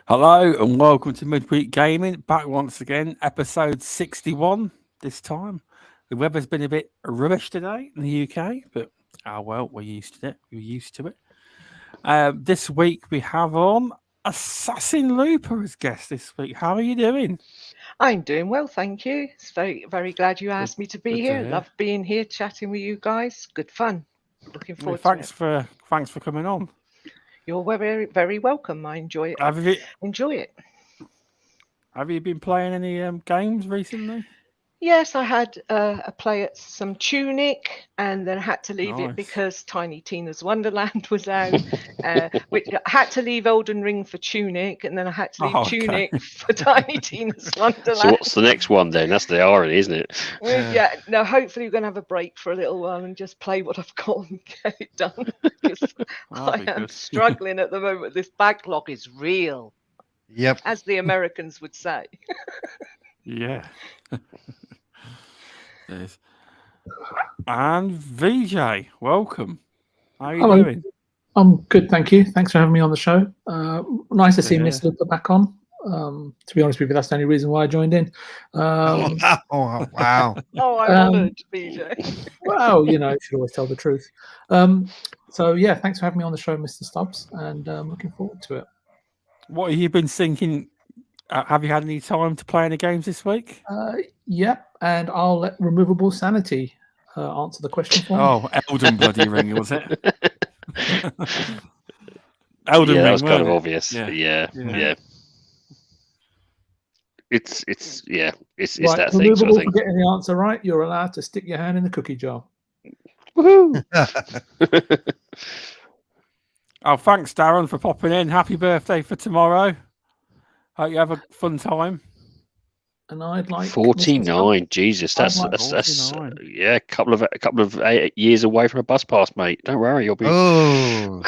Hello and welcome to Midweek Gaming, back once again, episode 61 this time. The weather's been a bit rubbish today in the UK, but well, we're used to it. We're used to it. This week we have on AssassinLupa as guest this week. How are you doing? I'm doing well, thank you. It's very glad you asked me to be here. Love being here, chatting with you guys. Good fun. Looking forward to it. Thanks for coming on. You're very welcome. I enjoy it. Enjoy it. Have you been playing any games recently? Yes, I had a play at some Tunic, and then I had to leave it because Tiny Tina's Wonderland was out. Which I had to leave Elden Ring for Tunic, and then I had to leave Tunic for Tiny Tina's Wonderland. So what's the next one then? That's the irony, isn't it? Yeah. No, hopefully we're going to have a break for a little while and just play what I've got and get it done. Because I am struggling at the moment. This backlog is real. Yep. As the Americans would say. Yeah. Yes. And VJ, welcome. How are you doing? I'm good, thank you. Thanks for having me on the show. Nice to see Miss Lupa back on. To be honest with you, that's the only reason why I joined in. Wow. Oh, I'm honoured, VJ. Well, you should always tell the truth. So, yeah, thanks for having me on the show, Mr. Stubbs, and I'm looking forward to it. What have you been thinking? Have you had any time to play any games this week? Yep, and I'll let RemovableSanity answer the question for me. Oh, Elden bloody Ring, was it? Elden Ring, that was kind of obvious. Yeah. It's right, that thing sort of thing. For getting the answer right, you're allowed to stick your hand in the cookie jar. Woohoo! Oh, thanks, Darren, for popping in. Happy birthday for tomorrow. Hope you have a fun time. And I'd like 49. Jesus, that's a couple of 8 years away from a bus pass, mate. Don't worry, you'll be. Oh,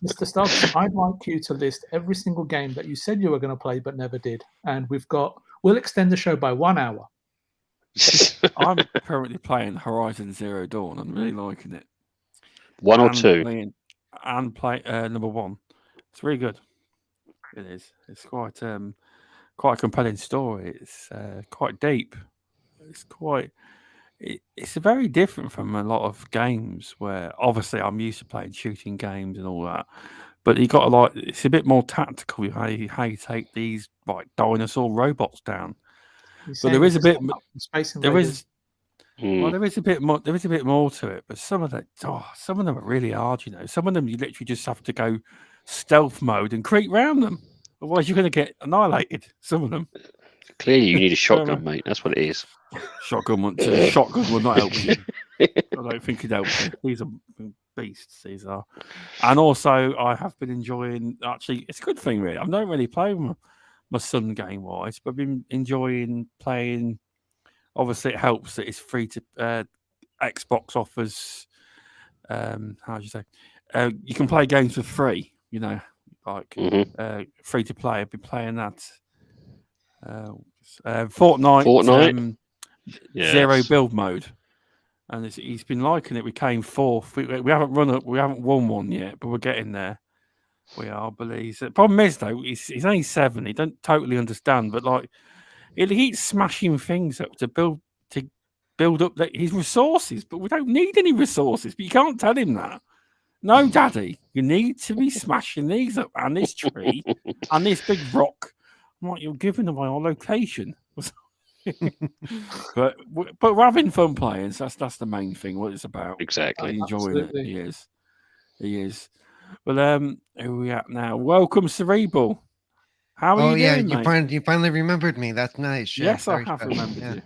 Mr. Stubbs, I'd like you to list every single game that you said you were going to play but never did, and we'll extend the show by 1 hour. I'm currently playing Horizon Zero Dawn. I'm really liking it. One or two? And play number one. It's really good. It is. It's quite a compelling story. It's quite deep. It's very different from a lot of games where obviously I'm used to playing shooting games and all that, but you got it's a bit more tactical how you take these like dinosaur robots down. But there is a bit. There is a bit more. There is a bit more to it, but some of them are really hard. Some of them you literally just have to go stealth mode and creep round them. Otherwise, you're going to get annihilated. Some of them. Clearly, you need a shotgun, mate. That's what it is. Shotgun will not help you. I don't think it helps you. These are beasts. These are. And also, I have been enjoying. Actually, it's a good thing, really. I don't really play with my son game-wise, but I've been enjoying playing. Obviously, it helps that it's free to. Xbox offers. How do you say? You can play games for free. Free to play. I've been playing that. Fortnite. Zero build mode, and he's been liking it. We came fourth. We haven't won one yet, but we're getting there. We are, but the problem is though, he's only 7. He don't totally understand, but he keeps smashing things up to build up his resources. But we don't need any resources. But you can't tell him that. No, Daddy, you need to be smashing these up and this tree and this big rock. You're giving away our location. but we're having fun playing. So that's the main thing. What it's about. Exactly. Enjoying it. He is. Well, who are we at now? Welcome, Cerebral. How are you doing, mate? You finally remembered me. That's nice. Yes, I have remembered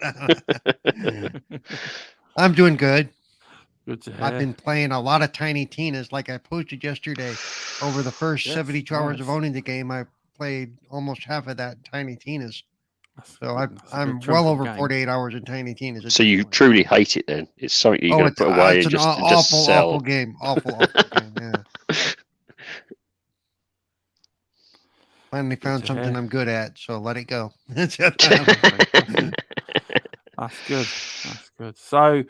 you. I'm doing good. Good to hear. I've been playing a lot of Tiny Tina's, like I posted yesterday. Over the first 72 hours of owning the game, I played almost half of that Tiny Tina's. So I'm well over 48 hours in Tiny Tina's. So you truly hate it then? It's something you're going to put away and just sell. Awful game. Awful game. Yeah. Finally found something I'm good at, so let it go. That's good. That's good. So,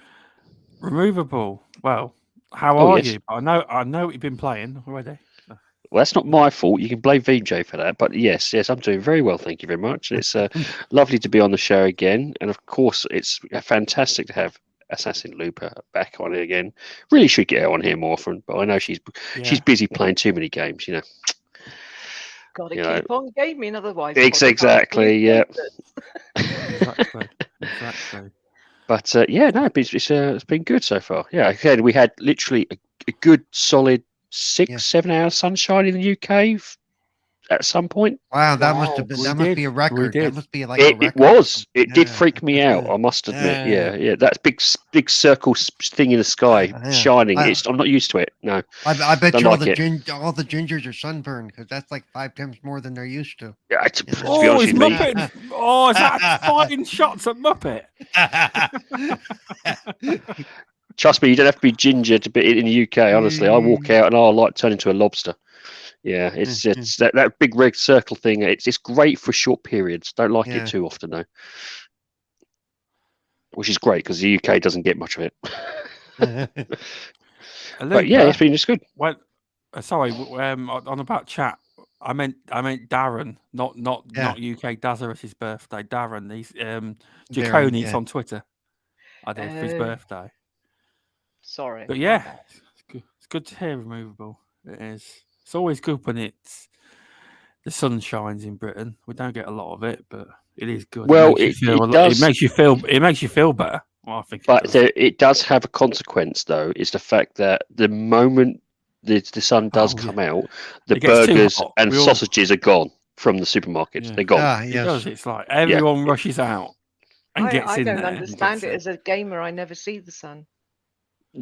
Removable. Well, how are you? I know what you've been playing already. Well, that's not my fault. You can blame VJ for that. But yes, I'm doing very well. Thank you very much. It's lovely to be on the show again. And of course, it's fantastic to have AssassinLupa back on it again. Really should get her on here more often. But I know she's busy playing too many games, you know. Got to keep on gaming, otherwise. Exactly, yeah. Exactly. But it's been good so far. Yeah, again, we had literally a good solid 6-7 hours sunshine in the UK at some point. Wow, that must be a record. That must be like a record. It was. It did freak me out, I must admit. Yeah. That big circle thing in the sky shining. I'm not used to it. No. I bet you all the gingers are sunburned because that's like 5 times more than they're used to. Yeah, to be honest with me. Oh, is that fighting shots at Muppet? Trust me, you don't have to be ginger to be in the UK. Honestly, I walk out and I turn into a lobster. Yeah, it's that big red circle thing. It's great for short periods. Don't like it too often though, which is great because the UK doesn't get much of it. But yeah, it's good. Well, sorry, on about chat, I meant Darren, not UK Dazarus's birthday. Darren, he's Jaconi's on Twitter. I did for his birthday. Sorry, but yeah, it's good to hear Removable. It is. It's always good when the sun shines in Britain. We don't get a lot of it, but it is good. Well, it makes you feel better. Well, I think. But it does have a consequence, though. Is the fact that the moment the sun does come out, the burgers and sausages are gone from the supermarkets. They're gone. Because it's like everyone rushes out and gets in there. I don't understand it. As a gamer, I never see the sun.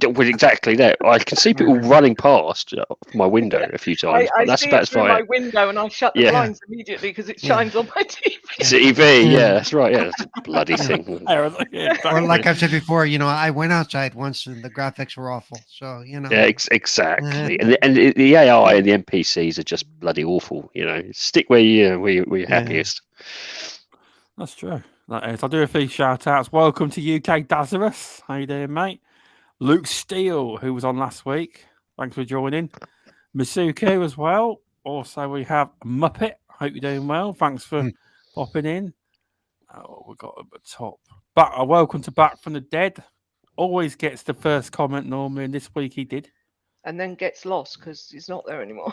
Well, exactly that. I can see people running past my window a few times. I see it through my window and I shut the blinds immediately because it shines on my TV. TV, that's right. Yeah, that's a bloody thing. Or like I've said before, I went outside once and the graphics were awful. So Yeah, exactly. And the AI and the NPCs are just bloody awful. Stick where you're happiest. That's true. That is. I'll do a few shout outs. Welcome to UK Dazarus. How you doing, mate? Luke Steele, who was on last week. Thanks for joining. Masuko as well. Also, we have Muppet. Hope you're doing well. Thanks for popping in. We got at the top. But welcome to Back from the Dead. Always gets the first comment normally, and this week he did. And then gets lost because he's not there anymore.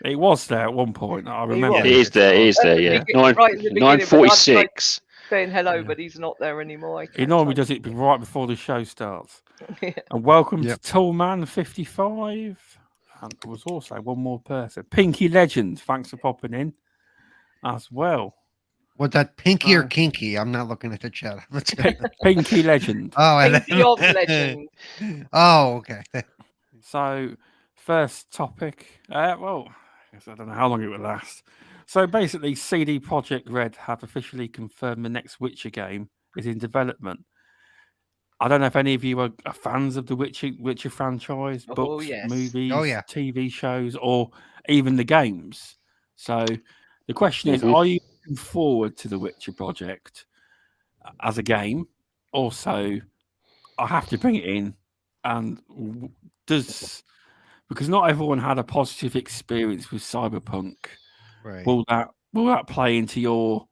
He was there at one point. I remember. He is there. Yeah. 9:46. Saying hello, but he's not there anymore. He normally does it right before the show starts. And welcome to Toolman55. And there was also one more person, Pinky Legend. Thanks for popping in as well. Was that Pinky or Kinky? I'm not looking at the chat. Pinky Legend. Pinky of Legend. Oh, okay. So, first topic. Well, I guess I don't know how long it will last. So basically, CD Projekt Red have officially confirmed the next Witcher game is in development. I don't know if any of you are fans of the Witcher franchise, books, movies, TV shows, or even the games. So the question is, are you looking forward to the Witcher project as a game? Also, I have to bring it in, and because not everyone had a positive experience with Cyberpunk. Right. Will that play into your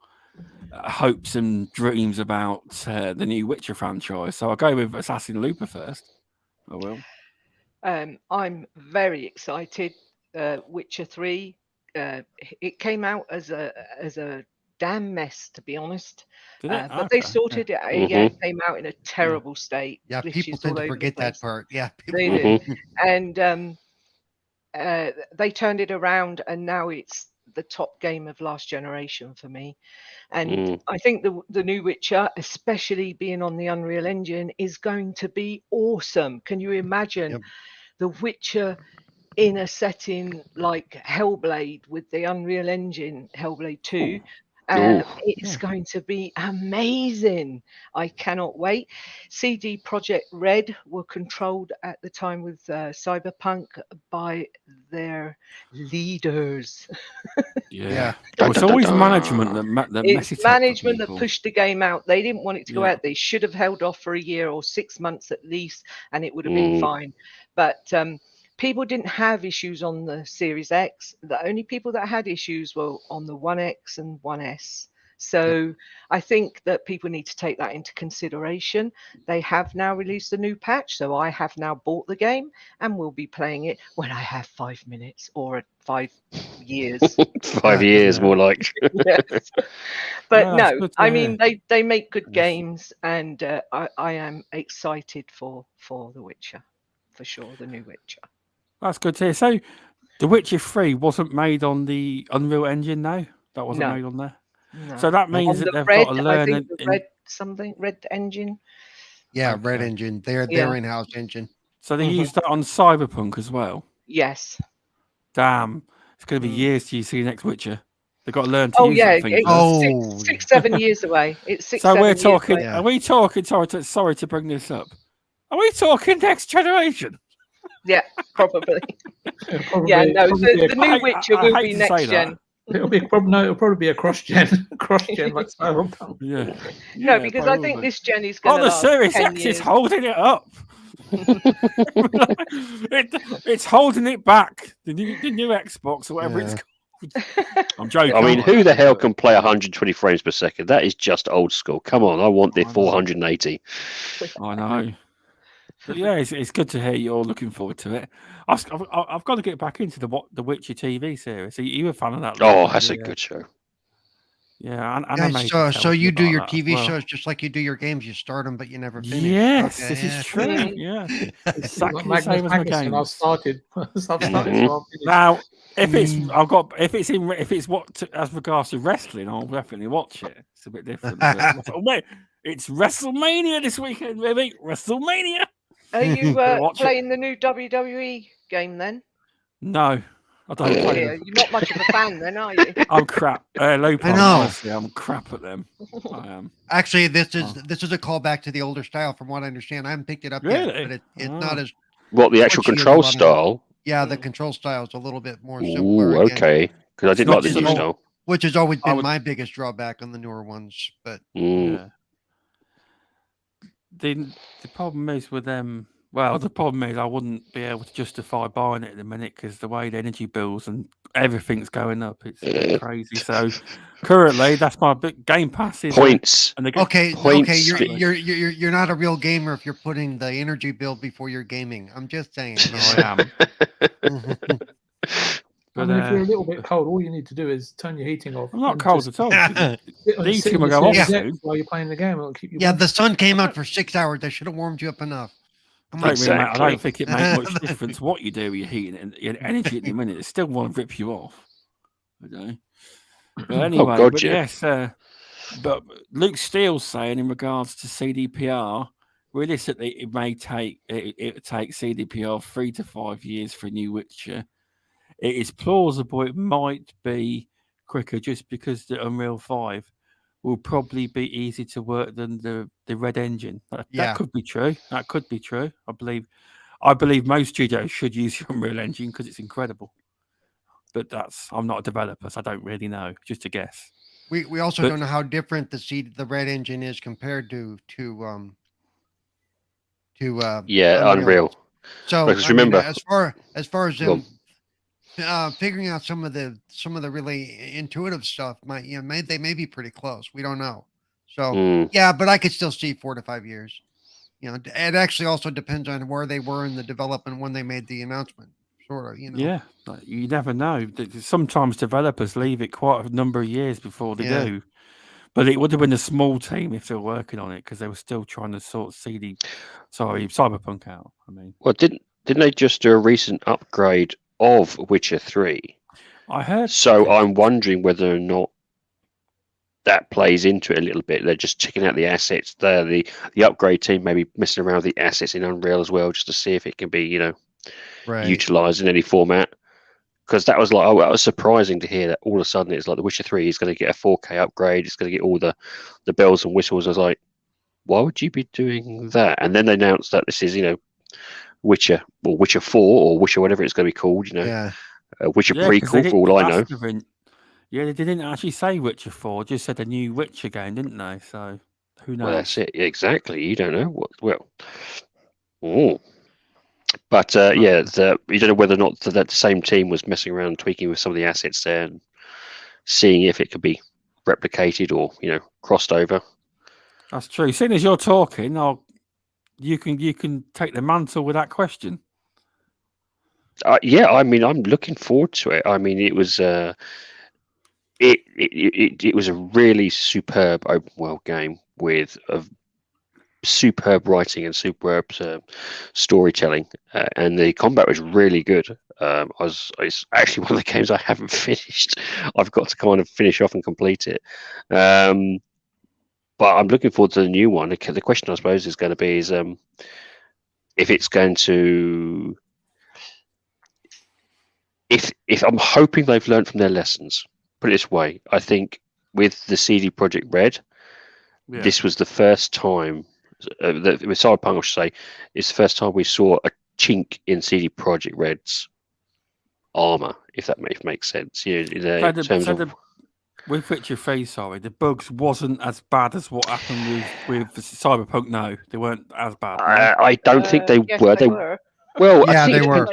hopes and dreams about the new Witcher franchise? So I'll go with AssassinLupa first. I will. I'm very excited. Witcher 3. It came out as a damn mess, to be honest. But they sorted it. It came out in a terrible state. Yeah, people tend to forget that part. Yeah, they did. And they turned it around, and now it's the top game of last generation for me. And I think the new Witcher, especially being on the Unreal Engine, is going to be awesome. Can you imagine the Witcher in a setting like Hellblade with the Unreal Engine, Hellblade 2? It's going to be amazing. I cannot wait. CD Projekt Red were controlled at the time with Cyberpunk by their leaders. It's always management that messes it's management that pushed the game out. They didn't want it to go out. They should have held off for a year or 6 months at least, and it would have been fine. But people didn't have issues on the Series X. The only people that had issues were on the 1X and 1S. So I think that people need to take that into consideration. They have now released a new patch, so I have now bought the game and will be playing it when I have 5 minutes or 5 years. 5 years, more like. Yes. But no, I mean, they make good games, and I am excited for The Witcher, for sure, the new Witcher. That's good to hear. So, The Witcher 3 wasn't made on the Unreal Engine, no? That wasn't made on there? No. So that means that they've got to learn... Red Engine? Yeah, Red Engine. Their in-house engine. So they used that on Cyberpunk as well? Yes. Damn. It's going to be years till you see the next Witcher. They've got to learn to use that thing. It's 6-7 years away. It's 6-7 so we're years talking, away. Are we talking, sorry to bring this up, are we talking next generation? Yeah, probably. The new Witcher will be next gen. It'll probably be a cross-gen like Cyberpunk. Yeah. No, because I think this gen is going to last 10 years. The Series X is holding it up. It's holding it back. The new Xbox or whatever it's called. I'm joking. I mean, who the hell can play 120 frames per second? That is just old school. Come on, I want the 480. I know. But yeah, it's good to hear you're looking forward to it. I've got to get back into the Witcher TV series. So you were a fan of that? Oh, that's a good show. Yeah, and so you do your TV shows just like you do your games. You start them, but you never finish. Yes, this is true. Yeah, exactly the same as my game. I've started. Now, if it's what as regards to wrestling, I'll definitely watch it. It's a bit different. It's WrestleMania this weekend, baby. WrestleMania. Are you playing the new WWE game then? No, I don't play them. You're not much of a fan then, are you? I'm crap. Lupa, I know. Honestly, I'm crap at them. I am. Actually, this is a callback to the older style, from what I understand. I haven't picked it up yet, but it's not as... What, the actual control style? Yeah, the control style is a little bit more simpler. Ooh, okay. Because I didn't like the new style. Which has always been my biggest drawback on the newer ones. But yeah. The problem is with them. Well, the problem is I wouldn't be able to justify buying it at the minute because the way the energy bills and everything's going up, it's crazy. So currently, that's my big Game Pass is points. Okay. You're not a real gamer if you're putting the energy bill before you're gaming. I'm just saying. No, I am. But if you're a little bit cold, all you need to do is turn your heating off. I'm not cold at all. The heating will go off while you're playing the game. It'll keep you warm. The sun came out for 6 hours. They should have warmed you up enough. Exactly. I don't think it makes much difference what you do with your heating and your energy at the minute. It still won't rip you off. Okay. But anyway, yes. But Luke Steele's saying in regards to CDPR, realistically, it may take CDPR 3 to 5 years for a new Witcher. It is plausible it might be quicker just because the Unreal 5 will probably be easier to work than the Red Engine. That could be true. That could be true. I believe most studios should use the Unreal Engine because it's incredible. But I'm not a developer, so I don't really know. Just a guess. We also don't know how different the Red Engine is compared to Unreal. So remember, as far as them figuring out some of the really intuitive stuff, they may be pretty close. We don't know. So but I could still see 4 to 5 years. It actually also depends on where they were in the development when they made the announcement. Sort of, Yeah, you never know. Sometimes developers leave it quite a number of years before they do. But it would have been a small team if they were working on it because they were still trying to sort Cyberpunk out. I mean, well, didn't they just do a recent upgrade of Witcher 3? I heard. So I'm wondering whether or not that plays into it a little bit. They're just checking out the assets. The upgrade team maybe messing around with the assets in Unreal as well, just to see if it can be, utilized in any format. Because that was like, that was surprising to hear that all of a sudden it's like The Witcher 3 is going to get a 4K upgrade. It's going to get all the bells and whistles. I was like, why would you be doing that? And then they announced that this is, Witcher or Witcher 4 or Witcher whatever it's going to be called, Witcher prequel for all I know. Yeah, they didn't actually say Witcher 4, just said a new Witcher game, didn't they? So who knows? Well, that's it. Exactly. You don't know what. But you don't know whether or not that the same team was messing around, tweaking with some of the assets there, and seeing if it could be replicated or crossed over. That's true. Seeing as you're talking, you can take the mantle with that question. Yeah, I mean, I'm looking forward to it. I mean, it was it was a really superb open world game with a superb writing and superb storytelling, and the combat was really good. It's actually one of the games I haven't finished. I've got to kind of finish off and complete it. But I'm looking forward to the new one. The question I suppose is going to be if it's going to, if I'm hoping they've learned from their lessons. Put it this way, I think with the CD Projekt Red, this was the first time with Cyberpunk, I should say, it's the first time we saw a chink in CD Projekt Red's armor, if that makes sense. In terms of. With Witcher 3, the bugs wasn't as bad as what happened with Cyberpunk. No, they weren't as bad. No? I don't think they yes, were. They were. Well, yeah, they were.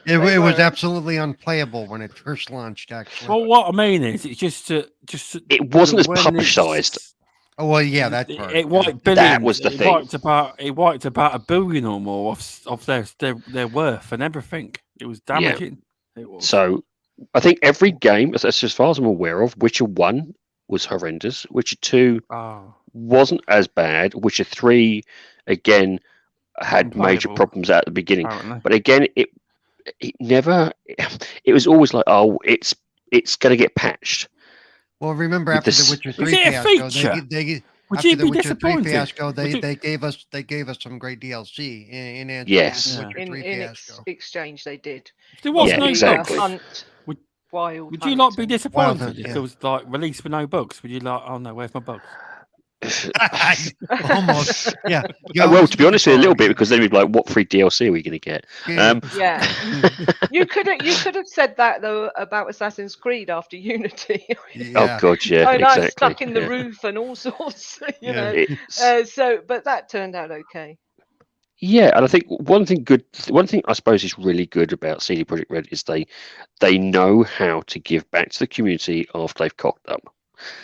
It was absolutely unplayable when it first launched. Actually, well, what I mean is, it's just it wasn't as publicized. Oh well, yeah, that part. It wiped billions. That was the thing. It wiped about $1 billion or more of their worth and everything. It was damaging. Yeah. It was. So I think every game, as far as I'm aware of, Witcher 1 was horrendous. Witcher 2 wasn't as bad. Witcher 3 again had major problems at the beginning, apparently. But again, it never. It was always like, it's going to get patched. Well, remember after the Witcher 3 fiasco, would you be disappointed? They gave us some great DLC in answer yes. to the Witcher 3 fiasco. Exchange, they did. There was no exactly. bugs. Would you like be disappointed if there was like release with no bugs? Would you like? Oh no, where's my bugs? Almost, yeah. Well, to be honest with you, a little bit, because then we'd be like, what free DLC are we going to get? You could have said that though about Assassin's Creed after Unity. Oh god, yeah, exactly. I'm stuck in the roof and all sorts, know. But that turned out okay. Yeah, and I think one thing I suppose is really good about CD Projekt Red is they know how to give back to the community after they've cocked up.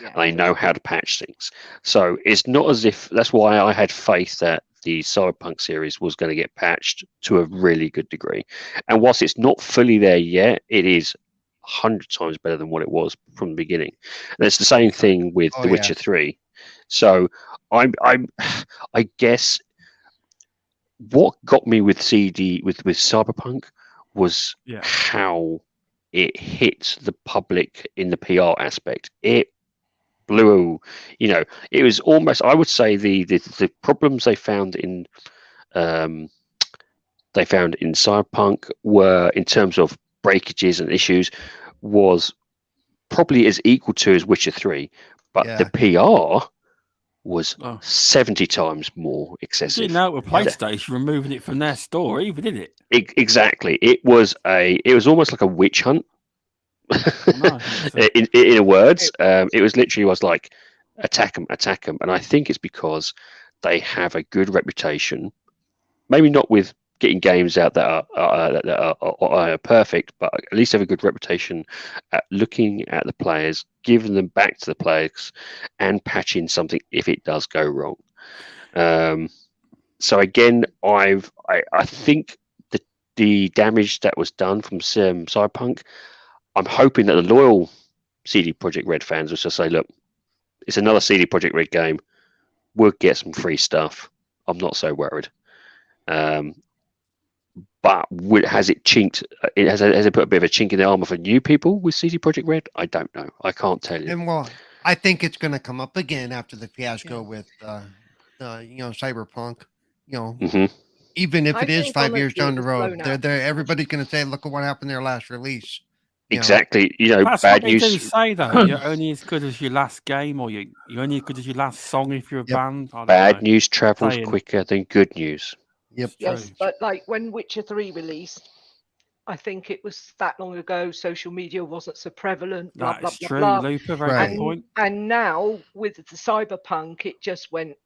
Yeah. They know how to patch things. So it's not as if, that's why I had faith that the Cyberpunk series was going to get patched to a really good degree. And whilst it's not fully there yet, it is 100 times better than what it was from the beginning. And it's the same thing with The Witcher 3. So I guess what got me with Cyberpunk was how it hit the public in the PR aspect. It blew, it was almost, I would say the problems they found in Cyberpunk were, in terms of breakages and issues, was probably as equal to as Witcher 3, but the PR was 70 times more excessive. You didn't know with PlayStation removing it from their store either, did it? Exactly. It was almost like a witch hunt. In words, it was literally like attack them, and I think it's because they have a good reputation. Maybe not with getting games out that are perfect, but at least have a good reputation at looking at the players, giving them back to the players, and patching something if it does go wrong. So again, I think the damage that was done from Cyberpunk, I'm hoping that the loyal CD Projekt Red fans will just say, look, it's another CD Projekt Red game. We'll get some free stuff. I'm not so worried. But But has it chinked? Has it put a bit of a chink in the armor for new people with CD Projekt Red? I don't know. I can't tell you. And well, I think it's going to come up again after the fiasco with, Cyberpunk. Even if it is 5 years down the road, everybody's going to say, "Look at what happened to their last release." Exactly. That's bad what news. They do say though. You're only as good as your last game, or you're only as good as your last song if you're a band. Bad news travels quicker than good news. Yep. Yes, but like when Witcher 3 released, I think it was that long ago. Social media wasn't so prevalent. Blah, That's blah, true. blah, blah. Lupa, very good point. And now with the Cyberpunk, it just went.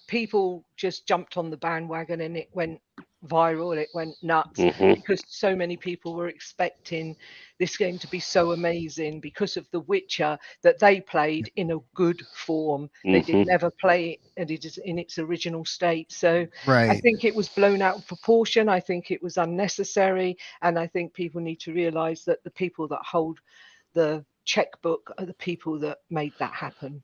People just jumped on the bandwagon, and it went viral. It went nuts because so many people were expecting this game to be so amazing because of The Witcher that they played in a good form. They did never play it in its original state. So I think it was blown out of proportion. I think it was unnecessary. And I think people need to realize that the people that hold the checkbook are the people that made that happen.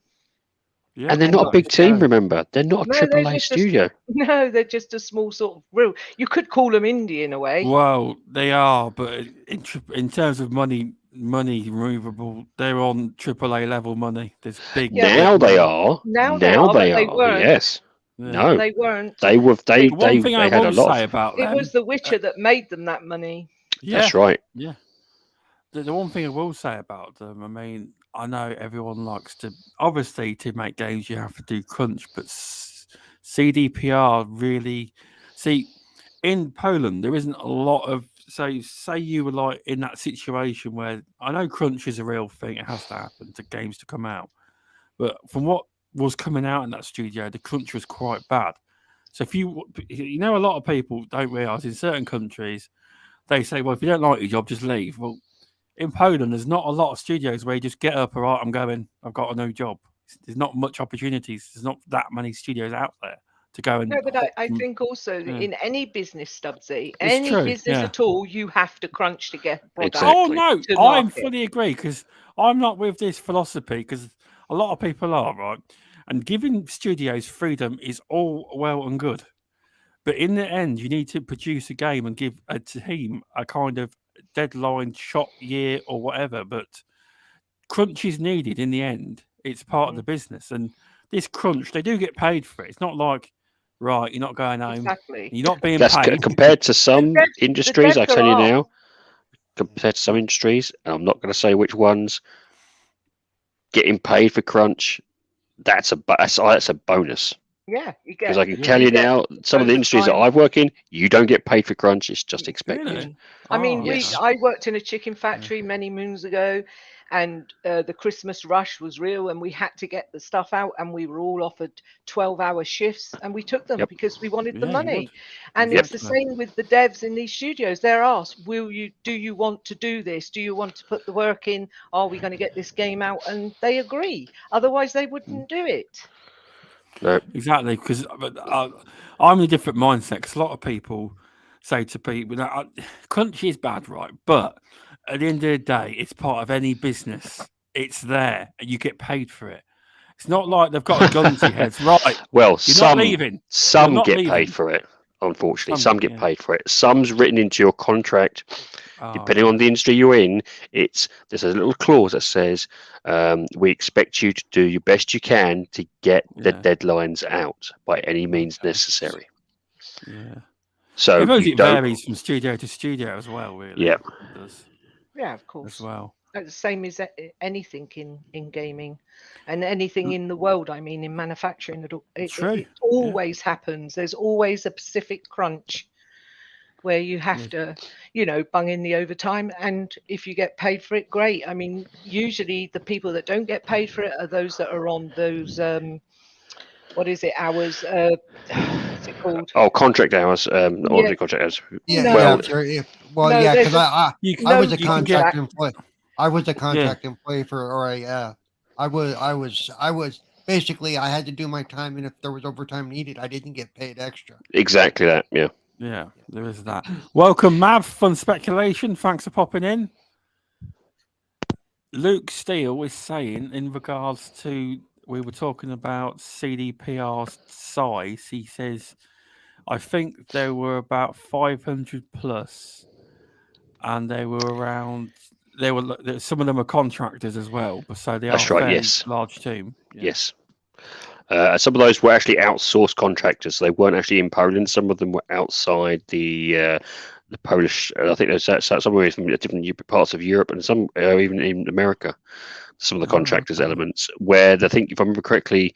Yeah, and they're not a big team, remember? They're not a AAA studio. No, they're just a small sort of real. You could call them indie in a way. Well, they are, but in terms of money removable, they're on AAA level money. There's big. Now they are. Now they are. They weren't. Yes. Yeah. No, they weren't. They were. They had a lot. About it was The Witcher that made them that money. Yeah, that's right. Yeah. The one thing I will say about them, I mean, I know everyone likes to, obviously, to make games you have to do crunch, but CDPR really, see, in Poland there isn't a lot of. So say you were like in that situation where I know crunch is a real thing; it has to happen to games to come out. But from what was coming out in that studio, the crunch was quite bad. So if you a lot of people don't realise in certain countries they say, well, if you don't like your job, just leave. Well, in Poland, there's not a lot of studios where you just get up, all right, I'm going, I've got a new job. There's not much opportunities. There's not that many studios out there to go and. No, but I think also in any business, Stubbsy, any business at all, you have to crunch to get product. Exactly. Oh no, I fully agree because I'm not with this philosophy because a lot of people are, right? And giving studios freedom is all well and good, but in the end, you need to produce a game and give a team a kind of deadline, shot year, or whatever. But crunch is needed in the end. It's part of the business, and this crunch, they do get paid for it. It's not like, right, you're not going home. Exactly. You're not being paid. Compared to some industries, I tell you now, compared to some industries, and I'm not going to say which ones, getting paid for crunch, that's a bonus. Yeah, you get. Because I can tell you now, some of the industries that I've worked in, you don't get paid for crunch. It's just expected. Really? I mean, I worked in a chicken factory many moons ago, and the Christmas rush was real, and we had to get the stuff out, and we were all offered 12-hour shifts, and we took them because we wanted the money. And it's the same with the devs in these studios. They're asked, do you want to do this? Do you want to put the work in? Are we going to get this game out? And they agree. Otherwise, they wouldn't do it. No. Exactly, because I'm in a different mindset. Because a lot of people say to people, crunch is bad, right? But at the end of the day, it's part of any business. It's there, and you get paid for it. It's not like they've got a gun to your heads, right? Well, some get paid for it. Unfortunately, some get paid for it. Some's written into your contract. Depending on the industry you're in, there's a little clause that says we expect you to do your best you can to get the deadlines out by any means necessary. Yeah. So it varies from studio to studio as well, really. Yeah. It does. Yeah, of course. As well. The same as anything in gaming and anything in the world. I mean, in manufacturing, it always happens. There's always a Pacific crunch where you have to, bung in the overtime. And if you get paid for it, great. I mean, usually the people that don't get paid for it are those that are on those, hours? What's it called? Oh, contract hours. Ordinary contract hours. Yeah. Because I was a contract employee. I was a contract employee I was basically, I had to do my time, and if there was overtime needed, I didn't get paid extra. Exactly that, yeah. Yeah, there is that. Welcome, Mav. Fun speculation. Thanks for popping in. Luke Steele is saying, in regards to, we were talking about CDPR's size, he says, I think there were about 500 plus, and they were around. Some of them are contractors as well, but so they That's are a right, fairly yes. large team. Yeah. Yes. Some of those were actually outsourced contractors. They weren't actually in Poland. Some of them were outside the Polish. I think there's somewhere from different parts of Europe, and some even in America. Some of the contractors elements. Where I think, if I remember correctly,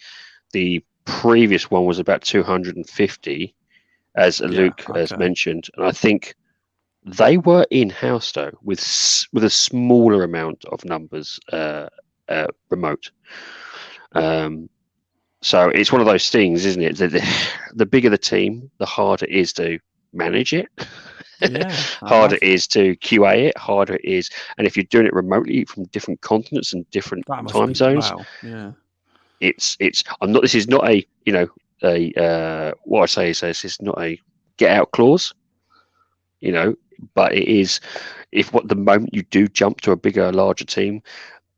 the previous one was about 250, as Luke has mentioned, and I think they were in-house though, with a smaller amount of numbers remote. So it's one of those things, isn't it? The bigger the team, the harder it is to manage it. Yeah, harder it is to QA it. Harder it is, and if you're doing it remotely from different continents and different time zones, yeah, it's. I'm not. This is not a what I say is this is not a get out clause. But it is. The moment you do jump to a bigger, larger team,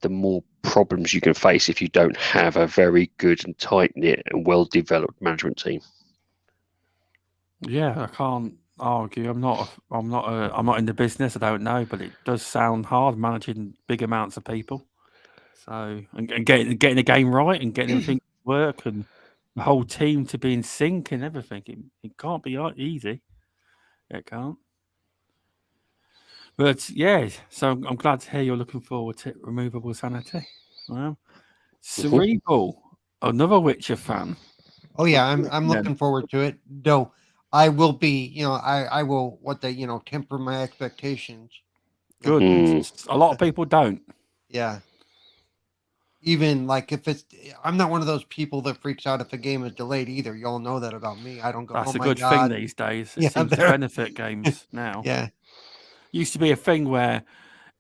the more problems you can face if you don't have a very good and tight knit and well developed management team. Yeah, I can't argue. I'm not in the business. I don't know, but it does sound hard managing big amounts of people. So and getting the game right and getting everything to work and the whole team to be in sync and everything. It can't be easy. It can't. But yeah, so I'm glad to hear you're looking forward to Removable Sanity. Well, Cerebral, another Witcher fan. Oh yeah, I'm looking forward to it. Though I will be, I will temper my expectations. Good. A lot of people don't. Yeah. Even like if I'm not one of those people that freaks out if a game is delayed either. You all know that about me. I don't go. That's oh a my good God. thing these days. It seems to benefit games now. Yeah. Used to be a thing where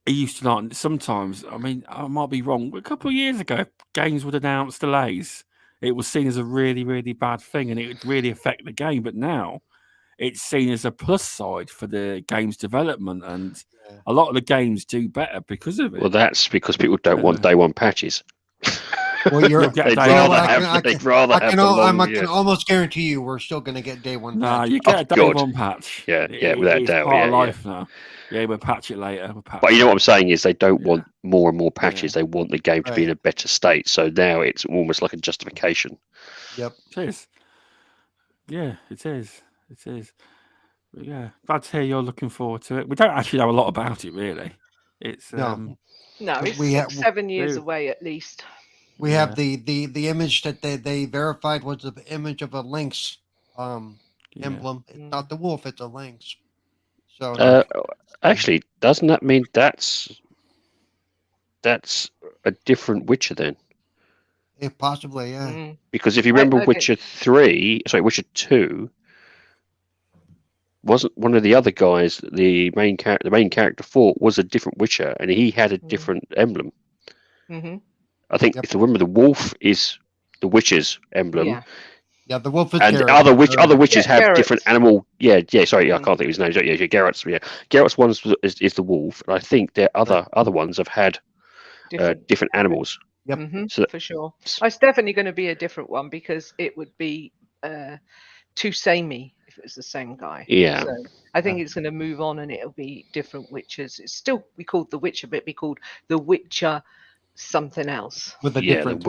it used to not. Sometimes, I mean, I might be wrong. But a couple of years ago, games would announce delays. It was seen as a really, really bad thing, and it would really affect the game. But now, it's seen as a plus side for the game's development, and a lot of the games do better because of it. Well, that's because people don't want day one patches. Well, I can almost guarantee you we're still going to get day one. Nah, you get a day one patch. Yeah, without doubt. Part of life now. Yeah, we'll patch it later. But you know what I'm saying is they don't want more and more patches. They want the game to be in a better state. So now it's almost like a justification. Yep. It is. Yeah, it is. It is. But yeah, glad to hear you're looking forward to it. We don't actually know a lot about it, really. It's no, it's 7 years away at least. We have the image that they verified was the image of a lynx emblem. It's not the wolf; it's a lynx. So actually, doesn't that mean that's a different Witcher then? Possibly, yeah. Because if you remember Witcher 2, wasn't one of the other guys the main character fought was a different Witcher, and he had a different emblem. Mm-hmm. I think if you remember, the wolf is the Witcher's emblem. Yeah, the wolf is. And Geralt. other witches have Geralt. Different animal. Yeah. Sorry, I can't think of his name. Yeah, Geralt's. Yeah, Geralt's one is the wolf, and I think their other ones have had different animals. Yep. Mm-hmm, so for sure. It's definitely going to be a different one because it would be too samey if it was the same guy. Yeah. So I think it's going to move on and it'll be different witches. It's still be called The Witcher, but it'll be called The Witcher something else. With a different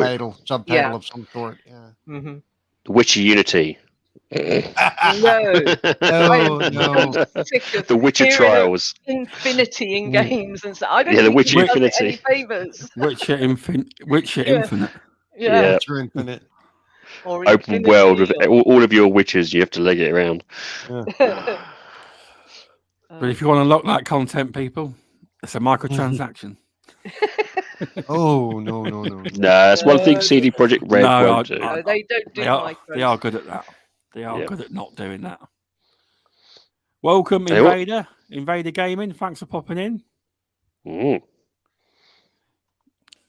subtitle of some sort. Yeah. Mm-hmm. The Witcher Unity. No. The Witcher Trials. Infinity in games and so I don't the Witcher Infinity. Any favors. Witcher Infinite. Yeah. Witcher Infinite. Or open world with all of your witches, you have to leg it around. Yeah. But if you want to unlock that content, people, it's a microtransaction. No. No, that's one thing CD Projekt Red won't do. No, they don't do micros. They are good at that. They are good at not doing that. Welcome, Invader Gaming. Thanks for popping in.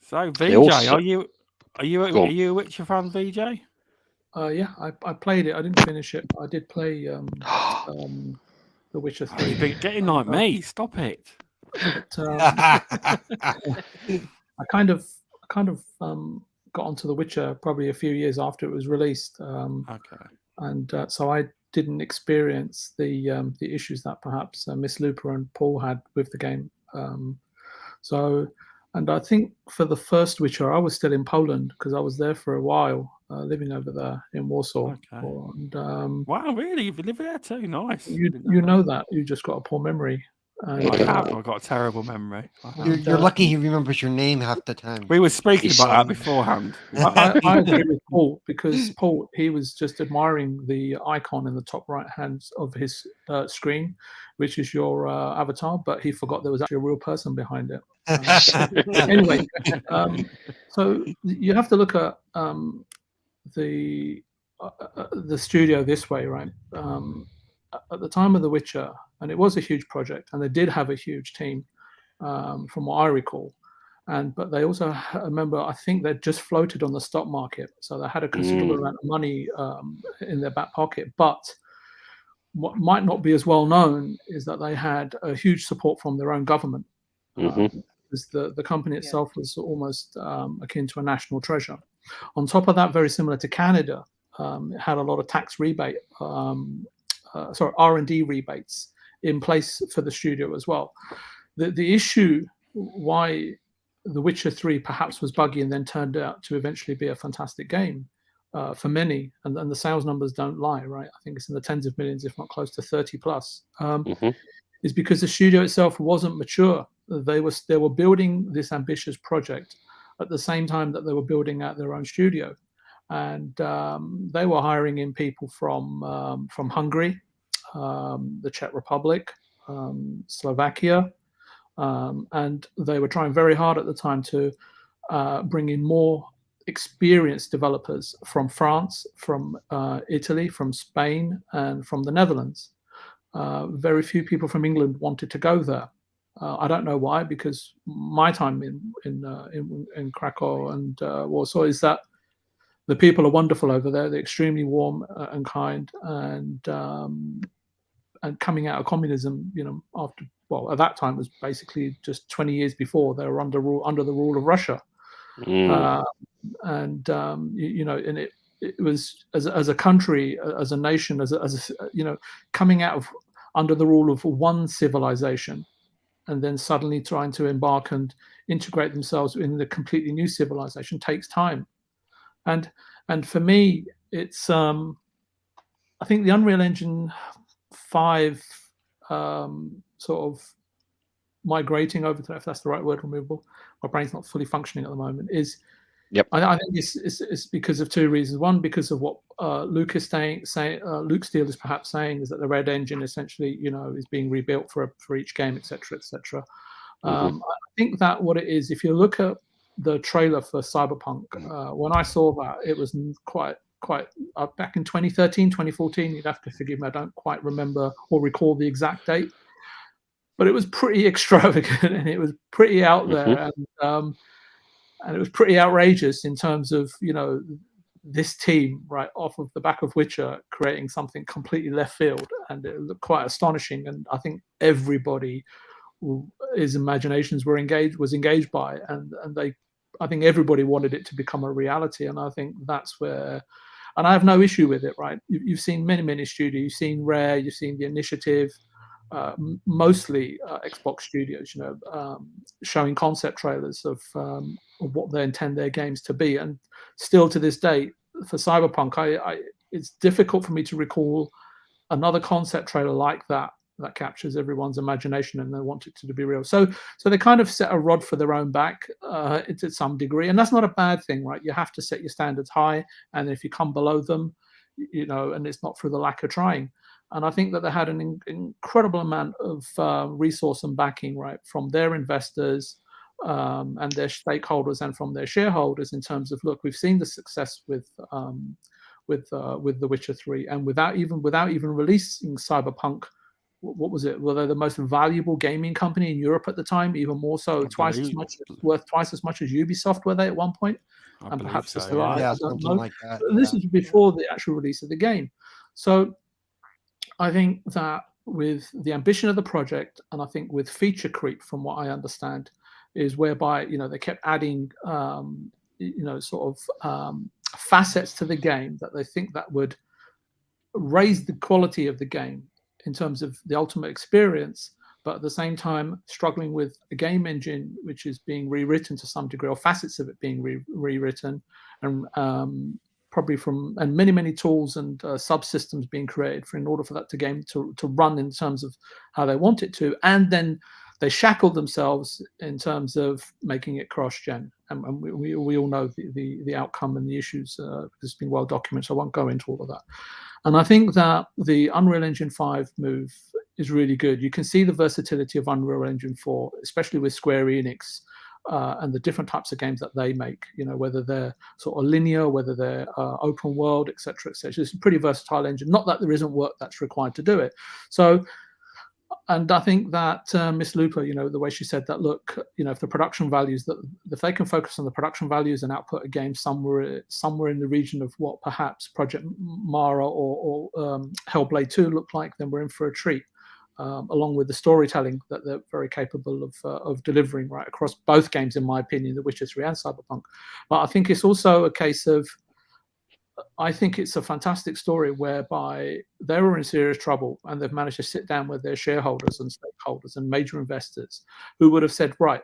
So, VJ, are you a Witcher fan, VJ? Yeah, I played it. I didn't finish it. I did play The Witcher 3. You're getting like me. Stop it. But, I kind of got onto The Witcher probably a few years after it was released. Okay. And so I didn't experience the issues that perhaps Miss Lupa and Paul had with the game. And I think for the first Witcher, I was still in Poland because I was there for a while, living over there in Warsaw. Okay. And, wow, really? You've lived there too? Nice. You know that. You just got a poor memory. I have. I've got a terrible memory. You're lucky he remembers your name half the time. We were speaking about that beforehand. I agree with Paul, because Paul, he was just admiring the icon in the top right hand of his screen, which is your avatar, but he forgot there was actually a real person behind it. Anyway, so you have to look at the studio this way, right? At the time of The Witcher, and it was a huge project, and they did have a huge team, from what I recall. But they also, remember, I think they just floated on the stock market, so they had a considerable amount of money in their back pocket. But what might not be as well known is that they had a huge support from their own government. Because the company itself was almost akin to a national treasure. On top of that, very similar to Canada, it had a lot of tax rebate, R&D rebates in place for the studio as well. The issue why The Witcher 3 perhaps was buggy and then turned out to eventually be a fantastic game for many, and the sales numbers don't lie, right? I think it's in the tens of millions, if not close to 30 plus, is because the studio itself wasn't mature. They were building this ambitious project at the same time that they were building out their own studio. And they were hiring in people from Hungary, the Czech Republic, Slovakia, and they were trying very hard at the time to bring in more experienced developers from France, from Italy, from Spain, and from the Netherlands. Very few people from England wanted to go there. I don't know why, because my time in Krakow and Warsaw is that the people are wonderful over there. They're extremely warm and kind, and coming out of communism, after, well, at that time was basically just 20 years before they were under the rule of Russia, and it was as a country, as a nation, as a coming out of under the rule of one civilization, and then suddenly trying to embark and integrate themselves in the completely new civilization takes time. And for me, it's I think the Unreal Engine 5 sort of migrating over to, if that's the right word, removable. My brain's not fully functioning at the moment. I think it's because of two reasons. One, because of what Luke Steele is perhaps saying, is that the Red Engine essentially, is being rebuilt for each game, etc., etc. I think that what it is, if you look at the trailer for Cyberpunk, when I saw that, it was quite back in 2013, 2014. You'd have to forgive me, I don't quite remember or recall the exact date, but it was pretty extravagant and it was pretty out there, and it was pretty outrageous in terms of this team right off of the back of Witcher creating something completely left field, and it looked quite astonishing. And I think everybody, his imaginations was engaged by, and I think everybody wanted it to become a reality. And I think that's where, and I have no issue with it, right? You've seen many studios, you've seen Rare, you've seen The Initiative, mostly Xbox studios, showing concept trailers of what they intend their games to be. And still to this day, for Cyberpunk, it's difficult for me to recall another concept trailer like that captures everyone's imagination and they want it to be real. So they kind of set a rod for their own back to some degree, and that's not a bad thing, right? You have to set your standards high, and if you come below them, and it's not through the lack of trying. And I think that they had an incredible amount of resource and backing, right, from their investors and their stakeholders and from their shareholders in terms of, look, we've seen the success with The Witcher 3, and without even releasing Cyberpunk, what was it? Were they the most valuable gaming company in Europe at the time? Even more so, worth twice as much as Ubisoft were they at one point, and perhaps so, still are. Yeah, something like that. This is before the actual release of the game. So I think that with the ambition of the project, and I think with feature creep, from what I understand, is whereby they kept adding facets to the game that they think that would raise the quality of the game in terms of the ultimate experience, but at the same time struggling with a game engine which is being rewritten to some degree, or facets of it being rewritten, and probably and many tools and subsystems being created in order for that game to run in terms of how they want it to, and then they shackled themselves in terms of making it cross-gen, and we all know the outcome and the issues. It's been well documented, so I won't go into all of that. And I think that the Unreal Engine 5 move is really good. You can see the versatility of Unreal Engine 4, especially with Square Enix and the different types of games that they make, whether they're sort of linear, whether they're open world, etc., etc. It's a pretty versatile engine. Not that there isn't work that's required to do it. So, and I think that Miss Lupa, the way she said that, look, if the production values, that if they can focus on the production values and output a game somewhere in the region of what perhaps Project Mara or Hellblade 2 look like, then we're in for a treat. Along with the storytelling that they're very capable of delivering right across both games, in my opinion, The Witcher 3 and Cyberpunk. But I think it's also a case of, I think it's a fantastic story whereby they were in serious trouble and they've managed to sit down with their shareholders and stakeholders and major investors who would have said, right,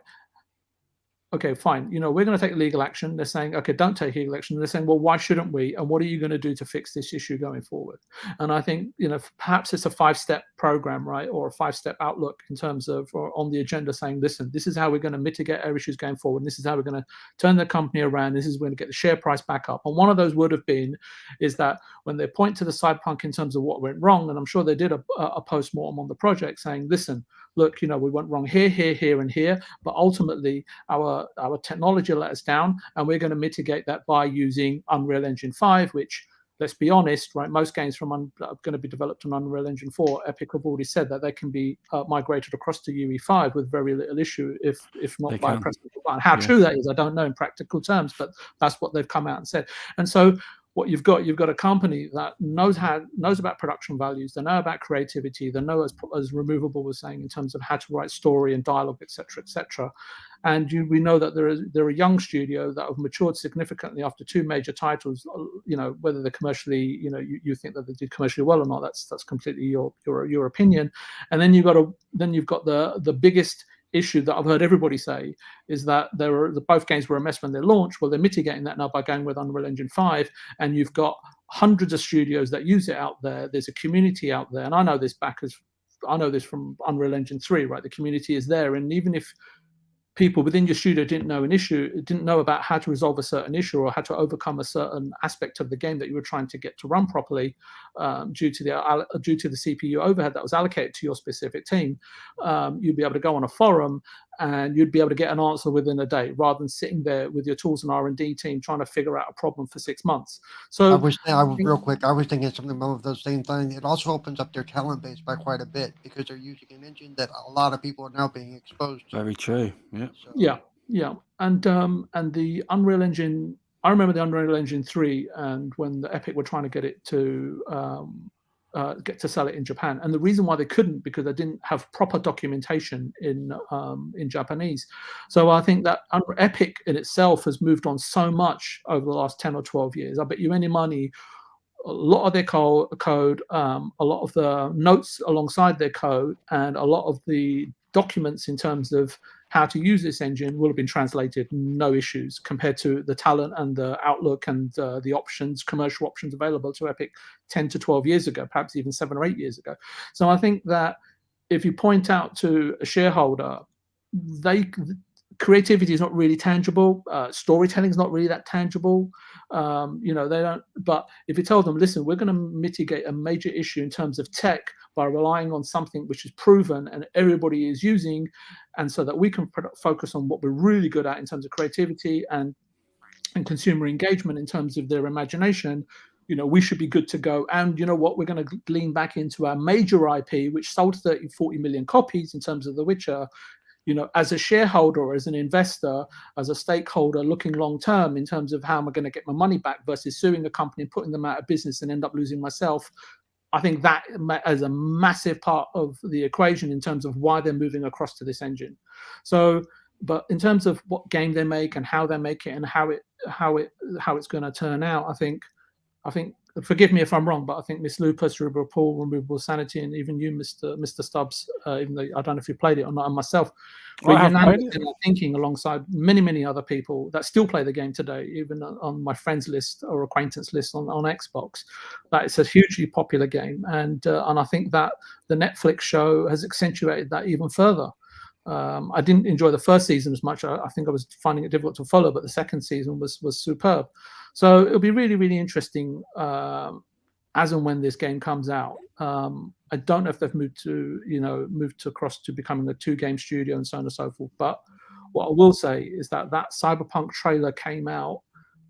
okay, fine, we're going to take legal action. They're saying, okay, don't take legal action. They're saying, well, why shouldn't we? And what are you going to do to fix this issue going forward? And I think, perhaps it's a 5-step program, right? Or a 5-step outlook in terms of, or on the agenda saying, listen, this is how we're going to mitigate our issues going forward. And this is how we're going to turn the company around. This is when to get the share price back up. And one of those would have been, is that when they point to the Cyberpunk in terms of what went wrong, and I'm sure they did a post-mortem on the project saying, listen, look, we went wrong here, here, here, and here, but ultimately our technology let us down, and we're going to mitigate that by using Unreal Engine 5, which, let's be honest, right, most games are going to be developed on Unreal Engine 4. Epic have already said that they can be migrated across to UE5 with very little issue, if not by pressing the button. How true that is, I don't know in practical terms, but that's what they've come out and said. And so what you've got a company that knows about production values, they know about creativity, they know, as Removable was saying, in terms of how to write story and dialogue, etc., etc. And we know that they're a young studio that have matured significantly after 2 major titles. Whether they're commercially, you think that they did commercially well or not, that's completely your opinion. And then you've got the biggest issue that I've heard everybody say is that both games were a mess when they launched. Well, they're mitigating that now by going with Unreal Engine 5, and you've got hundreds of studios that use it out there. There's a community out there, and I know this from Unreal Engine 3, right? The community is there, and even if people within your studio didn't know about how to resolve a certain issue or how to overcome a certain aspect of the game that you were trying to get to run properly, due to the CPU overhead that was allocated to your specific team, you'd be able to go on a forum and you'd be able to get an answer within a day, rather than sitting there with your tools and R&D team trying to figure out a problem for 6 months. So real quick, I was thinking something about those same things. It also opens up their talent base by quite a bit because they're using an engine that a lot of people are now being exposed to. Very true. Yeah. So. Yeah. And the Unreal Engine, I remember the Unreal Engine 3, and when the Epic were trying to get it to sell it in Japan, and the reason why they couldn't, because they didn't have proper documentation in Japanese. So I think that Epic in itself has moved on so much over the last 10 or 12 years. I bet you any money, a lot of their code, a lot of the notes alongside their code, and a lot of the documents in terms of how to use this engine will have been translated, no issues, compared to the talent and the outlook and the commercial options available to Epic 10 to 12 years ago, perhaps even 7 or 8 years ago. So I think that if you point out to a shareholder, creativity is not really tangible. Storytelling is not really that tangible. They don't. But if you tell them, listen, we're going to mitigate a major issue in terms of tech by relying on something which is proven and everybody is using, and so that we can focus on what we're really good at in terms of creativity and consumer engagement in terms of their imagination, we should be good to go. And you know what? We're going to lean back into our major IP, which sold 40 million copies in terms of The Witcher. As a shareholder, as an investor, as a stakeholder looking long term in terms of how am I going to get my money back versus suing a company and putting them out of business and end up losing myself, I think that is a massive part of the equation in terms of why they're moving across to this engine. So, but in terms of what game they make and how they make it and how it's going to turn out, I think forgive me if I'm wrong, but I think Miss Lupa, Cerebral, RemovableSanity, and even you, Mr. Stubbs, even though I don't know if you played it or not, and myself, were unanimous in our thinking alongside many other people that still play the game today, even on my friends list or acquaintance list on Xbox, that it's a hugely popular game, and I think that the Netflix show has accentuated that even further. I didn't enjoy the first season as much. I think I was finding it difficult to follow, but the second season was superb. So it'll be really interesting as and when this game comes out. I don't know if they've moved across to becoming a 2-game studio and so on and so forth. But what I will say is that Cyberpunk trailer came out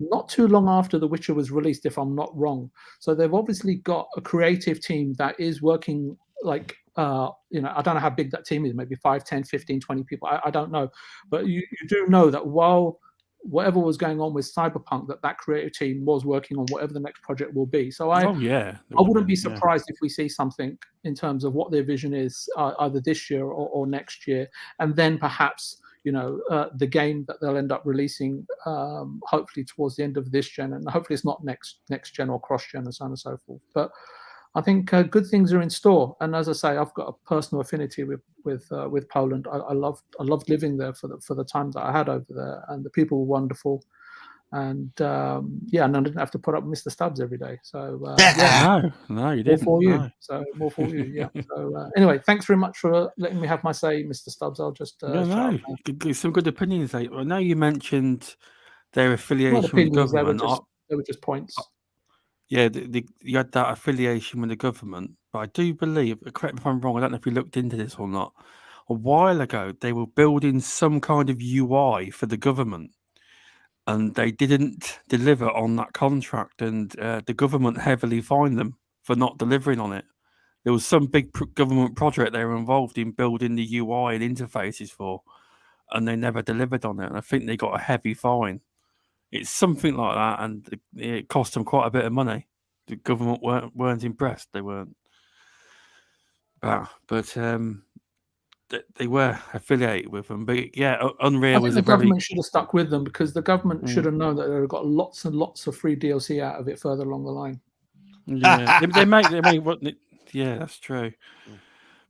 not too long after The Witcher was released, if I'm not wrong. So they've obviously got a creative team that is working like, I don't know how big that team is, maybe 5, 10, 15, 20 people. I don't know. But you do know that while whatever was going on with Cyberpunk, that creative team was working on whatever the next project will be. So I wouldn't be surprised if we see something in terms of what their vision is either this year or next year. And then perhaps, the game that they'll end up releasing, hopefully towards the end of this gen, and hopefully it's not next gen or cross gen and so on and so forth. But I think good things are in store, and as I say, I've got a personal affinity with Poland. I loved living there for the time that I had over there, and the people were wonderful, and and I didn't have to put up with Mr. Stubbs every day. So no, you didn't. More for you. So more for you. Yeah. So anyway, thanks very much for letting me have my say, Mr. Stubbs. I'll just some good opinions. I know you mentioned their affiliation with the government. They were just points. Yeah, you had that affiliation with the government, but I do believe, correct me if I'm wrong, I don't know if you looked into this or not, a while ago they were building some kind of UI for the government, and they didn't deliver on that contract, and the government heavily fined them for not delivering on it. There was some big government project they were involved in building the UI and interfaces for, and they never delivered on it, and I think they got a heavy fine. It's something like that, and it cost them quite a bit of money. The government weren't impressed. They weren't. But they were affiliated with them. But yeah, Unreal was the government should have stuck with them, because the government should have known that they would got lots and lots of free DLC out of it further along the line. Yeah, they make what? Yeah, that's true.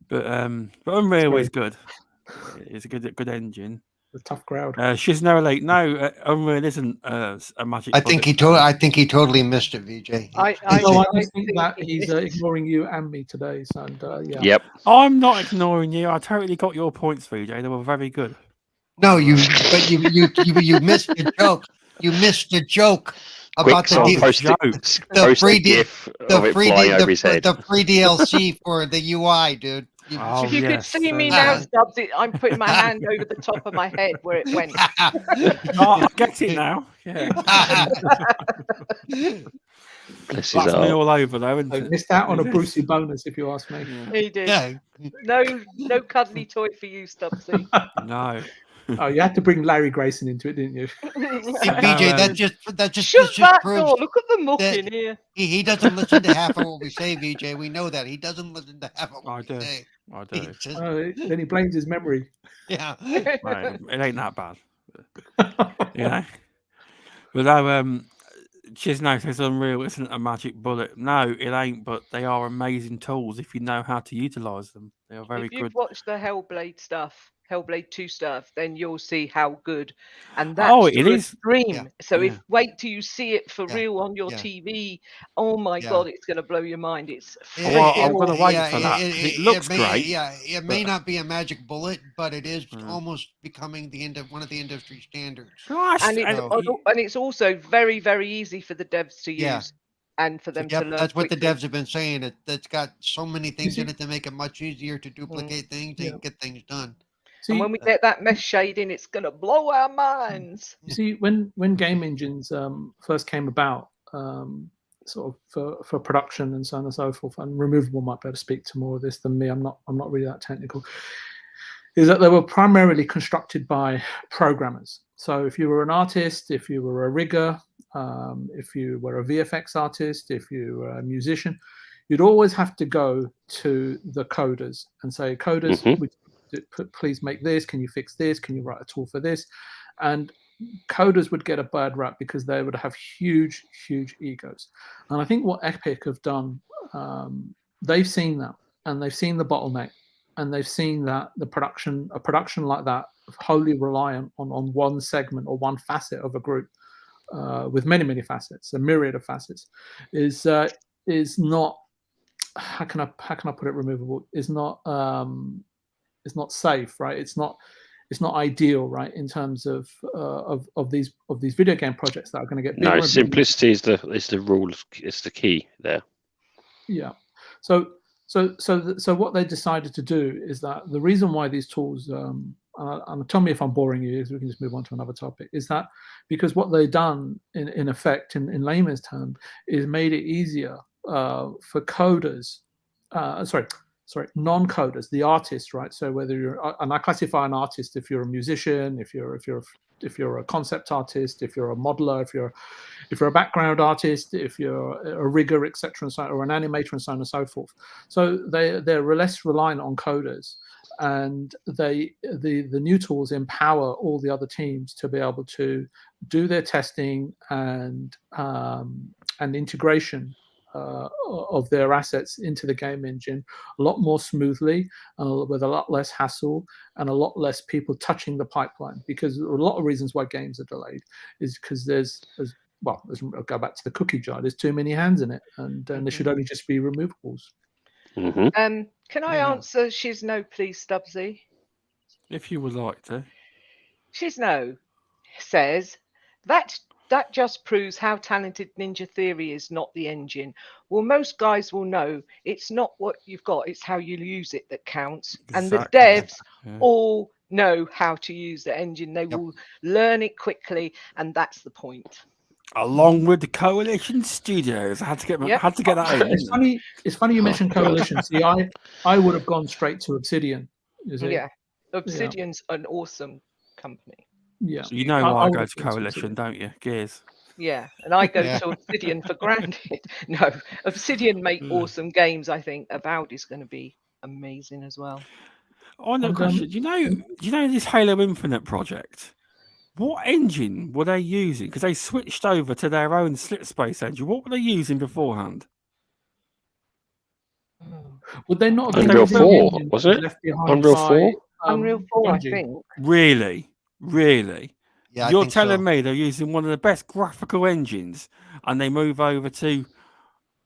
But Unreal is good. It's a good engine. A tough crowd. She's never late. No, Unreal isn't a magic. I think he totally missed it, VJ. I think that he's ignoring you and me today. So, yeah. Yep. I'm not ignoring you. I totally got your points, VJ. They were very good. No, you missed the joke. You missed the joke about the free DLC for the UI, dude. If you could see me now, Stubbs, I'm putting my hand over the top of my head where it went. I get it now. Yeah. That's me all over though. I missed out on a Brucey bonus, if you ask me. He did. Yeah. No cuddly toy for you, Stubbsy. No. Oh, you had to bring Larry Grayson into it, didn't you? Hey, BJ, that just proves door. Look at the muck in here. He doesn't listen to half of what we say, VJ. We know that. He doesn't listen to half of what we say. I do. Then he blames his memory. Yeah. Right, it ain't that bad. But no, Chisno says Unreal isn't a magic bullet. No, it ain't, but they are amazing tools if you know how to utilize them. They are very good. If you've watched the Hellblade 2 stuff, then you'll see how good. And that's it is stream. Yeah. So wait till you see it for real on your TV. Oh my God, it's going to blow your mind. It's I'm going to wait for that. It looks great. Yeah, it may not be a magic bullet, but it is almost becoming one of the industry standards. And it's also very, very easy for the devs to use. And for them to learn. That's what the devs have been saying. It's got so many things in it to make it much easier to duplicate things and get things done. And when we get that mesh shading, it's going to blow our minds. You see, when game engines first came about, sort of for production and so on and so forth, and Removable might be able to speak to more of this than me. I'm not really that technical. Is that they were primarily constructed by programmers. So if you were an artist, if you were a rigger, if you were a VFX artist, if you were a musician, you'd always have to go to the coders and say, coders, please make this. Can you fix this? Can you write a tool for this? And coders would get a bad rap because they would have huge egos. And I think what Epic have done, they've seen that, and they've seen the bottleneck, and they've seen that a production like that, wholly reliant on one segment or one facet of a group, with many facets, a myriad of facets, is not, how can I put it, removable, is not safe, right? It's not ideal, right, in terms of these video game projects that are going to get bigger. No, simplicity is the rule. It's the key there. Yeah. So what they decided to do is that the reason why these tools, and tell me if I'm boring you, so we can just move on to another topic, is that because what they've done in effect, in layman's term, is made it easier for coders, non-coders, the artists, right? So whether you're, and I classify an artist if you're a musician, if you're a concept artist, if you're a modeler, if you're a background artist, if you're a rigger, etc., and so, or an animator, and so on and so forth. So they're less reliant on coders, and the new tools empower all the other teams to be able to do their testing and integration of their assets into the game engine a lot more smoothly, with a lot less hassle and a lot less people touching the pipeline. Because a lot of reasons why games are delayed is because I'll go back to the cookie jar. There's too many hands in it, and there should only just be removables. Mm-hmm. Can I answer She's No, please, Stubbsy? If you would like to. She's No says that just proves how talented Ninja Theory is, not the engine. Well, most guys will know it's not what you've got, it's how you use it that counts. Exactly. And the devs all know how to use the engine. They will learn it quickly, and that's the point. Along with the Coalition Studios, I had to get that in. It's funny you mentioned Coalition. See, I would have gone straight to Obsidian. Yeah, Obsidian's an awesome company. Yeah, so you know why I go to Coalition, don't you? Gears. Yeah, and I go to Obsidian for granted. No, Obsidian make awesome games. I think Avowed is going to be amazing as well. Oh no, question. Do you know this Halo Infinite project? What engine were they using? Because they switched over to their own slipspace engine. What were they using beforehand? Would they not have Unreal 4, was it? Unreal 4? Unreal 4, I think. Really? Yeah, you're telling me they're using one of the best graphical engines and they move over to...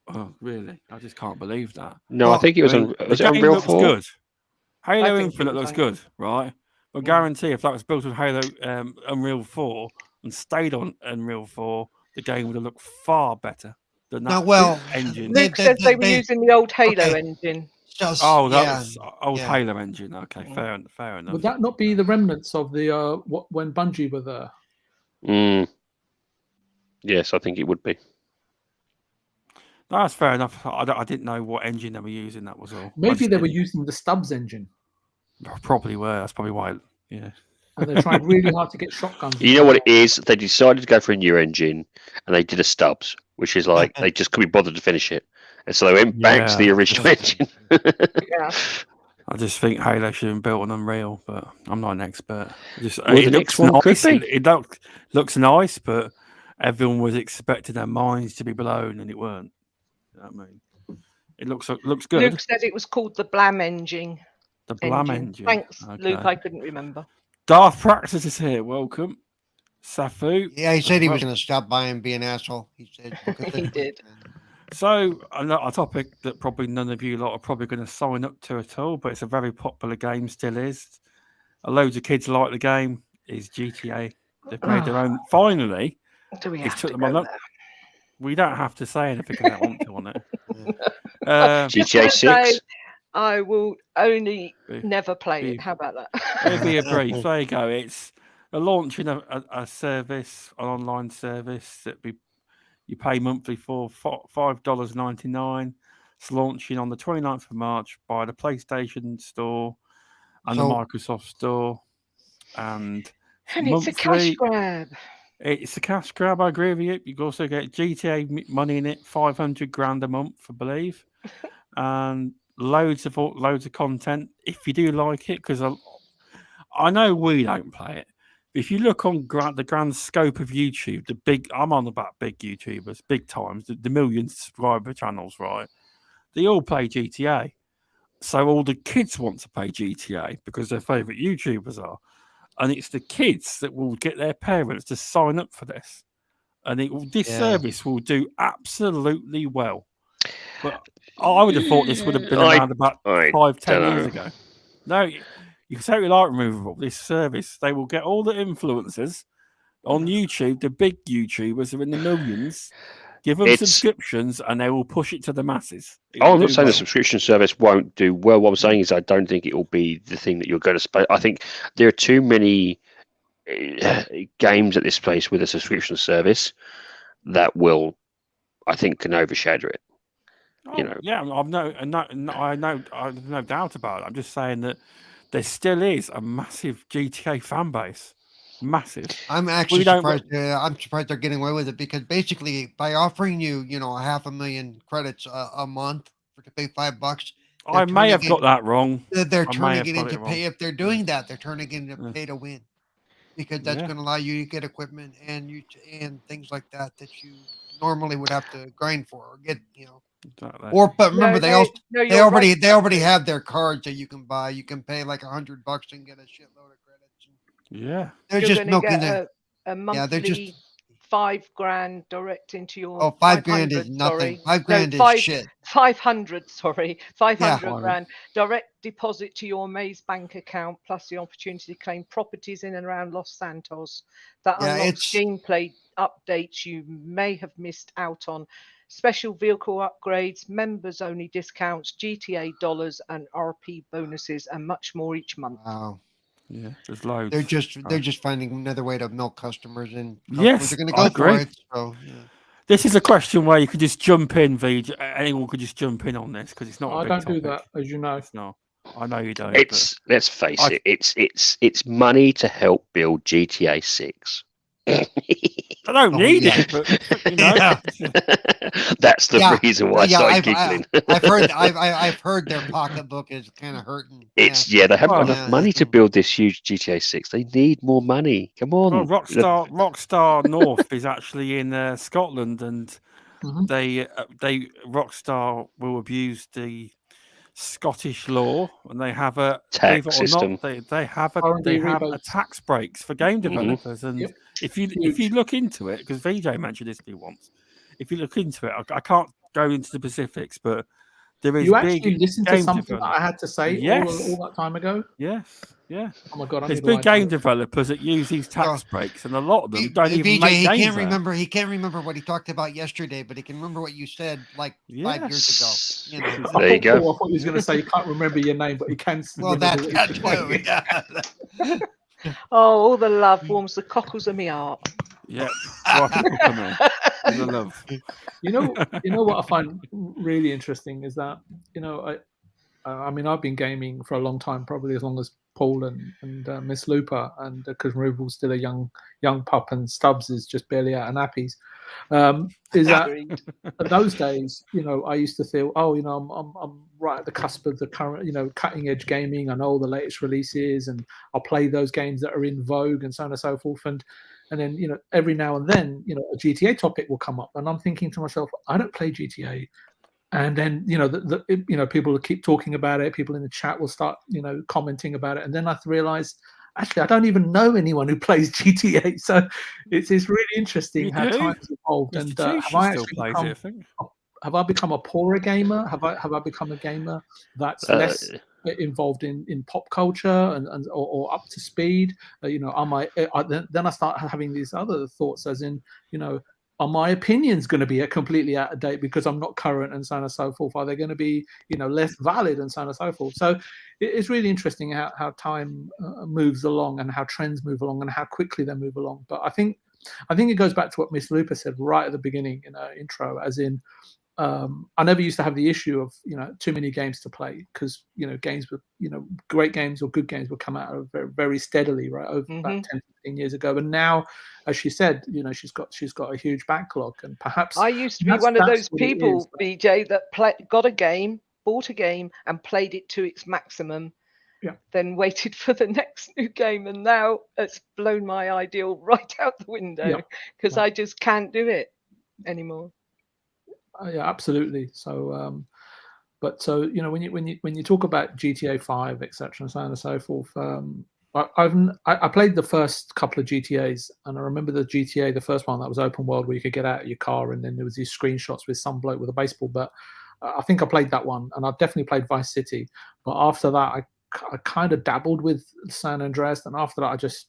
Oh, really? I just can't believe that. No, I think it was Unreal 4? Good. Halo Infinite looks good, right? I guarantee if that was built on Halo Unreal 4 and stayed on Unreal 4, the game would have looked far better than that engine. Luke says they were using the old Halo engine. Was old Halo engine. Okay, fair enough. Would that not be the remnants of the when Bungie were there? Yes, I think it would be. No, that's fair enough. I didn't know what engine they were using. That was all. Maybe they were using the Stubbs engine. Probably were. That's probably why. Yeah. And they tried really hard to get shotguns. You know what it is? They decided to go for a new engine, and they did a Stubbs, which is like they just couldn't be bothered to finish it, and so they went back to the original engine. Yeah. I just think Halo should have been built on Unreal, but I'm not an expert. The next one nice. Could be. It looks nice, but everyone was expecting their minds to be blown, and it weren't. You know what I mean? It looks good. Luke said it was called the Blam engine. The Blam engine. Thanks, okay. Luke. I couldn't remember. Darth Praxis is here. Welcome. Safu. Yeah, he said he was going to stop by and be an asshole. He said he did. So, a topic that probably none of you lot are probably going to sign up to at all, but it's a very popular game, still is. Loads of kids like the game, is GTA. They've made their own. Finally, do we have took to them go there? We don't have to say anything I don't want to on it. GTA 6. I will only never play it. How about that? It'll be a brief. There you go. It's launching a service, an online service that you pay monthly for $5.99. It's launching on the 29th of March by the PlayStation Store and the Microsoft Store. And it's a cash grab. It's a cash grab, I agree with you. You can also get GTA money in it, $500,000 a month, I believe. And loads of content if you do like it, because I know we don't play it, if you look on the grand scope of YouTube, I'm on about big YouTubers, big times, the million subscriber channels, right? They all play GTA. So all the kids want to play GTA because their favourite YouTubers are. And it's the kids that will get their parents to sign up for this. And this service will do absolutely well. But I would have thought this would have been around about 5-10 years ago. No, you can totally like Removable. This service, they will get all the influencers on YouTube, the big YouTubers are in the millions, give them subscriptions, and they will push it to the masses. I'm not saying the subscription service won't do well. What I'm saying is I don't think it will be the thing that you're going to spend. I think there are too many games at this place with a subscription service that will, I think, can overshadow it. Yeah, I've no doubt about it. I'm just saying that there still is a massive GTA fan base. Massive. I'm actually surprised. I'm surprised they're getting away with it because basically, by offering you, 500,000 credits a month to pay $5, I may have got that wrong. They're turning it into pay. If they're doing that, they're turning it into pay to win, because that's going to allow you to get equipment and things like that you normally would have to grind for or get. But remember, they already have their cards that you can buy. You can pay like $100 and get a shitload of credits. Yeah, they're just milking a monthly $5,000 direct into your. Oh, $5,000 is nothing. $5,000 is shit. 500, sorry, 500 grand direct deposit to your Maze bank account, plus the opportunity to claim properties in and around Los Santos. That unlocks gameplay updates you may have missed out on. Special vehicle upgrades, members only discounts, GTA dollars and RP bonuses, and much more each month. Wow. Yeah, there's loads. They're just finding another way to milk customers, and yes, they're going to go for it. So, this is a question where you could just jump in, VJ. Anyone could just jump in on this because it's not. I don't do that, as you know. It's not. I know you don't. Let's face it. It's money to help build GTA 6. I don't need it, but that's the reason why I started giggling. I've heard their pocketbook is kind of hurting. They haven't enough money to build this huge GTA 6. They need more money. Come on. Well, Rockstar North is actually in Scotland, and they Rockstar will abuse the Scottish law, and they have a tax system. They have a tax breaks for game developers, and if you look into it, because VJ mentioned this to me once, if you look into it, I can't go into the specifics, but there is. You actually listened to something that I had to say all that time ago. Yes. Yeah. Oh my god! There's big game developers that use these tax breaks, and a lot of them don't even make games. He can't remember what he talked about yesterday, but he can remember what you said like 5 years ago. There you go. I thought he was going to say you can't remember your name, but he can. Well, that's all the love warms the cockles of my heart. Yeah. The love. You know what I find really interesting is that I mean, I've been gaming for a long time, probably as long as Paul and Miss Lupa, and because Removable's still a young pup and Stubbs is just barely out of nappies. Is that at those days, I used to feel, I'm right at the cusp of the current, cutting edge gaming. I know all the latest releases, and I'll play those games that are in vogue, and so on and so forth. And then, every now and then, a GTA topic will come up, and I'm thinking to myself, I don't play GTA. And then, people will keep talking about it. People in the chat will start, commenting about it. And then I realized, actually, I don't even know anyone who plays GTA. So it's really interesting how times evolved. And have I become a poorer gamer? Have I become a gamer that's less involved in pop culture or up to speed? Then I start having these other thoughts, as in, are my opinions going to be completely out of date because I'm not current, and so on and so forth? Are they going to be, less valid, and so on and so forth? So it's really interesting how time moves along, and how trends move along, and how quickly they move along. But I think it goes back to what Miss Lupa said right at the beginning in her intro, as in, I never used to have the issue of too many games to play, because games were great games or good games would come out very, very steadily over about 10-15 years ago. And now, as she said, she's got a huge backlog, and perhaps I used to be one of those people, BJ, that bought a game and played it to its maximum, then waited for the next new game, and now it's blown my ideal right out the window because I just can't do it anymore. Yeah, absolutely. So, but so when you talk about GTA 5, etc., and so on and so forth, I played the first couple of GTAs, and I remember the GTA, the first one that was open world, where you could get out of your car, and then there was these screenshots with some bloke with a baseball bat. I think I played that one, and I've definitely played Vice City. But after that, I kind of dabbled with San Andreas, and after that,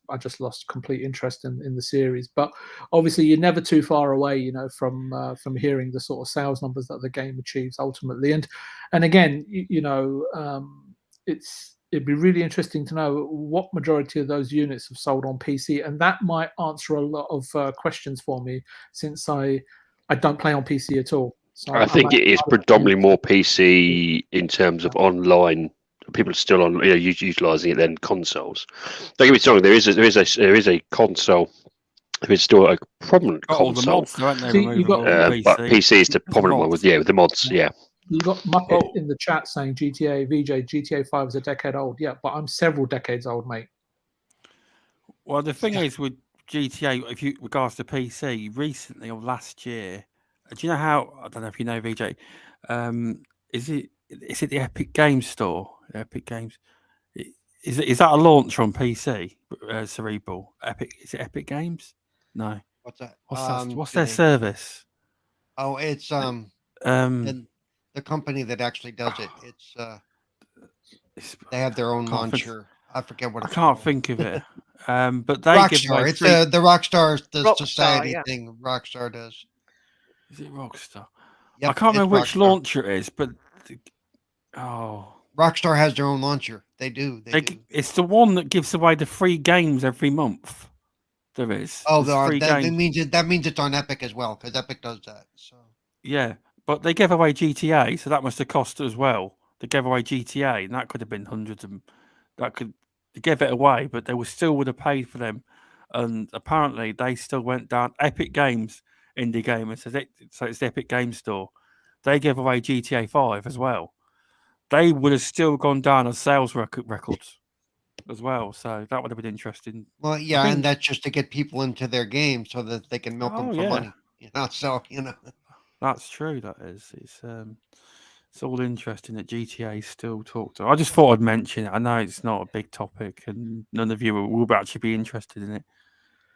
I just lost complete interest in the series. But obviously, you're never too far away, from hearing the sort of sales numbers that the game achieves ultimately. And again, it'd be really interesting to know what majority of those units have sold on PC, and that might answer a lot of questions for me, since I don't play on PC at all. So I think it is predominantly more PC in terms of online. People are still on, utilising it than consoles. Don't get me wrong. There is a console. There is still a prominent console. Mods, aren't they? But PC is the prominent one with the mods. Yeah. You got Muppet in the chat saying GTA 5 is a decade old. Yeah, but I'm several decades old, mate. Well, the thing is with GTA, if you regards to PC, recently or last year, do you know how? I don't know if you know, VJ. Is it the Epic Games Store? Epic Games. Is that a launch on PC? Cerebral. Is it Epic Games? No. What's that? What's their service? Oh, it's the company that actually does it. It's they have their own launcher. I forget what it's called. I can't think of it. But they Rockstar. It's the Rockstar Society thing. Rockstar does. Is it Rockstar? Yep, I can't remember which Rockstar. launcher it is, but Rockstar has their own launcher. They do. It's the one that gives away the free games every month. There is. Oh, that means it's on Epic as well, because Epic does that. So yeah, but they gave away GTA, so that must have cost as well. They gave away GTA, and that could have been hundreds of. They gave it away, but they still would have paid for them, and apparently they still went down. Epic Games, indie gamers, so it's the Epic Games Store. They gave away GTA 5 as well. They would have still gone down as sales records as well. So that would have been interesting. Well, yeah, and that's just to get people into their game so that they can milk them for money. So that's true. That is. It's all interesting that GTA still talked to. I just thought I'd mention it. I know it's not a big topic, and none of you will actually be interested in it.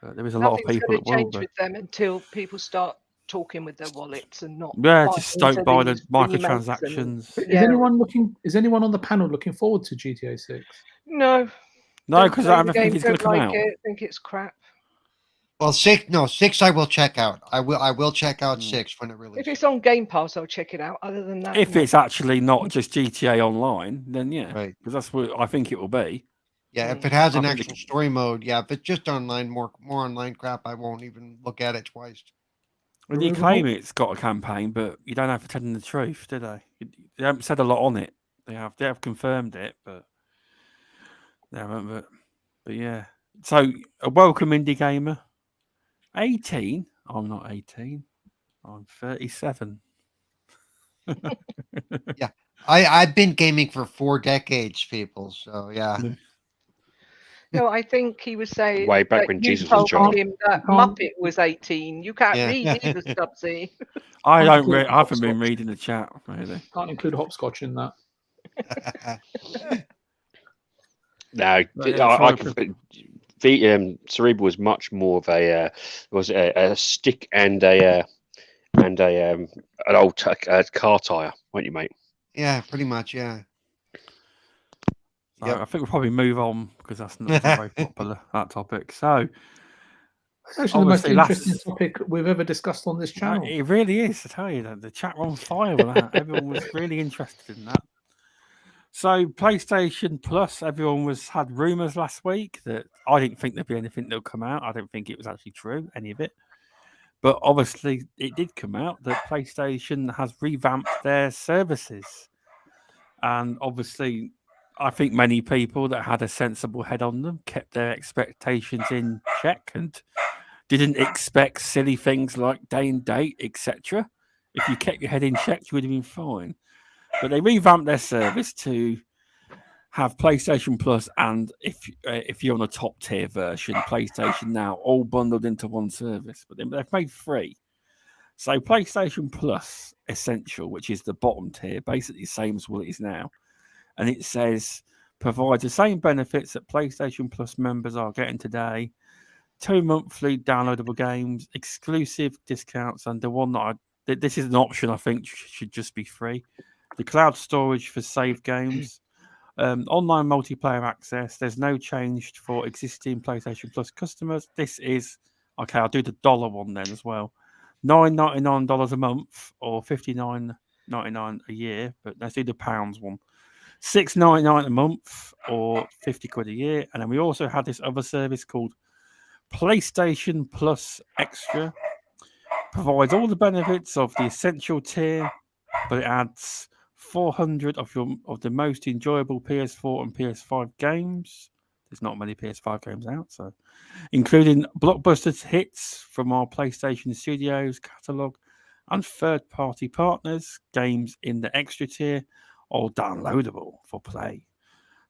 But there is a lot of people that will. Nothing's going to change with them until people start talking with their wallets and not. Yeah, just don't buy the microtransactions. Is anyone on the panel looking forward to GTA 6? No, because I think it's going to come out. I think it's crap. Well, 6 I will check out. I will check out 6 when it releases. If it's on Game Pass, I'll check it out. Other than that, if it's actually not just GTA Online, then yeah, right, because that's what I think it will be. Yeah, if it has an actual story mode, yeah. If it's just online, more online crap, I won't even look at it twice. Well, you claim it's got a campaign, but you don't have to tell them the truth, do they? They haven't said a lot on it. They have confirmed it, but they haven't. But yeah. So a welcome indie gamer. 18? I'm not 18. I'm 37. Yeah, I've been gaming for 4 decades, people. So yeah. No, I think he was saying way back when Jesus was told him that Muppet was 18. You can't read either, Stubbsy. I haven't been reading the chat really. Can't include hopscotch in that. No, Cerebral was much more of a stick and an old car tire, weren't you, mate? Yeah, pretty much. Yeah. So I think we'll probably move on because that's not very popular, that topic. So it's actually the most interesting topic we've ever discussed on this channel. It really is, I tell you. The chat on fire with that. Everyone was really interested in that. So PlayStation Plus, everyone had rumours last week that I didn't think there'd be anything that'll come out. I don't think it was actually true, any of it. But obviously it did come out that PlayStation has revamped their services. And obviously I think many people that had a sensible head on them kept their expectations in check and didn't expect silly things like day and date, etc. If you kept your head in check, you would have been fine. But they revamped their service to have PlayStation Plus, and if you're on a top tier version, PlayStation Now, all bundled into one service. But they've made 3. So PlayStation Plus Essential, which is the bottom tier, basically the same as what it is now, and it says provides the same benefits that PlayStation Plus members are getting today: 2 monthly downloadable games, exclusive discounts, and the one that this is an option I think should just be free: the cloud storage for save games. Online multiplayer access. There's no change for existing PlayStation Plus customers. This is okay. I'll do the dollar one then as well. $9.99 a month or $59.99 a year. But let's do the pounds one. $6.99 a month or 50 quid a year. And then we also had this other service called PlayStation Plus Extra. Provides all the benefits of the essential tier, but it adds 400 of the most enjoyable PS4 and PS5 games. There's not many PS5 games out, so including blockbuster hits from our PlayStation Studios catalog and third-party partners. Games in the extra tier are downloadable for play.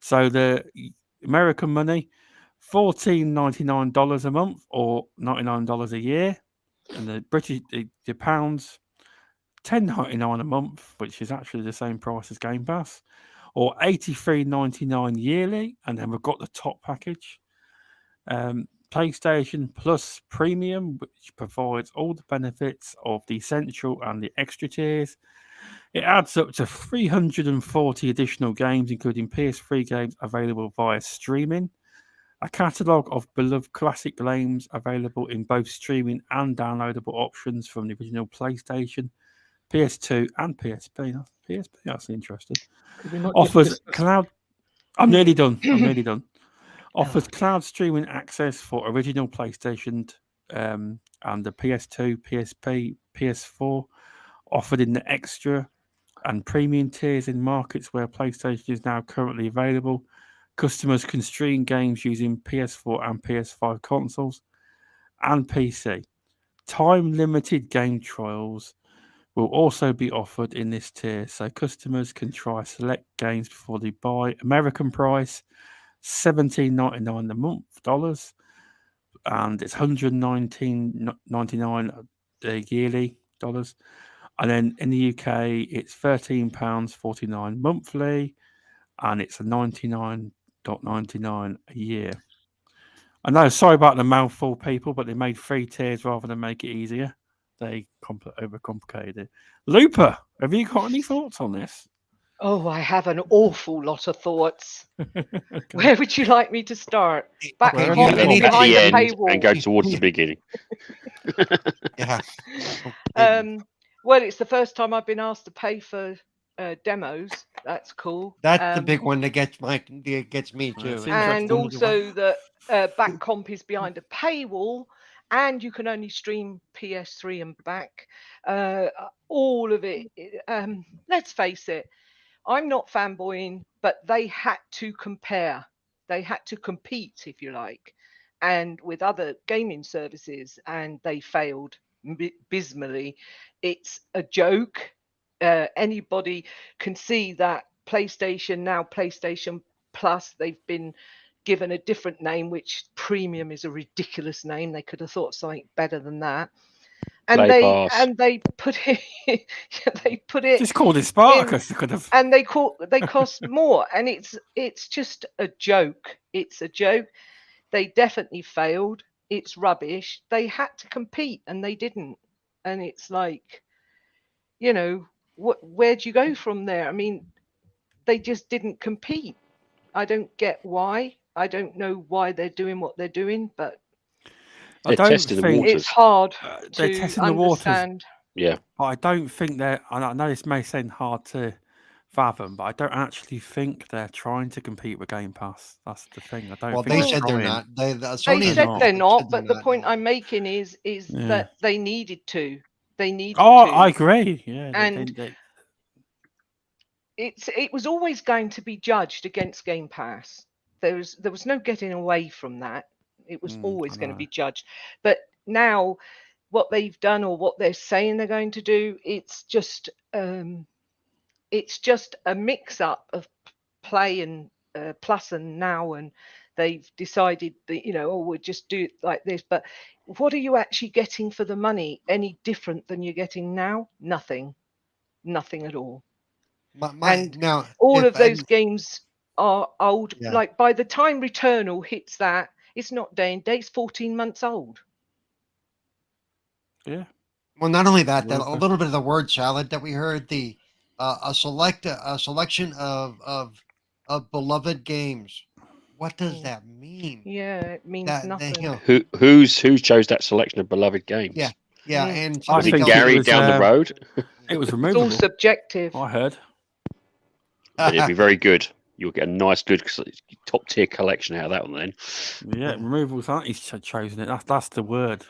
So the American money, $14.99 a month or $99 a year, and the British the pounds, $10.99 a month, which is actually the same price as Game Pass, or $83.99 yearly. And then we've got the top package, PlayStation Plus Premium, which provides all the benefits of the essential and the extra tiers. It adds up to 340 additional games, including PS3 games available via streaming, a catalogue of beloved classic games available in both streaming and downloadable options from the original PlayStation, PS2 and PSP. That's interesting. Offers cloud. I'm nearly done. Offers cloud streaming access for original PlayStation and the PS2, PSP, PS4, offered in the extra and premium tiers in markets where PlayStation is now currently available. Customers can stream games using PS4 and PS5 consoles and PC. Time-limited game trials will also be offered in this tier, so customers can try select games before they buy. American price, $17.99 a month, and it's $119.99 yearly dollars. And then in the UK, it's £13.49 monthly, and it's a $99.99 a year. I know, sorry about the mouthful, people, but they made 3 tiers rather than make it easier. They overcomplicated it. Lupa, have you got any thoughts on this? Oh, I have an awful lot of thoughts. Okay. Where would you like me to start? Back at the end and go towards the beginning. Yeah. Well, it's the first time I've been asked to pay for demos. That's cool. That's the big one that gets me too. And also the back comp is behind a paywall, and you can only stream PS3 and back. All of it. Let's face it, I'm not fanboying, but they had to compare. They had to compete, if you like, and with other gaming services, and they failed abysmally. It's a joke. Anybody can see that PlayStation now, PlayStation Plus, they've been given a different name, which premium is a ridiculous name. They could have thought something better than that. And they put it. They put it. Just called it Spartacus. Could have. And they cost more, and it's just a joke. It's a joke. They definitely failed. It's rubbish. They had to compete, and they didn't. And it's like, where do you go from there? I mean, they just didn't compete. I don't get why. I don't know why they're doing what they're doing, but they're testing the waters. It's hard they're to testing understand. The waters. Yeah. But I don't think I know this may sound hard to fathom, but I don't actually think they're trying to compete with Game Pass. That's the thing. I don't. Well, think they said they're not. They said they're not. But the point I'm making is that they needed to. They needed to. I agree. Yeah. And it was always going to be judged against Game Pass. There was no getting away from that. It was always going to be judged. But now, what they've done or what they're saying they're going to do, it's just a mix-up of play and Plus and Now, and they've decided that, we'll just do it like this. But what are you actually getting for the money? Any different than you're getting now? Nothing at all. Now, all of those games are old. Yeah. Like by the time Returnal hits that, it's not day and date, it's 14 months old. Yeah. Well, not only that, a little bit of the word salad that we heard, the a selection of beloved games. What does that mean? Yeah, it means nothing. Who chose that selection of beloved games? Yeah, and I was it think Gary it was, down the road? It was It's removable. all subjective. I heard. It'd be very good. You'll get a nice, good top tier collection out of that one then. Yeah, RemovableSanity's chosen it. That's the word.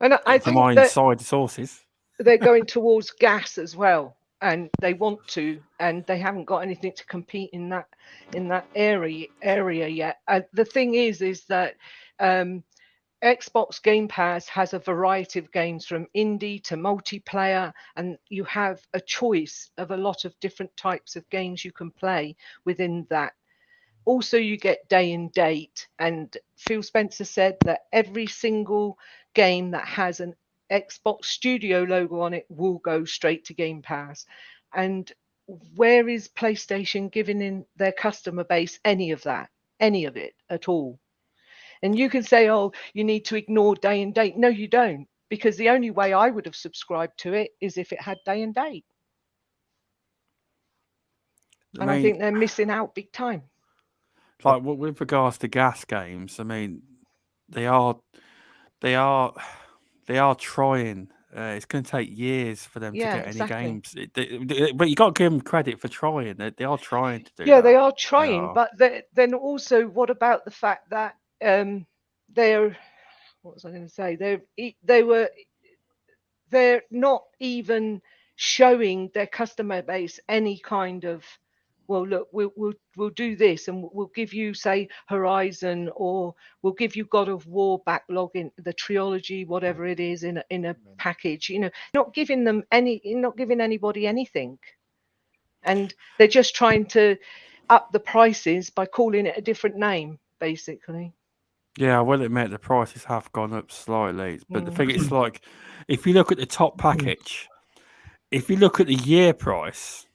And I think my inside sources. They're going towards gas as well, and they want to, and they haven't got anything to compete in that area yet. The thing is that Xbox Game Pass has a variety of games from indie to multiplayer, and you have a choice of a lot of different types of games you can play within that. Also, you get day and date, and Phil Spencer said that every single game that has an Xbox Studio logo on it will go straight to Game Pass. And where is PlayStation giving in their customer base any of it at all? And you can say, oh, you need to ignore day and date. No, you don't, because the only way I would have subscribed to it is if it had day and date. And I think they're missing out big time. Like with regards to gas games, I mean, they are trying. It's going to take years for them to get any games. But you got to give them credit for trying. They are trying to do. Yeah, they are trying. But then also, what about the fact that they're, what was I going to say? They're not even showing their customer base any kind of, well, look, we'll do this, and we'll give you, say, Horizon, or we'll give you God of War backlog in the trilogy, whatever it is, in a package. Not giving anybody anything, and they're just trying to up the prices by calling it a different name, basically. Yeah, I will admit the prices have gone up slightly, but the thing is, like, if you look at the top package, if you look at the year price,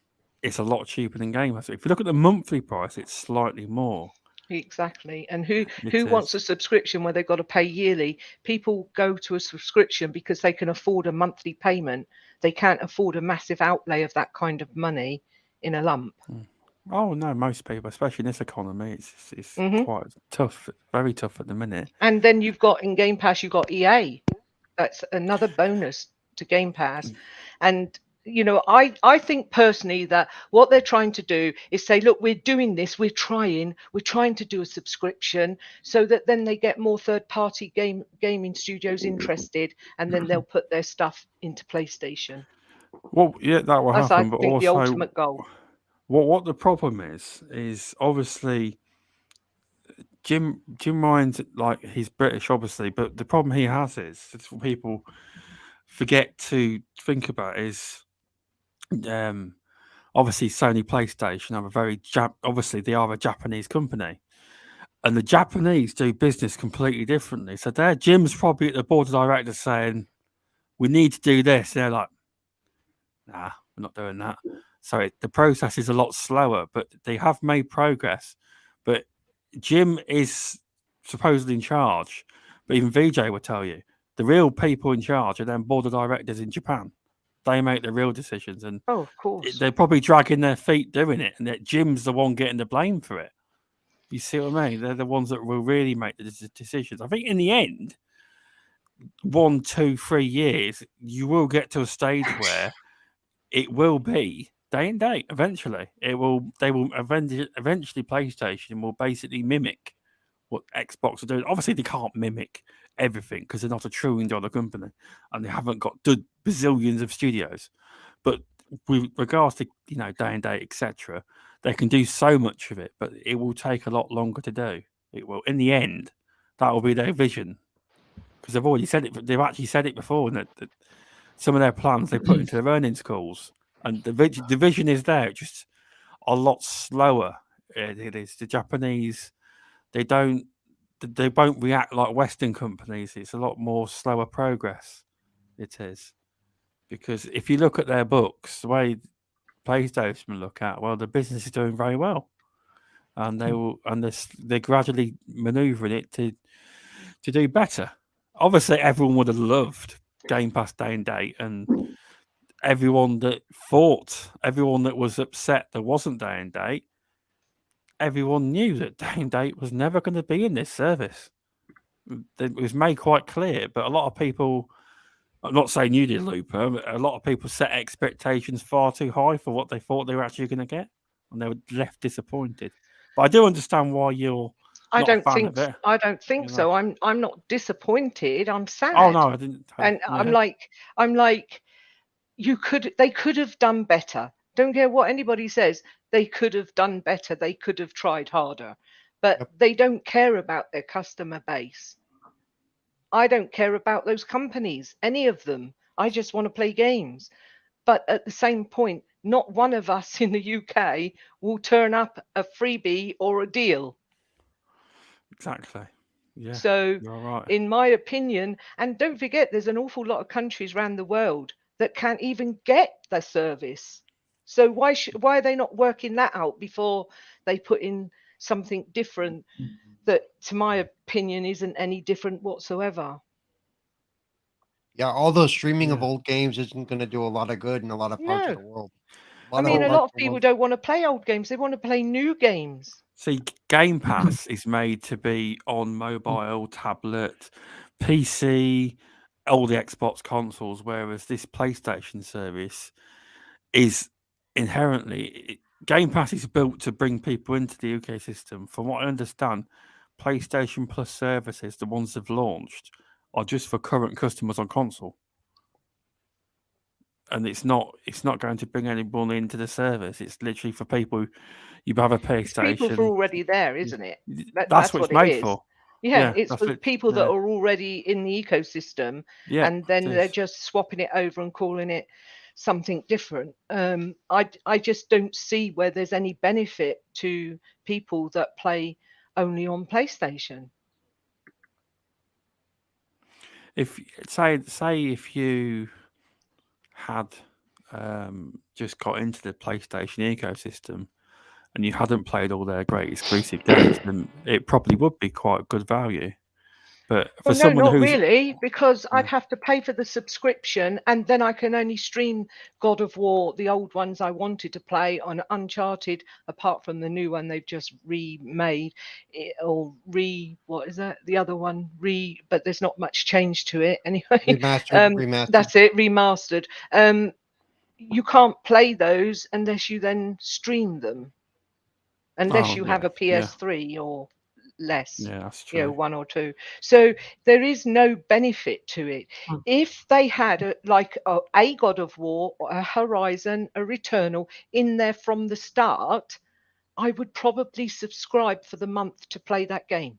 it's a lot cheaper than Game Pass. If you look at the monthly price, it's slightly more. Exactly. And who wants a subscription where they've got to pay yearly? People go to a subscription because they can afford a monthly payment. They can't afford a massive outlay of that kind of money in a lump. Oh no, most people, especially in this economy, it's quite tough, very tough at the minute. And then you've got in Game Pass, you've got EA. That's another bonus to Game Pass. And I think personally that what they're trying to do is say, look, we're doing this, we're trying to do a subscription, so that then they get more third-party gaming studios interested, and then they'll put their stuff into PlayStation. Well, yeah, that will happen. But also, the ultimate goal. What the problem is obviously Jim Ryan's, like, he's British, obviously, but the problem he has is what people forget to think about is obviously Sony PlayStation are obviously they are a Japanese company, and the Japanese do business completely differently. So Jim's probably at the board of directors saying, we need to do this. They're like, nah, we're not doing that. So the process is a lot slower, but they have made progress. But Jim is supposedly in charge, but even VJ will tell you the real people in charge are then board of directors in Japan. They make the real decisions, and of course they're probably dragging their feet doing it, and that Jim's the one getting the blame for it. You see what I mean? They're the ones that will really make the decisions. I think in the end, 1, 2, 3 years, you will get to a stage where it will be day and date. Eventually, they will eventually PlayStation will basically mimic what Xbox are doing. Obviously, they can't mimic everything because they're not a $1 trillion company and they haven't got bazillions of studios. But with regards to day and date, etc., they can do so much of it, but it will take a lot longer to do. It will. In the end, that will be their vision, because they've already said it. They've actually said it before, and that some of their plans they put into their earnings calls, and the vision is there, just a lot slower It is the Japanese. They won't react like Western companies. It's a lot more slower progress. It is, because if you look at their books, the way PlayStation look at, well, the business is doing very well, and they're gradually manoeuvring it to do better. Obviously, everyone would have loved Game Pass day and date, and everyone that was upset there wasn't day and date, everyone knew that day and date was never going to be in this service. It was made quite clear, but a lot of people, I'm not saying you did, Lupa, but a lot of people set expectations far too high for what they thought they were actually going to get, and they were left disappointed. But I do understand why you're I not a fan of it. I don't think so. I'm not disappointed. I'm sad. Oh no, I didn't. And I'm like, they could have done better. Don't care what anybody says. They could have done better. They could have tried harder, but they don't care about their customer base. I don't care about those companies, any of them. I just want to play games. But at the same point, not one of us in the UK will turn up a freebie or a deal. Exactly. Yeah. So, you're right. in my opinion, and don't forget, there's an awful lot of countries around the world that can't even get the service. So why are they not working that out before they put in something different that, to my opinion, isn't any different whatsoever? Yeah, all those streaming of old games isn't going to do a lot of good in a lot of parts of the world. I mean, a lot of people don't want to play old games. They want to play new games. See, Game Pass is made to be on mobile, tablet, PC, all the Xbox consoles, whereas this PlayStation service is inherently... Game Pass is built to bring people into the ecosystem. From what I understand, PlayStation Plus services, the ones they've launched, are just for current customers on console. And it's not going to bring anyone into the service. It's literally for people. You have a PlayStation. It's people for already there, isn't it? That's what it's made for. Yeah, it's for people that are already in the ecosystem, and then they're just swapping it over and calling it something different. I just don't see where there's any benefit to people that play only on PlayStation. If if you had just got into the PlayStation ecosystem and you hadn't played all their great exclusive games, then it probably would be quite good value. But for someone not really, because I'd have to pay for the subscription, and then I can only stream God of War, the old ones I wanted to play, on Uncharted, apart from the new one they've just remade, or what is that? The other one, but there's not much change to it anyway. Remastered. That's it, remastered. You can't play those unless you then stream them, unless you have a PS3 or less, that's true. 1 or 2. So there is no benefit to it. If they had a God of War, or a Horizon, a Returnal in there from the start, I would probably subscribe for the month to play that game.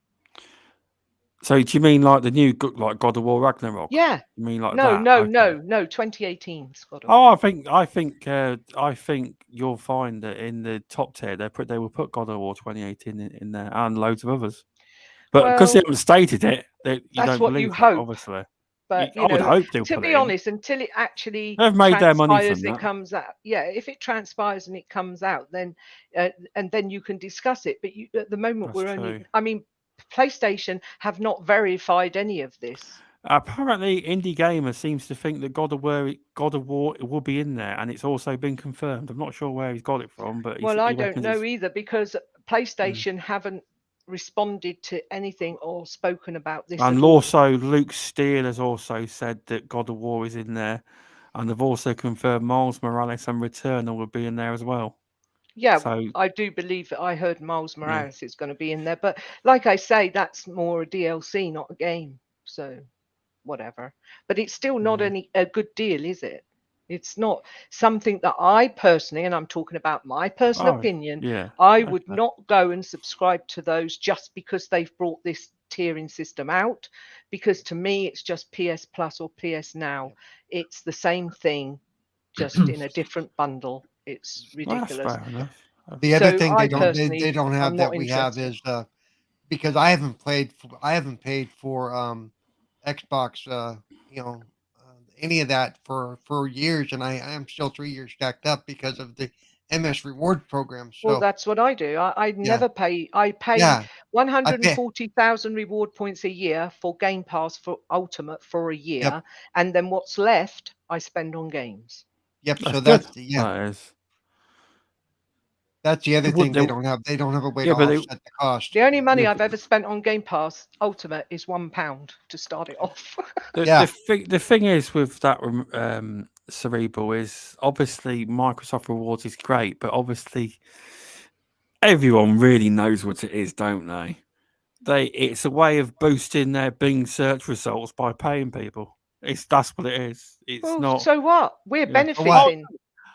So do you mean like the new God of War Ragnarok? Yeah. You mean like no, that? No, 2018's God of War. I think you'll find that in the top tier they will put God of War 2018 in there, and loads of others. But because they haven't stated it, you that's don't what believe you that, hope. Obviously. But I would hope they'll to put be it honest, until it actually they've made their money from that. It comes out. Yeah, if it transpires and it comes out, then and then you can discuss it. But at the moment, That's we're true. only. I mean, PlayStation have not verified any of this. Apparently, Indie Gamer seems to think that God of War will be in there, and it's also been confirmed. I'm not sure where he's got it from, but I don't know either, because PlayStation haven't responded to anything or spoken about this. And also, Luke Steele has also said that God of War is in there, and they've also confirmed Miles Morales and Returnal will be in there as well. Yeah, so, I do believe that I heard Miles Morales is going to be in there, but like I say, that's more a DLC, not a game. So whatever. But it's still not a good deal, is it? It's not something that I personally, and I'm talking about my personal opinion, I would not go and subscribe to those just because they've brought this tiering system out, because to me it's just PS Plus or PS Now. It's the same thing, just in a different bundle. It's ridiculous. Well, that's fair enough. The other thing they don't have that we have is because I haven't paid for Xbox any of that for years, and I am still 3 years stacked up because of the MS reward program. So well, that's what I do. I never pay. I pay 140,000 reward points a year for Game Pass for Ultimate for a year, and then what's left I spend on games. Yep. That's so good. that is. That's the other thing they don't have. They don't have a way to offset the cost. The only money I've ever spent on Game Pass Ultimate is £1 to start it off. The thing is with that Cerebral is obviously Microsoft Rewards is great, but obviously everyone really knows what it is, don't they? It's a way of boosting their Bing search results by paying people. That's what it is. It's not. So what? We're benefiting.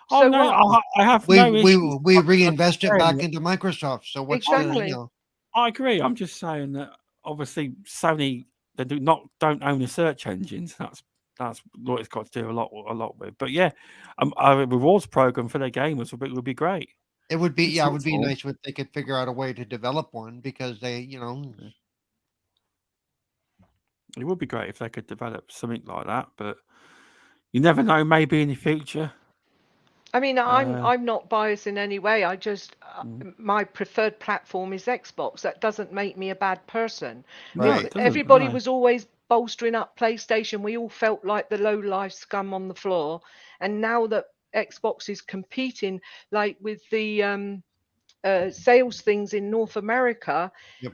So no, what? I have no issue. We reinvest it back into Microsoft. So what's exactly? I agree. I'm just saying that obviously Sony don't own the search engines. That's what it's got to do a lot with. But yeah, a rewards program for their gamers would be great. It would be it would be nice if they could figure out a way to develop one because it would be great if they could develop something like that. But you never know. Maybe in the future. I mean, I'm not biased in any way. I just my preferred platform is Xbox. That doesn't make me a bad person. Right. Everybody was always bolstering up PlayStation. We all felt like the low life scum on the floor. And now that Xbox is competing, like with the sales things in North America,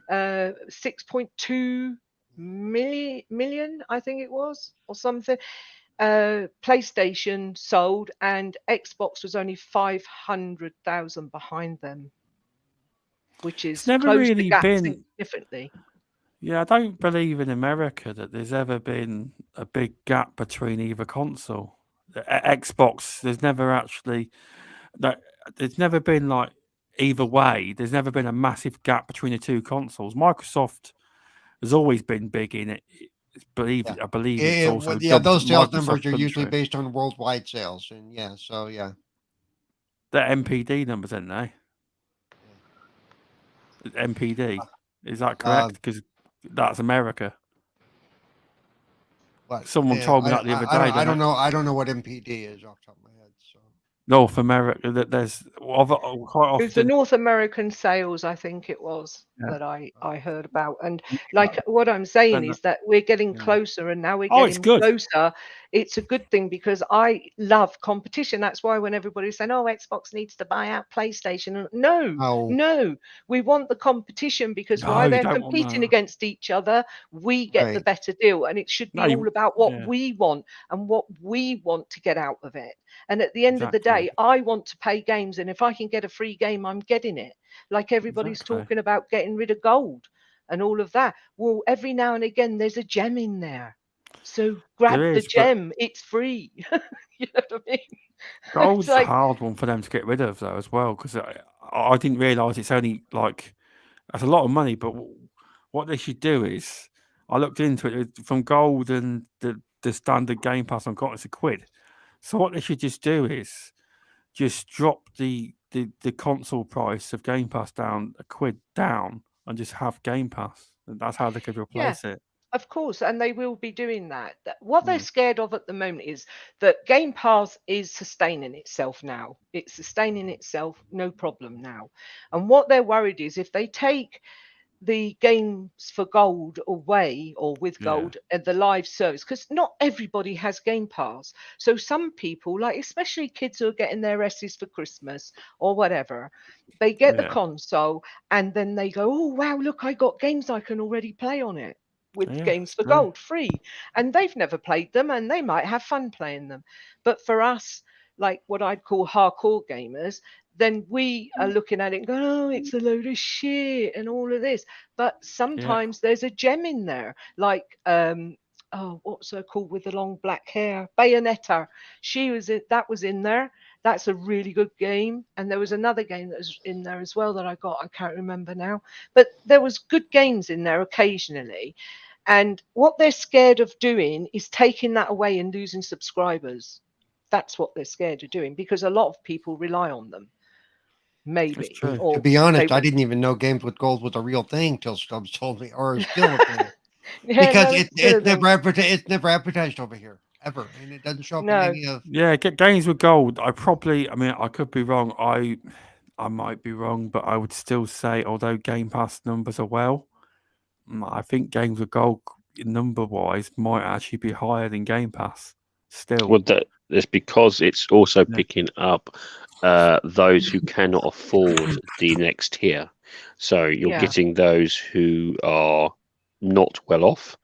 6.2 million, I think it was, or something. PlayStation sold and Xbox was only 500,000 behind them, which is closed the gap significantly. Yeah, I don't believe in America that there's ever been a big gap between either console. Xbox, there's never been like either way. There's never been a massive gap between the two consoles. Microsoft has always been big in it. I believe it's also those sales numbers are usually based on worldwide sales, and the MPD numbers, aren't they? MPD, is that correct? Because that's America. Someone told me that the other day. I don't know. I don't know what MPD is off the top of my head. So North America, that there's quite often. It's the North American sales, I think it was, that I heard about. And like what I'm saying is that we're getting closer, and now we're getting closer. It's a good thing because I love competition. That's why when everybody's saying, "Oh, Xbox needs to buy out PlayStation," no, we want the competition because while they're competing against each other, we get the better deal, and it should be all about what we want and what we want to get out of it. And at the end of the day, I want to pay games, and if I can get a free game, I'm getting it. Like everybody's talking about getting rid of gold and all of that. Well, every now and again, there's a gem in there. So grab the gem. It's free. You know what I mean? Gold's a hard one for them to get rid of, though, as well, because I didn't realise it's only that's a lot of money. But what they should do is, I looked into it from gold and the standard Game Pass on got it's £1. So what they should just do is just drop the console price of Game Pass down £1 down and just have Game Pass. And that's how they could replace it. Of course, and they will be doing that. What they're scared of at the moment is that Game Pass is sustaining itself now. It's sustaining itself, no problem now. And what they're worried is if they take the games for gold away or with gold and the live service, because not everybody has Game Pass. So some people, like especially kids who are getting their S's for Christmas or whatever, they get the console and then they go, "Oh wow, look, I got games I can already play on it with games for gold free," and they've never played them and they might have fun playing them. But for us, like what I'd call hardcore gamers, then we are looking at it and going, "Oh, it's a load of shit and all of this." But sometimes there's a gem in there, like what's her called with the long black hair? Bayonetta. That was in there. That's a really good game. And there was another game that was in there as well that I got. I can't remember now. But there was good games in there occasionally. And what they're scared of doing is taking that away and losing subscribers. That's what they're scared of doing because a lot of people rely on them. maybe. To be honest, I didn't even know games with gold was a real thing till Stubbs told me, or is still a thing. Because it's never advertised over here ever, and it doesn't show up in any of. Yeah, get games with gold. I mean, I could be wrong. I might be wrong, but I would still say, although Game Pass numbers are I think games with gold number-wise might actually be higher than Game Pass. Still, well, that's because it's also picking up those who cannot afford the next tier. So you're getting those who are not well off,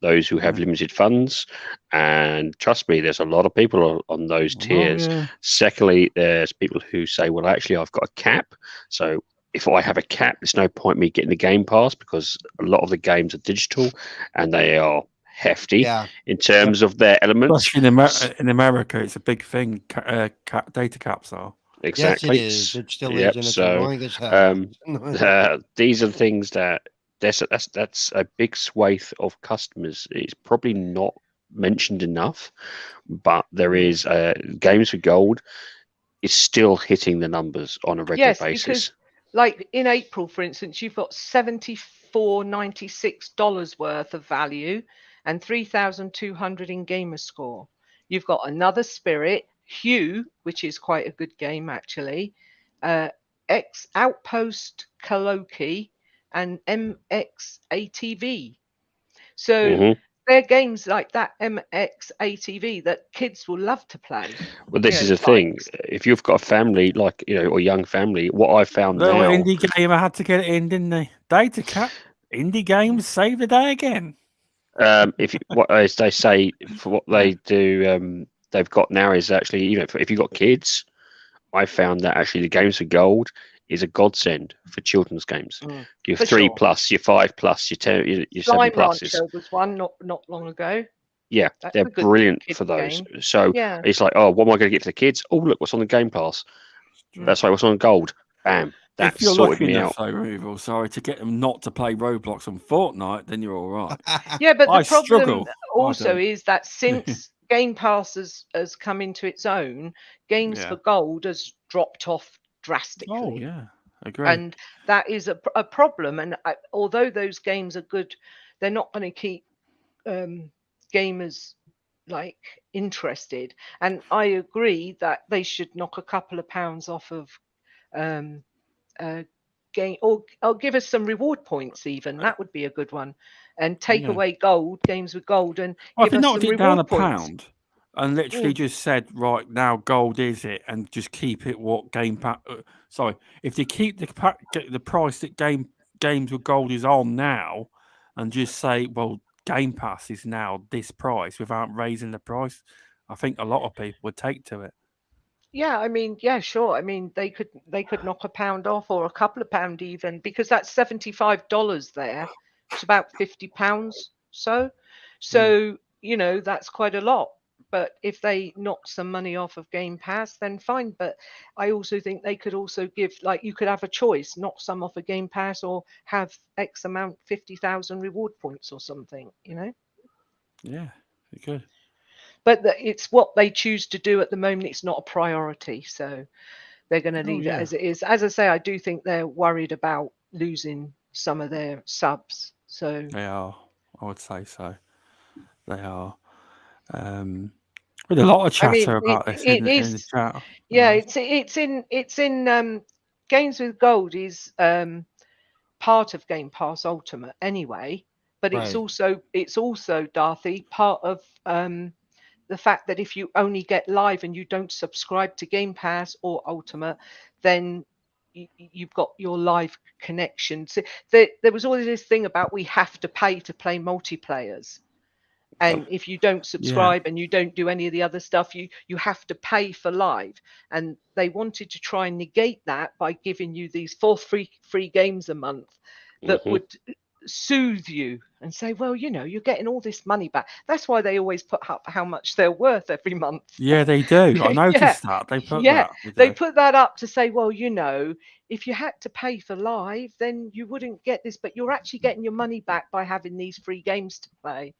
those who have limited funds, and trust me, there's a lot of people on those tiers. Secondly, there's people who say, well, actually, I've got a cap, so if I have a cap, there's no point me getting the Game Pass because a lot of the games are digital and they are hefty in terms of their elements. In America, it's a big thing. Data caps are. Exactly. Yes, it is. It still is, and it's annoying as hell. These are things that that's a big swathe of customers. It's probably not mentioned enough, but there is games for gold is still hitting the numbers on a regular basis. Because, like in April, for instance, you've got $74.96 worth of value and 3,200 in gamer score. You've got Another Spirit, Hue, which is quite a good game actually, X Outpost Kaloki, and MX ATV. So they're games like that MX ATV that kids will love to play. Well, this is a thing. If you've got a family, like or young family, what I found now, indie gamer had to get it in, didn't they? Data cap. Indie games save the day again. If what as they say for what they do, they've got now is actually if you've got kids, I found that actually the games for gold is a godsend for children's games. Your 3+, your 5+, your 10, your 7+. Was one not long ago. Yeah, they're brilliant for those. Game. So it's like, oh, what am I going to get for the kids? Oh, look, what's on the Game Pass? That's right, what's on gold? Bam. That's if you're sorted lucky me enough, out. to get them not to play Roblox on Fortnite, then you're all right. Yeah, but the problem also is that since Game Pass has come into its own, games for gold has dropped off drastically. Oh yeah, agree. And that is a problem. And although those games are good, they're not going to keep gamers like interested. And I agree that they should knock a couple of pounds off of game, or give us some reward points. Even that would be a good one. And take away games with gold, and give us some reward down a points. Pound. And literally just said, right now, gold is it, and just keep it what Game Pass. If they keep the price that games with gold is on now, and just say, well, Game Pass is now this price without raising the price, I think a lot of people would take to it. Yeah, I mean, yeah, sure. I mean, they could knock a pound off, or a couple of pound even, because that's $75 there. It's about £50. So that's quite a lot. But if they knock some money off of Game Pass, then fine. But I also think they could also give, like, you could have a choice, knock some off a Game Pass, or have X amount, 50,000 reward points or something, Yeah, you could. But it's what they choose to do at the moment. It's not a priority. So they're going to leave it as it is. As I say, I do think they're worried about losing some of their subs. So they are. I would say so. They are. With a lot of chatter about this in the chat. Yeah, it's in Games with Gold is part of Game Pass Ultimate anyway, but it's also Darthy, part of the fact that if you only get live and you don't subscribe to Game Pass or Ultimate, then you've got your live connection. So there was always this thing about we have to pay to play multiplayers. And if you don't subscribe and you don't do any of the other stuff, you have to pay for live. And they wanted to try and negate that by giving you these 4 free games a month that would soothe you and say, well, you're getting all this money back. That's why they always put up how much they're worth every month. Yeah, they do. I noticed that. They put that. They put that up to say, well, if you had to pay for live, then you wouldn't get this, but you're actually getting your money back by having these free games to play.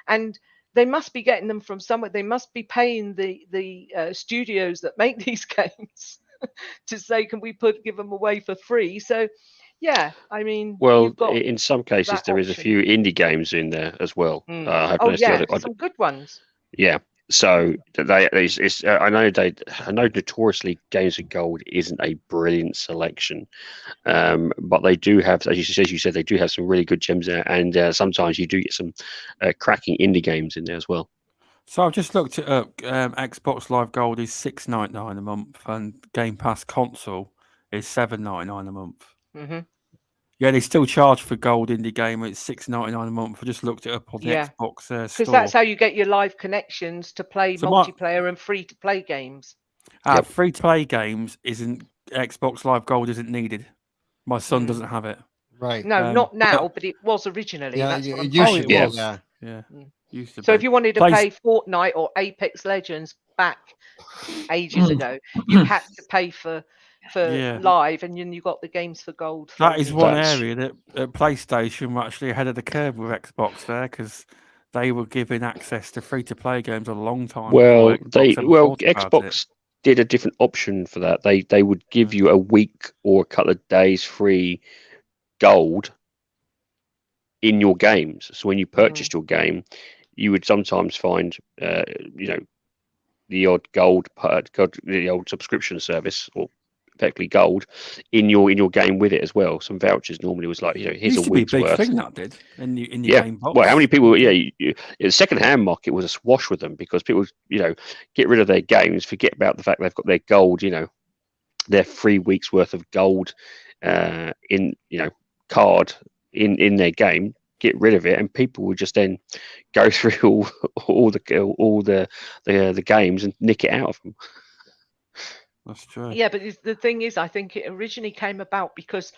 And they must be getting them from somewhere. They must be paying the studios that make these games. to say, can we give them away for free? So, yeah, I mean, well, you've got in some cases there is a few indie games in there as well. Some good ones. Yeah. So I know notoriously Games of Gold isn't a brilliant selection, but they do have, as you said, they do have some really good gems there, and sometimes you do get some cracking indie games in there as well. So I've just looked it up. Xbox Live Gold is $6.99 a month, and Game Pass Console is $7.99 a month. Mm-hmm. Yeah, they still charge for Gold Indie Gamer. It's $6.99 a month. I just looked it up on the Xbox store. Because that's how you get your live connections to play multiplayer and free-to-play games. Free-to-play games isn't Xbox Live Gold isn't needed. My son doesn't have it. Right. No, not now, but it was originally. Yeah, that's what it used to be. Yeah. Used to so be. If you wanted to play Fortnite or Apex Legends back ages ago, you had to pay for live, and then you got the games for gold. That is one area that PlayStation were actually ahead of the curve with Xbox there, because they were giving access to free-to-play games a long time. Well, Xbox did a different option for that. They would give you a week or a couple of days free gold in your games. So when you purchased your game, you would sometimes find, the odd the old subscription service, or effectively gold, in your game with it as well. Some vouchers normally was like, here's a week's worth. Thing that did in your game box. Well, how many people? Yeah, in the second-hand market was a swash with them, because people, get rid of their games, forget about the fact they've got their gold, their 3 weeks worth of gold, in card in their game. Get rid of it, and people would just then go through all the games and nick it out of them. That's true. Yeah, but the thing is, I think it originally came about because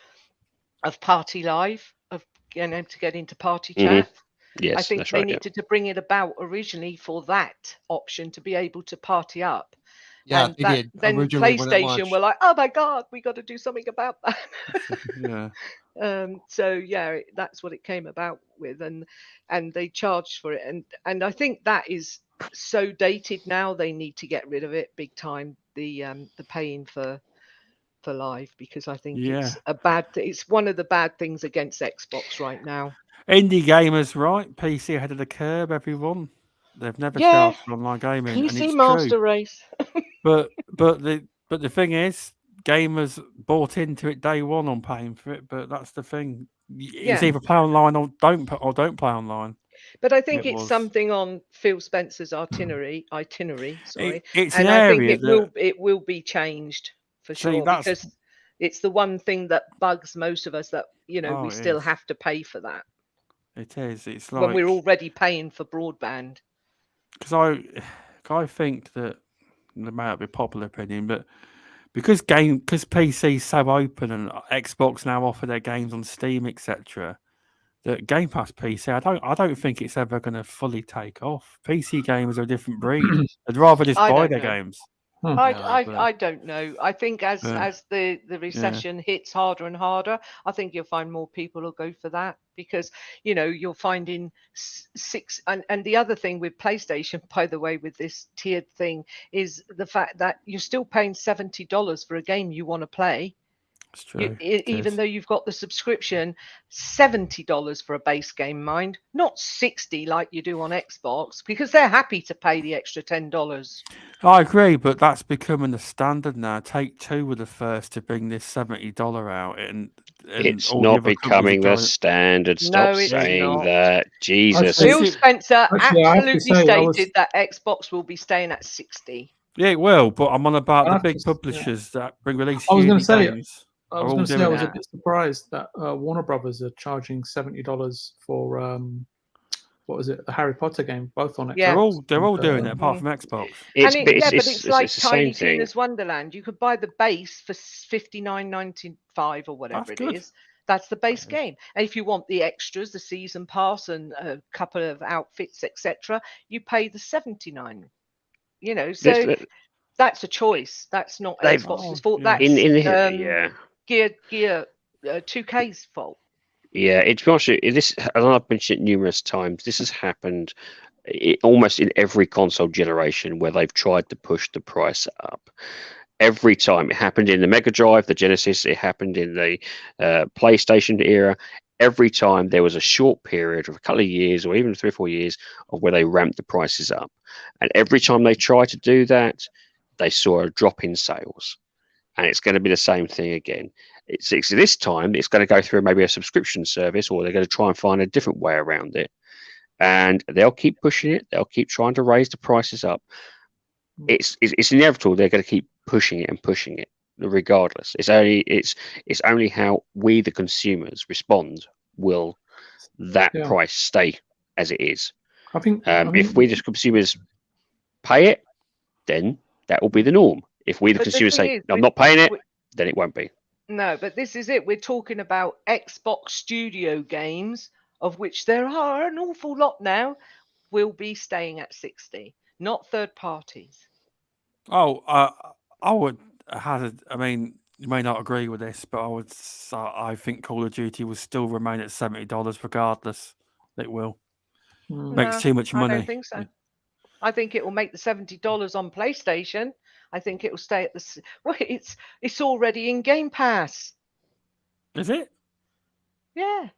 of Party Live, of to get into Party Chat. Yes, I think they needed to bring it about originally for that option, to be able to party up. Yeah, and they did. Then PlayStation were like, "Oh my God, we got to do something about that." That's what it came about with, and they charged for it, and I think that is so dated now. They need to get rid of it big time. The paying for live, because I think it's one of the bad things against Xbox right now. Indie gamers, right? PC ahead of the curve. Everyone, they've never charged for online gaming. PC and it's master true. race. but the thing is, gamers bought into it day one on paying for it. But that's the thing. It's either play online or don't play online. But I think it's something on Phil Spencer's itinerary. Sorry, it's and an I area think it will be changed for sure, because it's the one thing that bugs most of us, that we still have to pay for that. It is. It's like when we're already paying for broadband. Because I think that, it may not be popular opinion, but because PC is so open and Xbox now offer their games on Steam, etc., that Game Pass PC, I don't think it's ever going to fully take off. PC gamers are a different breed. I'd rather just buy their games. I don't know. I think as the recession hits harder and harder, I think you'll find more people will go for that, because you're finding and the other thing with PlayStation, by the way, with this tiered thing, is the fact that you're still paying $70 for a game you want to play. It's true. Even though you've got the subscription, $70 for a base game, not $60 like you do on Xbox, because they're happy to pay the extra $10. I agree, but that's becoming the standard now. Take-Two were the first to bring this $70 out, and it's not becoming the standard. Stop saying that. Jesus. Phil Spencer absolutely stated that Xbox will be staying at $60. Yeah, it will, but I'm on about the big publishers that bring release. I was going to say, I was a bit surprised that Warner Brothers are charging $70 for what was it, the Harry Potter game, both on Xbox. Yeah, they're all doing it apart from Xbox. But it's like Tiny Tina's Wonderland. You could buy the base for $59.95 or whatever it is. That's the base game. And if you want the extras, the season pass and a couple of outfits, etc., you pay the $79. So that's a choice. That's not Xbox's fault. That's Gear 2K's fault. Yeah, it's actually this, and I've mentioned it numerous times. This has happened almost in every console generation where they've tried to push the price up. Every time. It happened in the Mega Drive, the Genesis, it happened in the PlayStation era. Every time there was a short period of a couple of years or even 3 or 4 years of where they ramped the prices up. And every time they tried to do that, they saw a drop in sales. And it's going to be the same thing again. It's this time, it's going to go through maybe a subscription service, or they're going to try and find a different way around it. And they'll keep pushing it. They'll keep trying to raise the prices up. It's inevitable. They're going to keep pushing it regardless. It's only how we, the consumers, respond will that price stay as it is. I think if we, the consumers, pay it, then that will be the norm. If we, the consumers, say, I'm not paying it, then it won't be. No, but this is it. We're talking about Xbox Studio games, of which there are an awful lot now, will be staying at 60, not third parties. Oh, I would hazard. I mean, you may not agree with this, but I think Call of Duty will still remain at $70 regardless. It will. Makes too much money. I don't think so. I think it will make the $70 on PlayStation. I think it will stay at the. Well, it's already in Game Pass. Is it? Yeah.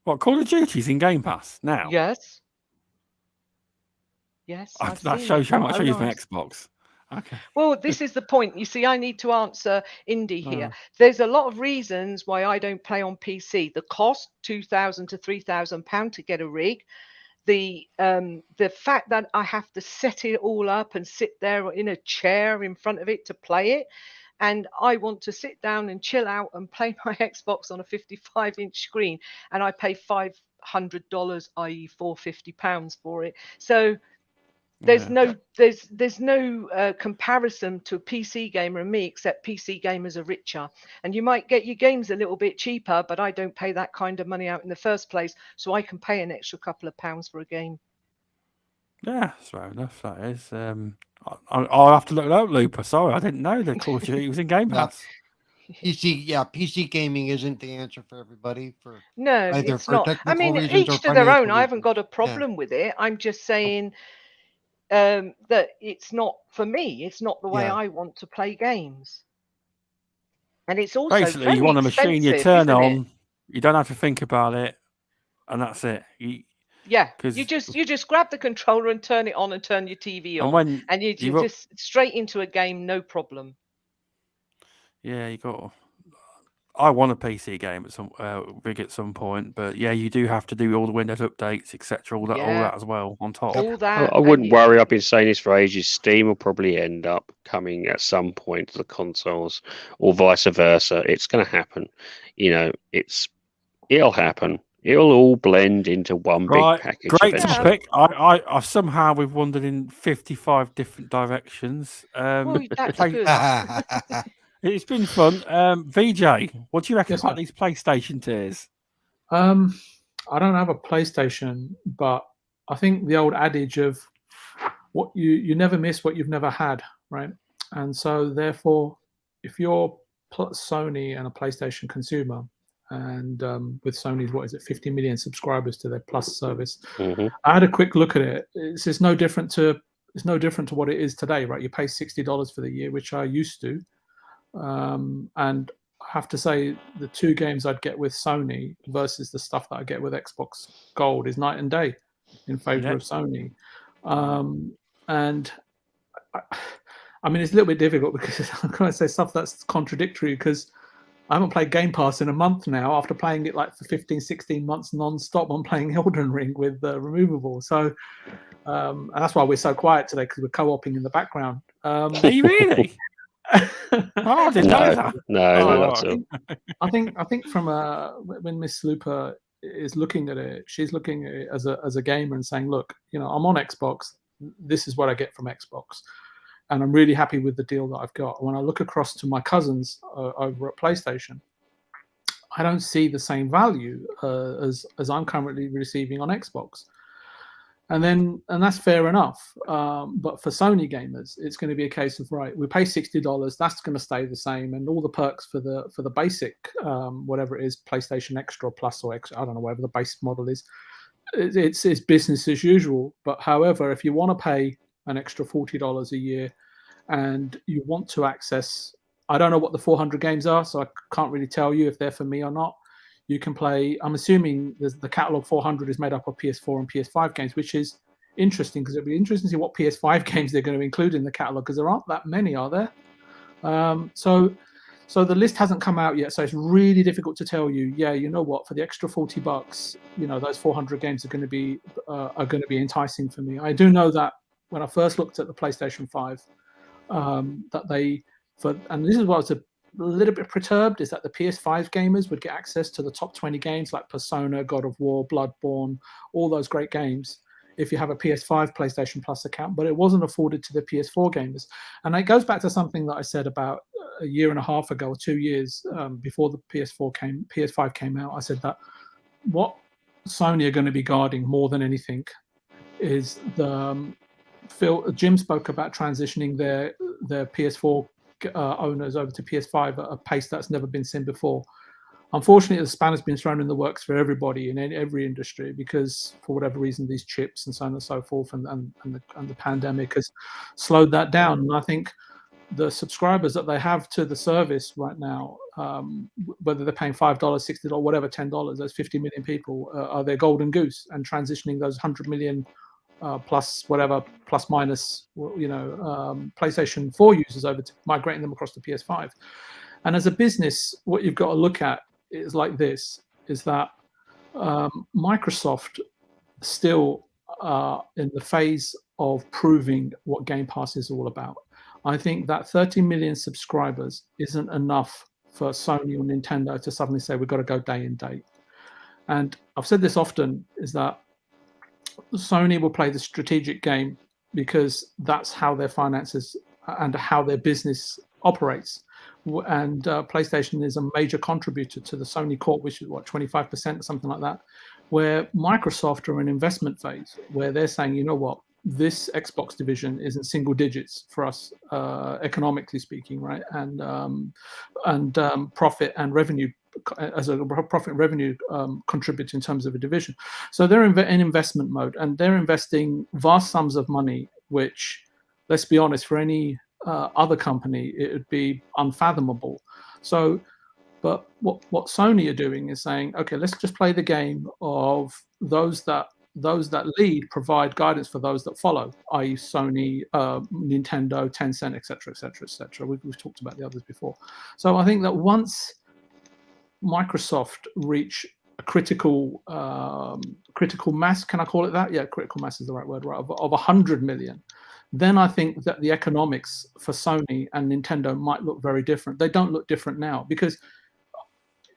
What, Call of Duty's in Game Pass now? Yes. Yes. That shows you how much I use my Xbox. Okay. Well, this is the point. You see, I need to answer Indy here. There's a lot of reasons why I don't play on PC. The cost, £2,000 to £3,000 to get a rig. The fact that I have to set it all up and sit there in a chair in front of it to play it. And I want to sit down and chill out and play my Xbox on a 55-inch screen. And I pay $500, i.e. £450 for it. So there's no comparison to a PC gamer and me, except PC gamers are richer. And you might get your games a little bit cheaper, but I don't pay that kind of money out in the first place, so I can pay an extra couple of pounds for a game. Yeah, that's fair enough. That is. I'll have to look it up, Lupa. Sorry, I didn't know that Call of Duty was in Game Pass. PC gaming isn't the answer for everybody. No, it's not. I mean, each to their own. I haven't got a problem with it. I'm just saying. That it's not for me. It's not the way I want to play games. And it's also basically you want a machine you turn on. You don't have to think about it, and that's it. You just grab the controller and turn it on and turn your TV on, and you just straight into a game, no problem. Yeah, you got. I want a PC game at some point, but yeah, you do have to do all the Windows updates, etc. All that as well on top. All that. I wouldn't worry. I've been saying this for ages. Steam will probably end up coming at some point to the consoles, or vice versa. It's going to happen. It'll happen. It'll all blend into one big package. Great topic. I somehow we've wandered in 55 different directions. That's good. It's been fun. VJ, what do you reckon about these PlayStation tiers? I don't have a PlayStation, but I think the old adage of what you never miss what you've never had, right? And so therefore, if you're Sony and a PlayStation consumer, and with Sony's 50 million subscribers to their Plus service, I had a quick look at it. It's no different to what it is today, right? You pay $60 for the year, which I used to. And I have to say the two games I'd get with Sony versus the stuff that I get with Xbox Gold is night and day in favor of Sony. And I mean, it's a little bit difficult because I'm going to say stuff that's contradictory because I haven't played Game Pass in a month now after playing it like for 15, 16 months non-stop. I'm playing Elden Ring with Removable. So and that's why we're so quiet today, because we're co-oping in the background. Are you really? I didn't know that. No. I think from when Miss Lupa is looking at it, she's looking at it as a gamer and saying, look, I'm on Xbox. This is what I get from Xbox, and I'm really happy with the deal that I've got. When I look across to my cousins over at PlayStation, I don't see the same value as I'm currently receiving on Xbox. And that's fair enough. But for Sony gamers, it's going to be a case of, right, we pay $60, that's going to stay the same, and all the perks for the basic, whatever it is, PlayStation Extra Plus or Extra, I don't know, whatever the base model is, it's business as usual. But however, if you want to pay an extra $40 a year and you want to access, I don't know what the 400 games are, so I can't really tell you if they're for me or not. You can play, I'm assuming the catalog 400 is made up of PS4 and PS5 games, which is interesting because it'll be interesting to see what PS5 games they're going to include in the catalog, because there aren't that many, are there? So the list hasn't come out yet, so it's really difficult to tell you. Yeah, you know what? For the extra $40, those 400 games are going to be enticing for me. I do know that when I first looked at the PlayStation 5, and this is what I was a little bit perturbed, is that the PS5 gamers would get access to the top 20 games like Persona, God of War, Bloodborne, all those great games, if you have a PS5 PlayStation Plus account, but it wasn't afforded to the PS4 gamers. And it goes back to something that I said about a year and a half ago or 2 years before the PS5 came out. I said that what Sony are going to be guarding more than anything is Jim spoke about transitioning their PS4 owners over to PS5 at a pace that's never been seen before. Unfortunately, the span has been thrown in the works for everybody in every industry, because for whatever reason, these chips and so on and so forth, and the pandemic has slowed that down. And I think the subscribers that they have to the service right now, whether they're paying $5, $60, whatever, $10, those 50 million people are their golden goose, and transitioning those 100 million plus whatever, plus minus, PlayStation 4 users over to migrating them across to PS5. And as a business, what you've got to look at is like this, is that Microsoft still in the phase of proving what Game Pass is all about. I think that 30 million subscribers isn't enough for Sony or Nintendo to suddenly say we've got to go day and date. And I've said this often, is that Sony will play the strategic game because that's how their finances and how their business operates. And PlayStation is a major contributor to the Sony Corp, which is 25% or something like that, where Microsoft are in investment phase, where they're saying, you know what, this Xbox division is in single digits for us, economically speaking, right? And profit and revenue, as a profit and revenue contribute in terms of a division. So they're in investment mode, and they're investing vast sums of money, which, let's be honest, for any other company, it would be unfathomable. So, but what Sony are doing is saying, okay, let's just play the game of those that lead provide guidance for those that follow, i.e. Sony, Nintendo, Tencent, etc., etc., etc. We've talked about the others before. So I think that once Microsoft reach a critical mass, can I call it that? Yeah, critical mass is the right word, right? Of 100 million. Then I think that the economics for Sony and Nintendo might look very different. They don't look different now, because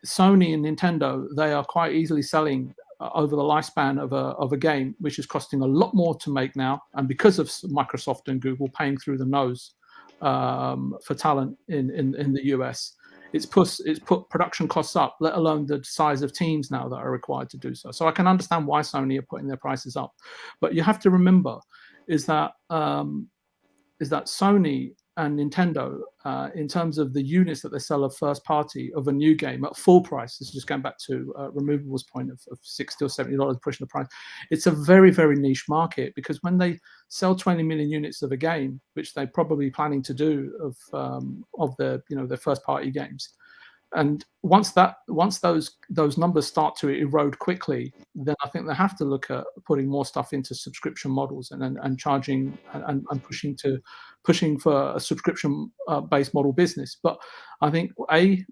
Sony and Nintendo, they are quite easily selling over the lifespan of a game, which is costing a lot more to make now. And because of Microsoft and Google paying through the nose for talent in the US, it's put production costs up, let alone the size of teams now that are required to do so. So I can understand why Sony are putting their prices up. But you have to remember is that Sony and Nintendo, in terms of the units that they sell of first party of a new game at full price, this is just going back to Removable's point of $60 or $70 pushing the price. It's a very, very niche market, because when they sell 20 million units of a game, which they're probably planning to do of their first party games, and once those numbers start to erode quickly, then I think they have to look at putting more stuff into subscription models and charging and pushing for a subscription based model business. But I think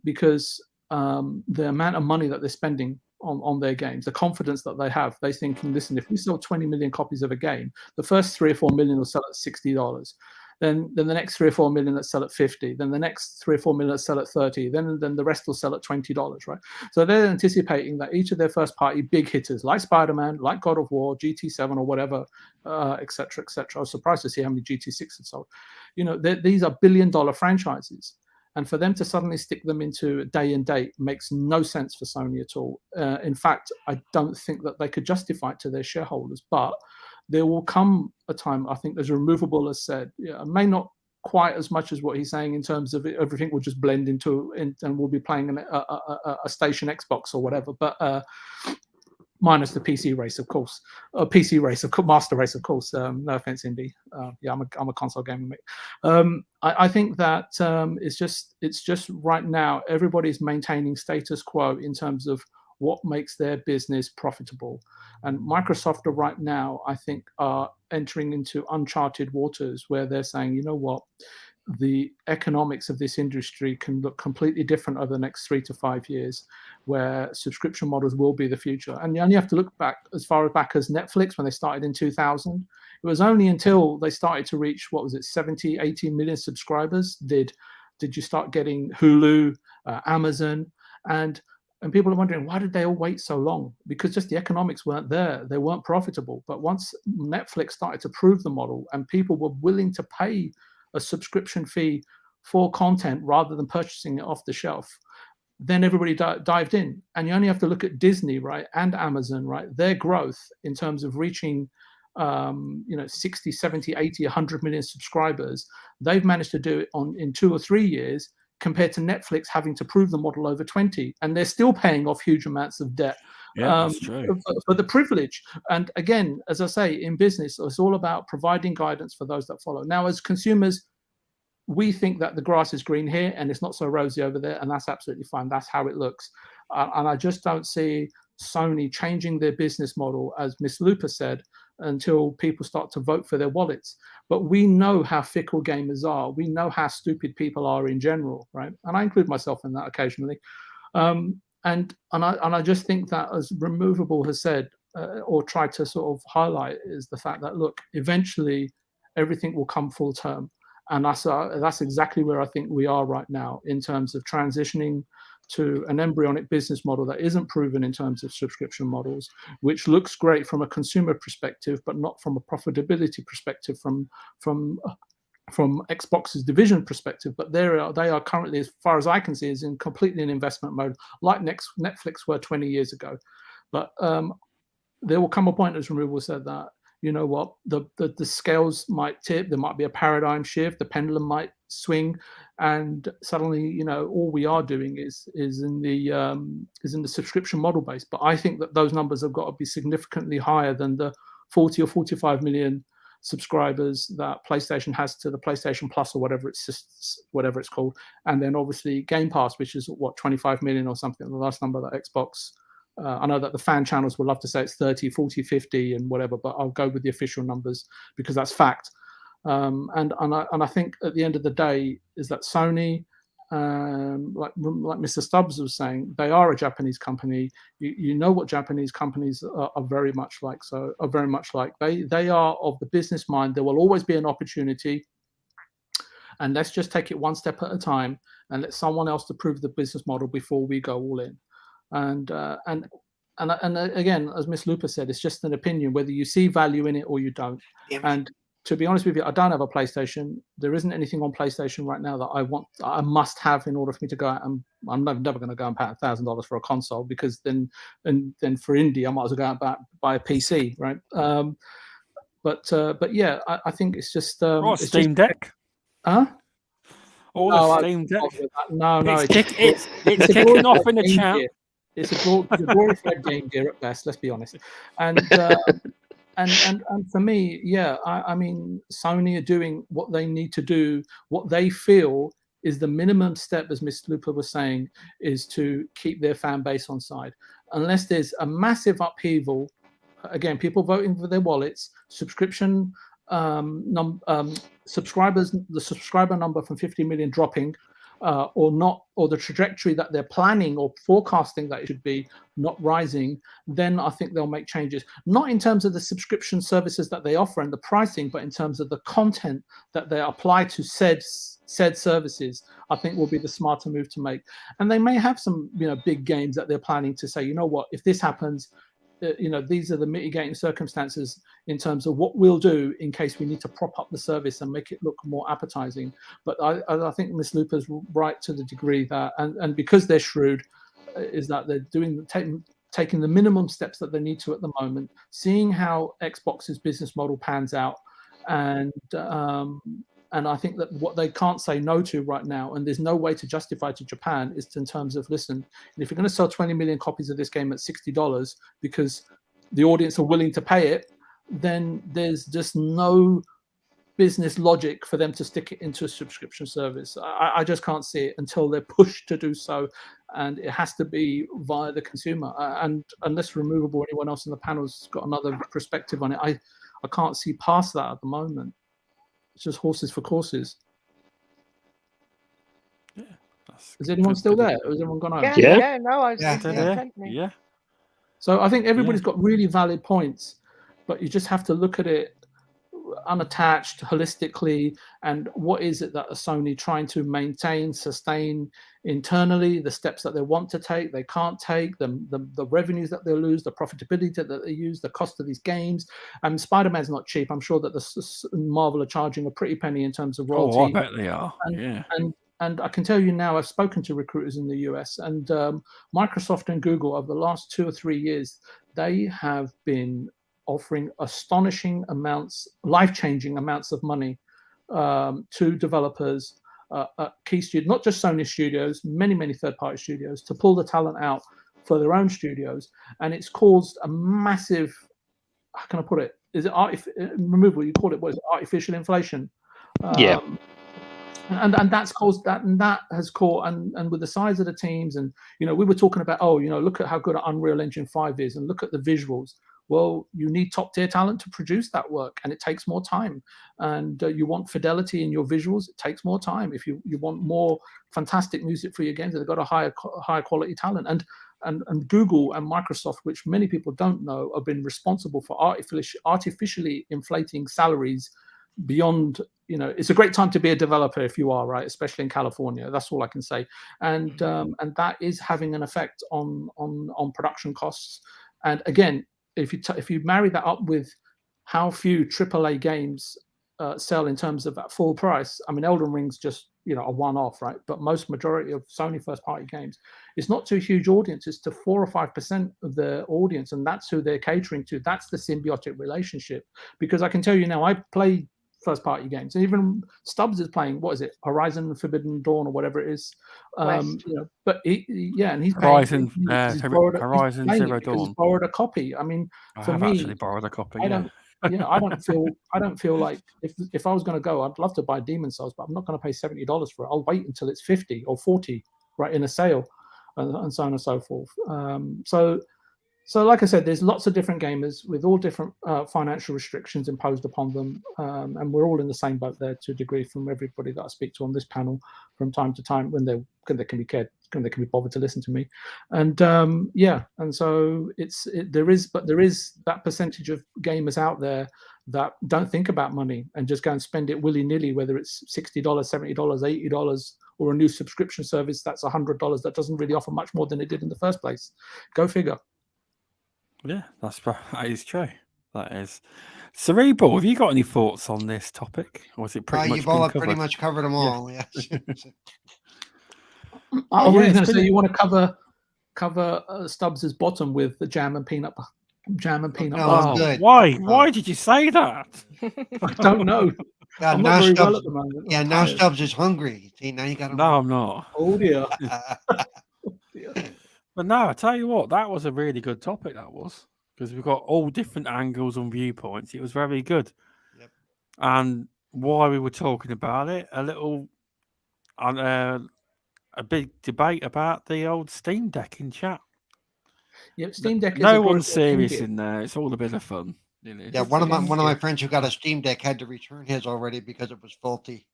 because the amount of money that they're spending on their games, the confidence that they have, they're thinking, listen, if we sell 20 million copies of a game, the first 3 or 4 million will sell at $60. Then the next 3 or 4 million that sell at 50, then the next 3 or 4 million that sell at 30, then the rest will sell at $20, right? So they're anticipating that each of their first party big hitters, like Spider-Man, like God of War, GT7 or whatever, etc., etc. I was surprised to see how many GT6 had sold. These are billion-dollar franchises. And for them to suddenly stick them into day and date makes no sense for Sony at all. In fact, I don't think that they could justify it to their shareholders. But there will come a time, I think, as Removable has said, may not quite as much as what he's saying in terms of everything will just blend into, and we'll be playing a station Xbox or whatever. But minus the PC race, of course. PC race, master race, of course. No offense, Indy. Yeah, I'm a console gamer, mate. I think that it's just right now everybody's maintaining status quo in terms of what makes their business profitable. And Microsoft are right now, I think, are entering into uncharted waters where they're saying, you know what, the economics of this industry can look completely different over the next 3 to 5 years, where subscription models will be the future. And you only have to look back as far back as Netflix when they started in 2000. It was only until they started to reach, what was it, 70, 80 million subscribers did you start getting Hulu, Amazon, and people are wondering, why did they all wait so long? Because just the economics weren't there. They weren't profitable. But once Netflix started to prove the model and people were willing to pay a subscription fee for content rather than purchasing it off the shelf, then everybody dived in. And you only have to look at Disney, right, and Amazon, right, their growth in terms of reaching 60, 70, 80, 100 million subscribers. They've managed to do it in 2 or 3 years, compared to Netflix having to prove the model over 20, and they're still paying off huge amounts of debt. Yeah, that's true. For the privilege. And again, as I say, in business, it's all about providing guidance for those that follow. Now, as consumers, we think that the grass is green here and it's not so rosy over there, and that's absolutely fine. That's how it looks. And I just don't see Sony changing their business model, as Miss Lupa said, until people start to vote for their wallets. But we know how fickle gamers are. We know how stupid people are in general, right? And I include myself in that occasionally. And I just think that, as Removable has said, or tried to sort of highlight, is the fact that, look, eventually everything will come full term. And that's exactly where I think we are right now in terms of transitioning to an embryonic business model that isn't proven in terms of subscription models, which looks great from a consumer perspective, but not from a profitability perspective from Xbox's division perspective. But they are currently, as far as I can see, is in completely an investment mode, like Netflix were 20 years ago. But there will come a point, as Removal said, that, you know what, the scales might tip, there might be a paradigm shift, the pendulum might swing, and suddenly, you know, all we are doing is in the subscription model base. But I think that those numbers have got to be significantly higher than the 40 or 45 million subscribers that PlayStation has to the PlayStation Plus, or whatever it's called, and then obviously Game Pass, which is what, 25 million or something, the last number that Xbox. I know that the fan channels would love to say it's 30, 40, 50 and whatever, but I'll go with the official numbers because that's fact. And I think at the end of the day is that Sony, like Mr. Stubbs was saying, they are a Japanese company. You know what Japanese companies are very much like. So are very much like they are of the business mind. There will always be an opportunity, and let's just take it one step at a time and let someone else to prove the business model before we go all in. And again, as Miss Lupa said, it's just an opinion, whether you see value in it or you don't. Yeah. And to be honest with you, I don't have a PlayStation. There isn't anything on PlayStation right now that I must have in order for me to go out. And I'm never going to go and pay $1,000 for a console, because then for indie, I might as well go out and buy a PC, right? But yeah, I think it's just or it's Steam Deck. Huh? Or Steam Deck. No, it's kicking off in the chat. Gear. It's a glorified Game Gear at best. Let's be honest. And for me, yeah, I mean, Sony are doing what they need to do. What they feel is the minimum step, as Miss Lupa was saying, is to keep their fan base on side. Unless there's a massive upheaval, again, people voting for their wallets, subscription subscribers, the subscriber number from 50 million dropping, or not, or the trajectory that they're planning or forecasting that it should be not rising, then I think they'll make changes. Not in terms of the subscription services that they offer and the pricing, but in terms of the content that they apply to said services, I think will be the smarter move to make. And they may have some, big games that they're planning to say, you know what, if this happens, these are the mitigating circumstances in terms of what we'll do in case we need to prop up the service and make it look more appetizing. But I think Ms. Lupa's right to the degree that, and because they're shrewd, is that they're taking the minimum steps that they need to at the moment, seeing how Xbox's business model pans out, and And I think that what they can't say no to right now, and there's no way to justify to Japan, is in terms of, listen, if you're going to sell 20 million copies of this game at $60 because the audience are willing to pay it, then there's just no business logic for them to stick it into a subscription service. I just can't see it until they're pushed to do so, and it has to be via the consumer. And unless Removable or anyone else in the panel's got another perspective on it, I can't see past that at the moment. It's just horses for courses. Yeah. Is anyone still there? Or has everyone gone home? Yeah, no, I was yeah. So I think everybody's got really valid points, but you just have to look at it unattached, holistically, and what is it that a Sony trying to maintain, sustain internally, the steps that they want to take, they can't take, the revenues that they lose, the profitability that they use, the cost of these games. And Spider-Man's not cheap. I'm sure that the Marvel are charging a pretty penny in terms of royalty. Oh, I bet they are. And I can tell you now, I've spoken to recruiters in the US, and Microsoft and Google over the last 2 or 3 years, they have been offering astonishing amounts, life-changing amounts of money to developers, key studios, not just Sony studios, many third-party studios, to pull the talent out for their own studios. And it's caused a massive, how can I put it? Is it Removal? You call it, what is it, artificial inflation? Yeah. And that's caused that, and that has caused, and with the size of the teams, and we were talking about, look at how good Unreal Engine 5 is, and look at the visuals. Well, you need top tier talent to produce that work, and it takes more time. And you want fidelity in your visuals, it takes more time. If you want more fantastic music for your games, they've got a higher quality talent. And Google and Microsoft, which many people don't know, have been responsible for artificially inflating salaries beyond. It's a great time to be a developer if you are, right, especially in California. That's all I can say. And that is having an effect on production costs. And again, if you marry that up with how few AAA games sell in terms of at full price, I mean, Elden Ring's just a one-off, right? But majority of Sony first-party games, it's not to a huge audience; it's to 4 or 5% of the audience, and that's who they're catering to. That's the symbiotic relationship. Because I can tell you now, I play first-party games, and even Stubbs is playing. What is it? Horizon Forbidden Dawn or whatever it is. But and he's Horizon Horizon Zero Dawn. He's borrowed a copy. I mean, for me, actually borrowed a copy. I don't feel like if I was going to go, I'd love to buy Demon Souls, but I'm not going to pay $70 for it. I'll wait until it's 50 or 40, right, in a sale, and so on and so forth. So like I said, there's lots of different gamers with all different financial restrictions imposed upon them, and we're all in the same boat there to a degree from everybody that I speak to on this panel from time to time when they can be cared, when they can be bothered to listen to me. And and so there is that percentage of gamers out there that don't think about money and just go and spend it willy-nilly, whether it's $60, $70, $80, or a new subscription service that's $100 that doesn't really offer much more than it did in the first place. Go figure. Yeah, that is true. That is. Cerebral, have you got any thoughts on this topic? Or was it pretty much you've all pretty much covered them all, yes. I was going to say, you want to cover Stubbs' bottom with the jam and peanut butter. Good. Why did you say that? I don't know. I'm not very well at the moment. Yeah, now Stubbs is hungry. See, now you got him. No, I'm not. Oh dear. But no, I tell you what, that was a really good topic, that was. Because we've got all different angles and viewpoints. It was very good. Yep. And while we were talking about it, a big debate about the old Steam Deck in chat. Yeah, Steam Deck. No one's serious in there. It's all a bit of fun. Yeah, one of my friends who got a Steam Deck had to return his already because it was faulty.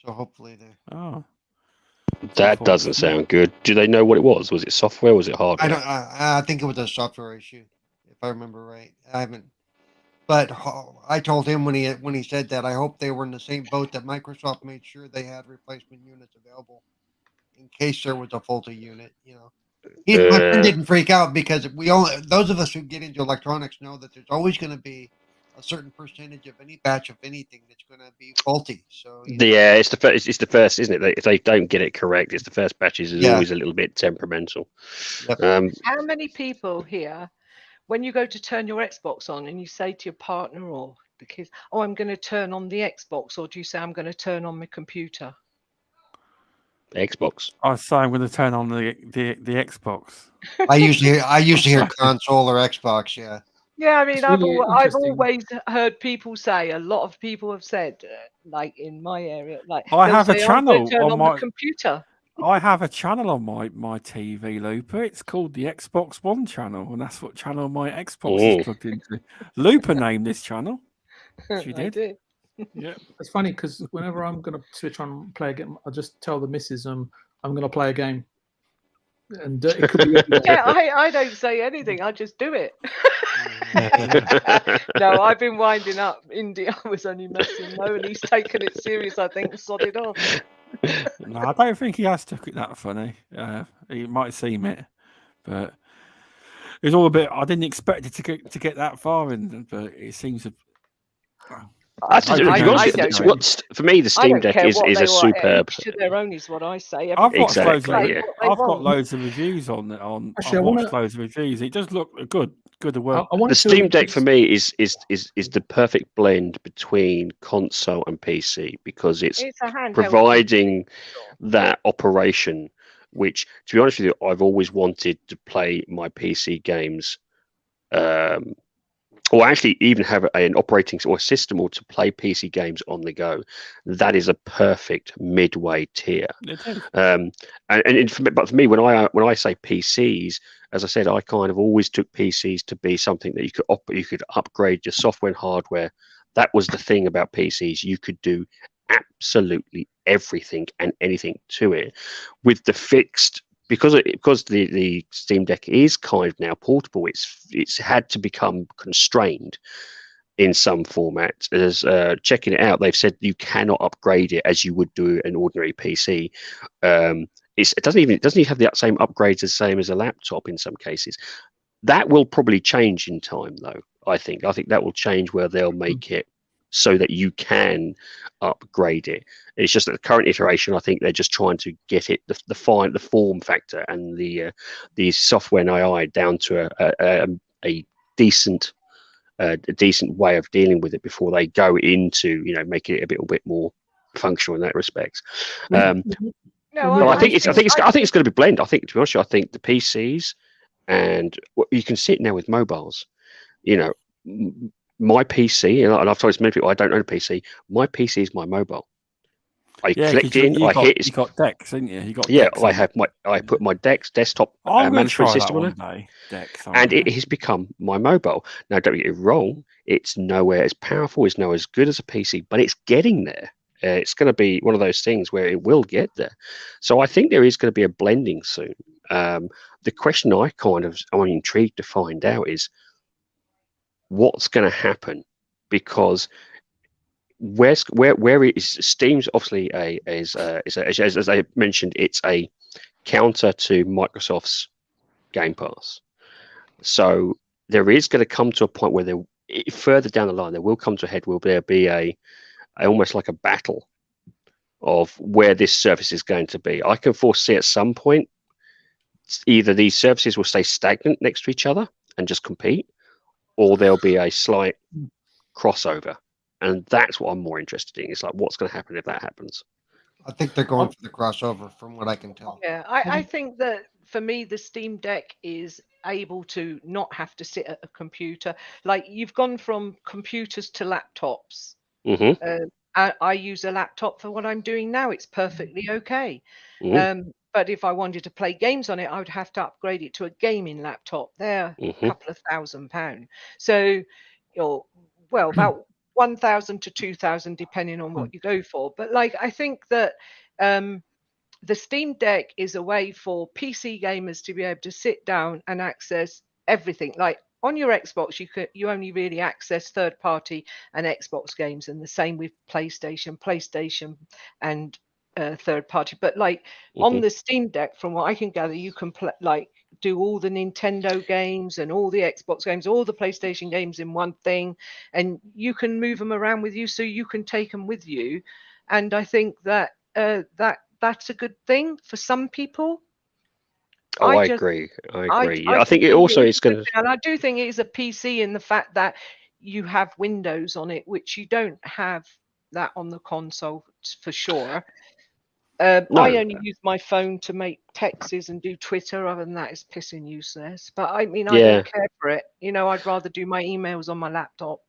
So hopefully they. Oh. That doesn't sound good. Do they know what it was? Was it software? Or was it hardware? I think it was a software issue, if I remember right. I haven't. But I told him when he said that, I hope they were in the same boat that Microsoft made sure they had replacement units available in case there was a faulty unit. My friend didn't freak out because those of us who get into electronics know that there's always going to be a certain percentage of any batch of anything that's going to be faulty. So yeah, it's the first, isn't it? If they don't get it correct, it's the first batches is always a little bit temperamental. Yep. How many people here, when you go to turn your Xbox on and you say to your partner or Because I'm going to turn on the Xbox, or do you say I'm going to turn on my computer? Xbox. I say I'm going to turn on the Xbox. I usually hear console or Xbox. Yeah. Yeah, I mean, really I've always heard people say, a lot of people have said, like in my area, like I have a channel turn on my computer. I have a channel on my TV, Lupa. It's called the Xbox One channel, and that's what channel my Xbox is plugged into. Lupa named this channel. She did. I did. Yeah. It's funny because whenever I'm going to switch on and play a game, I just tell the missus I'm going to play a game. And it could be yeah, I don't say anything. I just do it. No, I've been winding up. Indy, I was only messing. No, and he's taken it serious. I think sodded off. No, I don't think he has took it that funny. He might seem it, but it's all a bit. I didn't expect it to get that far, but it seems. For me, the Steam Deck is a superb. To their own is what I say. I've got loads of reviews on. I've watched loads of reviews. It does look good to work. The Steam Deck for me is the perfect blend between console and PC because it's providing that operation. Which, to be honest with you, I've always wanted to play my PC games. Or actually even have an operating or system or to play PC games on the go. That is a perfect midway tier. But for me, when I say PCs, as I said, I kind of always took PCs to be something that you could upgrade your software and hardware. That was the thing about PCs. You could do absolutely everything and anything to it with the fixed. Because the Steam Deck is kind of now portable, it's had to become constrained in some formats. As checking it out, they've said you cannot upgrade it as you would do an ordinary PC. It doesn't even have the same upgrades as same as a laptop in some cases. That will probably change in time, though. I think that will change where they'll make it so that you can upgrade it. It's just that the current iteration, I think they're just trying to get it the form factor and the software and AI down to a decent way of dealing with it before they go into making it a little bit more functional in that respect. But I think it's going to be blend. I think, to be honest, I think the PCs and you can see it now with mobiles. My PC, and I've told many people I don't own a PC. My PC is my mobile. I clicked in. I hit. You got Dex, didn't you? You got. Yeah, Dex I put my desktop management system on it, and it has become my mobile. Now, don't get it wrong. It's nowhere as powerful. It's nowhere as good as a PC, but it's getting there. It's going to be one of those things where it will get there. So I think there is going to be a blending soon. The question I'm intrigued to find out is what's going to happen, because where it is, Steam's obviously as I mentioned, it's a counter to Microsoft's Game Pass. So there is going to come to a point where further down the line there will come to a head. Will there be a almost like a battle of where this service is going to be? I can foresee at some point either these services will stay stagnant next to each other and just compete, or there'll be a slight crossover. And that's what I'm more interested in. It's like, what's going to happen if that happens? I think they're going for the crossover from what I can tell. Yeah, I think that for me, the Steam Deck is able to not have to sit at a computer. Like, you've gone from computers to laptops. Mm-hmm. I use a laptop for what I'm doing now. It's perfectly okay. Mm-hmm. But if I wanted to play games on it, I would have to upgrade it to a gaming laptop. They're a couple of £1,000. So, about 1,000 to 2,000, depending on what you go for. But I think that the Steam Deck is a way for PC gamers to be able to sit down and access everything. Like on your Xbox, you only really access third-party and Xbox games, and the same with PlayStation and third party. But on the Steam Deck, from what I can gather, you can do all the Nintendo games and all the Xbox games, all the PlayStation games in one thing, and you can move them around with you, so you can take them with you. And I think that that's a good thing for some people. I agree. Yeah, I think it also is going to. And I do think it is a PC in the fact that you have windows on it, which you don't have that on the console for sure. No. I only use my phone to make texts and do Twitter. Other than that, it's pissing useless. But I mean, I don't care for it. You know, I'd rather do my emails on my laptop.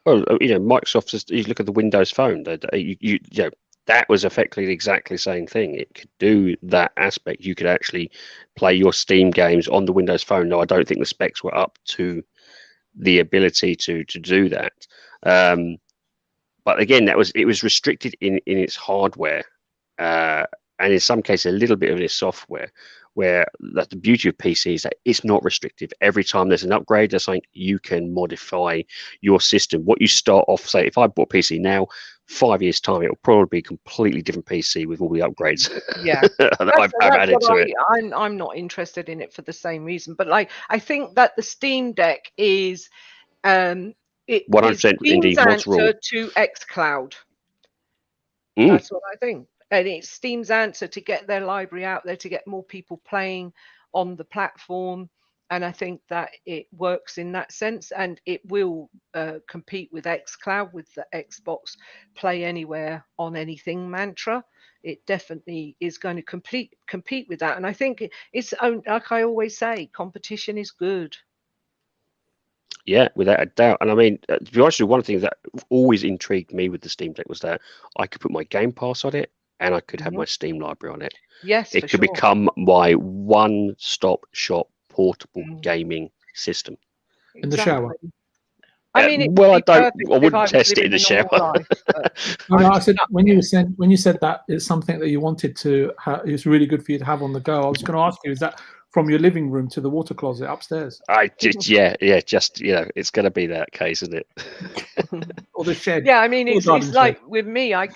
Well, you know, Microsoft just, you look at the Windows Phone. You know, that was effectively exactly the same thing. It could do that aspect. You could actually play your Steam games on the Windows Phone. No, I don't think the specs were up to the ability to do that. But again, it was restricted in its hardware, and in some cases a little bit of its software. Where the beauty of PC is that it's not restrictive. Every time there's an upgrade, there's something you can modify your system. What you start off, say, if I bought a PC now, 5 years time, it'll probably be a completely different PC with all the upgrades. Yeah, that I've added to it. I'm not interested in it for the same reason. But like, I think that the Steam Deck is it 100% Steam's answer to xCloud. That's what I think. And it's Steam's answer to get their library out there, to get more people playing on the platform. And I think that it works in that sense, and it will compete with xCloud, with the Xbox Play Anywhere on Anything mantra. It definitely is going to compete with that. And I think it's, like I always say, competition is good. Yeah, without a doubt. And I mean, to be honest with you, one of the things that always intrigued me with the Steam Deck was that I could put my Game Pass on it, and I could have my Steam library on it. Yes, it could become my one-stop shop portable gaming system. In the shower. I mean, I wouldn't test it in the shower. Life, no, I said when you said that it's something that you wanted to have, it's really good for you to have on the go. I was going to ask you, is that from your living room to the water closet upstairs? Just it's going to be that case, isn't it? Or the shed. Yeah, I mean, it's like with me, I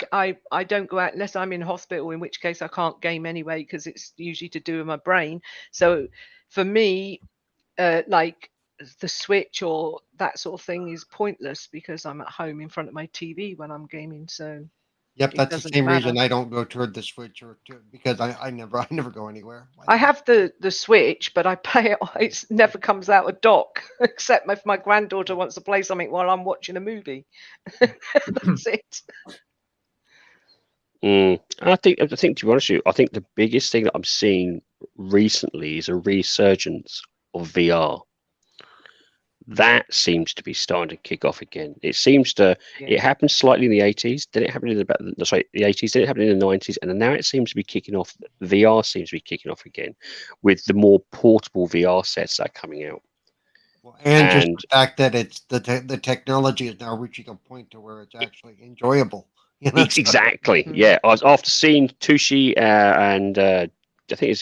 don't go out unless I'm in hospital, in which case I can't game anyway because it's usually to do with my brain. So for me, like the Switch or that sort of thing is pointless because I'm at home in front of my TV when I'm gaming. So yep, that's the same reason I don't go toward the Switch because I never go anywhere. I have the Switch, but I play it. It never comes out a dock, except if my granddaughter wants to play something while I'm watching a movie. That's it. I think to be honest with you, I think the biggest thing that I'm seeing recently is a resurgence of VR. That seems to be starting to kick off again. It seems to. Yeah. It happened slightly in the 80s. Then it happened in the 80s. Then it happened in the 90s, and now it seems to be kicking off. VR seems to be kicking off again, with the more portable VR sets that are coming out. Well, and just the fact that it's the technology is now reaching a point to where it's actually enjoyable. You know? Exactly. Yeah. I was after seeing Tushy and I think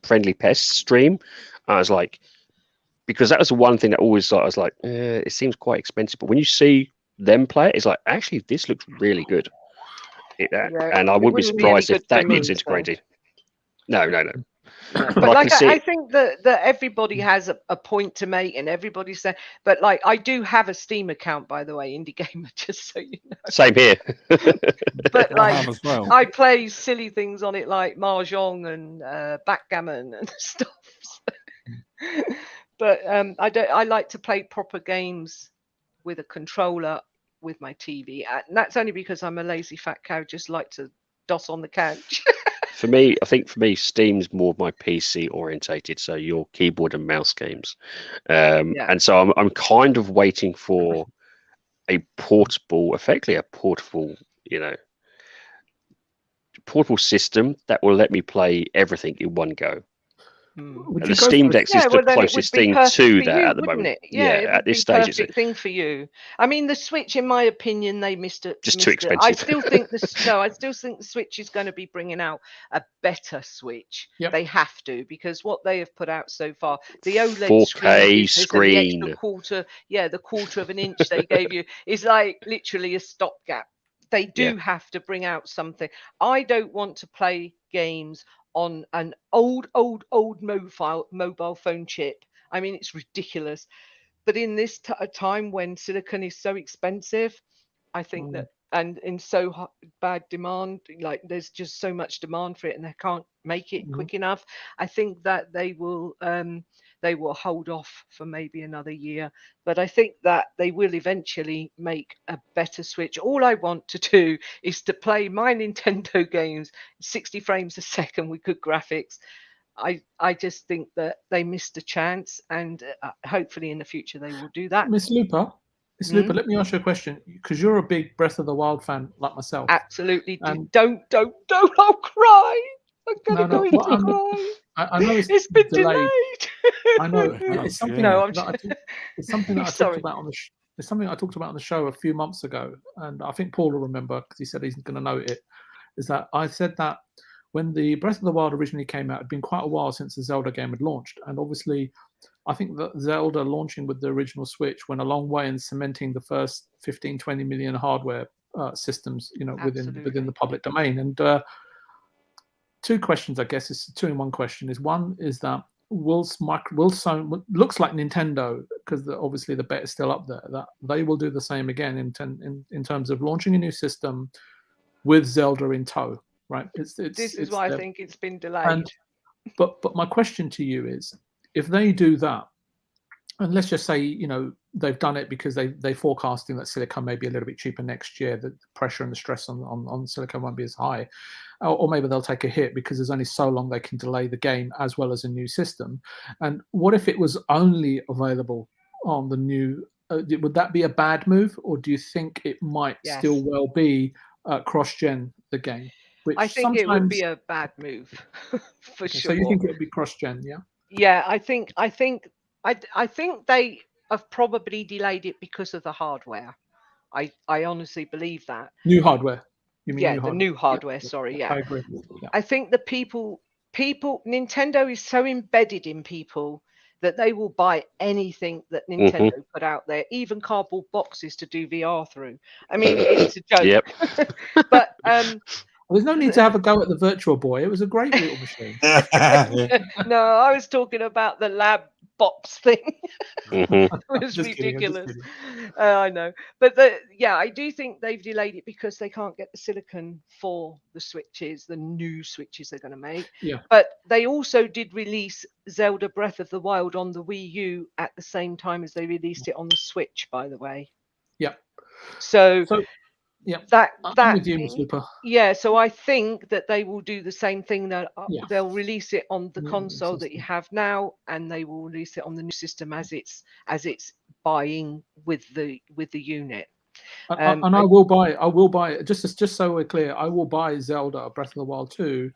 Friendly Pest stream. I was like. Because that was the one thing that always I was like, it seems quite expensive. But when you see them play it, it's like, actually, this looks really good. And I wouldn't be surprised if that gets integrated. No. But like, I think that everybody has a point to make, and everybody said, but like, I do have a Steam account, by the way, Indie Gamer, just so you know. Same here. But like, I play silly things on it, like Mahjong and backgammon and stuff. But I like to play proper games with a controller with my TV, and that's only because I'm a lazy fat cow, just like to dot on the couch. For me, Steam's more of my PC orientated, so your keyboard and mouse games, and so I'm kind of waiting for effectively a portable, portable system that will let me play everything in one go. The Steam Deck is the closest thing to that at the moment. At this stage, it's a thing for you. I mean, the Switch, in my opinion, they missed it. Just too expensive. I still think the Switch is going to be bringing out a better Switch. Yep. They have to, because what they have put out so far, the OLED 4K screen, the quarter of an inch they gave you is like literally a stopgap. They do have to bring out something. I don't want to play games on an old mobile phone chip. I mean, it's ridiculous. But in this time when silicon is so expensive, I think that, and in so bad demand, like there's just so much demand for it, and they can't make it quick enough. I think that they will they will hold off for maybe another year. But I think that they will eventually make a better Switch. All I want to do is to play my Nintendo games 60 frames a second with good graphics. I just think that they missed a chance, and hopefully in the future they will do that. Miss Lupa, let me ask you a question, because you're a big Breath of the Wild fan like myself. Absolutely. Don't, I'll cry. I'm going to go into cry. I know it's been delayed. I know. It's something it's something that I talked about on the it's something I talked about on the show a few months ago, and I think Paul will remember because he said he's going to note it. Is that I said that when the Breath of the Wild originally came out, it'd been quite a while since the Zelda game had launched, and obviously, I think that Zelda launching with the original Switch went a long way in cementing the first 15-20 million hardware systems, within the public domain. And two questions, I guess, is two in one question. Is one is that will Sony, looks like Nintendo, because obviously the bet is still up there, that they will do the same again in terms of launching a new system with Zelda in tow, right? This is why I think it's been delayed. But my question to you is, if they do that, and let's just say, they've done it because they're forecasting that silicon may be a little bit cheaper next year, that the pressure and the stress on silicon won't be as high, or maybe they'll take a hit because there's only so long they can delay the game as well as a new system. And what if it was only available on the new? Would that be a bad move, or do you think it might still well be cross-gen the game? I think it would be a bad move for sure. So you think it would be cross-gen, yeah? Yeah, I think they have probably delayed it because of the hardware. I honestly believe that. New hardware. You mean new hardware, sorry, yeah. I agree. Yeah. I think the people Nintendo is so embedded in people that they will buy anything that Nintendo put out there, even cardboard boxes to do VR through. I mean, it's a joke. Yep. But there's no need to have a go at the Virtual Boy. It was a great little machine. No, I was talking about the lab box thing. It was ridiculous. I know. But I do think they've delayed it because they can't get the silicon for the Switches, the new Switches they're going to make. Yeah. But they also did release Zelda Breath of the Wild on the Wii U at the same time as they released it on the Switch, by the way. Yeah. So yeah, I'm with you, Ms. Lupa. Yeah, so I think that they will do the same thing. That they'll release it on the console that you have now, and they will release it on the new system as it's buying with the unit. And I will buy just so we're clear. I will buy Zelda Breath of the Wild 2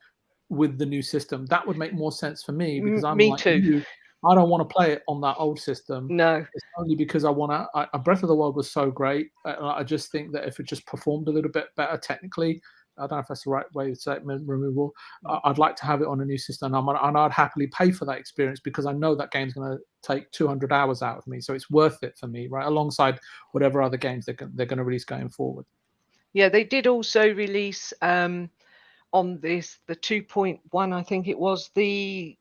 with the new system. That would make more sense for me because I'm like you. I don't want to play it on that old system. No, it's only because I want to. Breath of the Wild was so great. I just think that if it just performed a little bit better technically, I don't know if that's the right way to say it, removal. I'd like to have it on a new system, and I'd happily pay for that experience because I know that game's going to take 200 hours out of me, so it's worth it for me, right? Alongside whatever other games they're going to release going forward. Yeah, they did also release on this the 2.1, I think it was the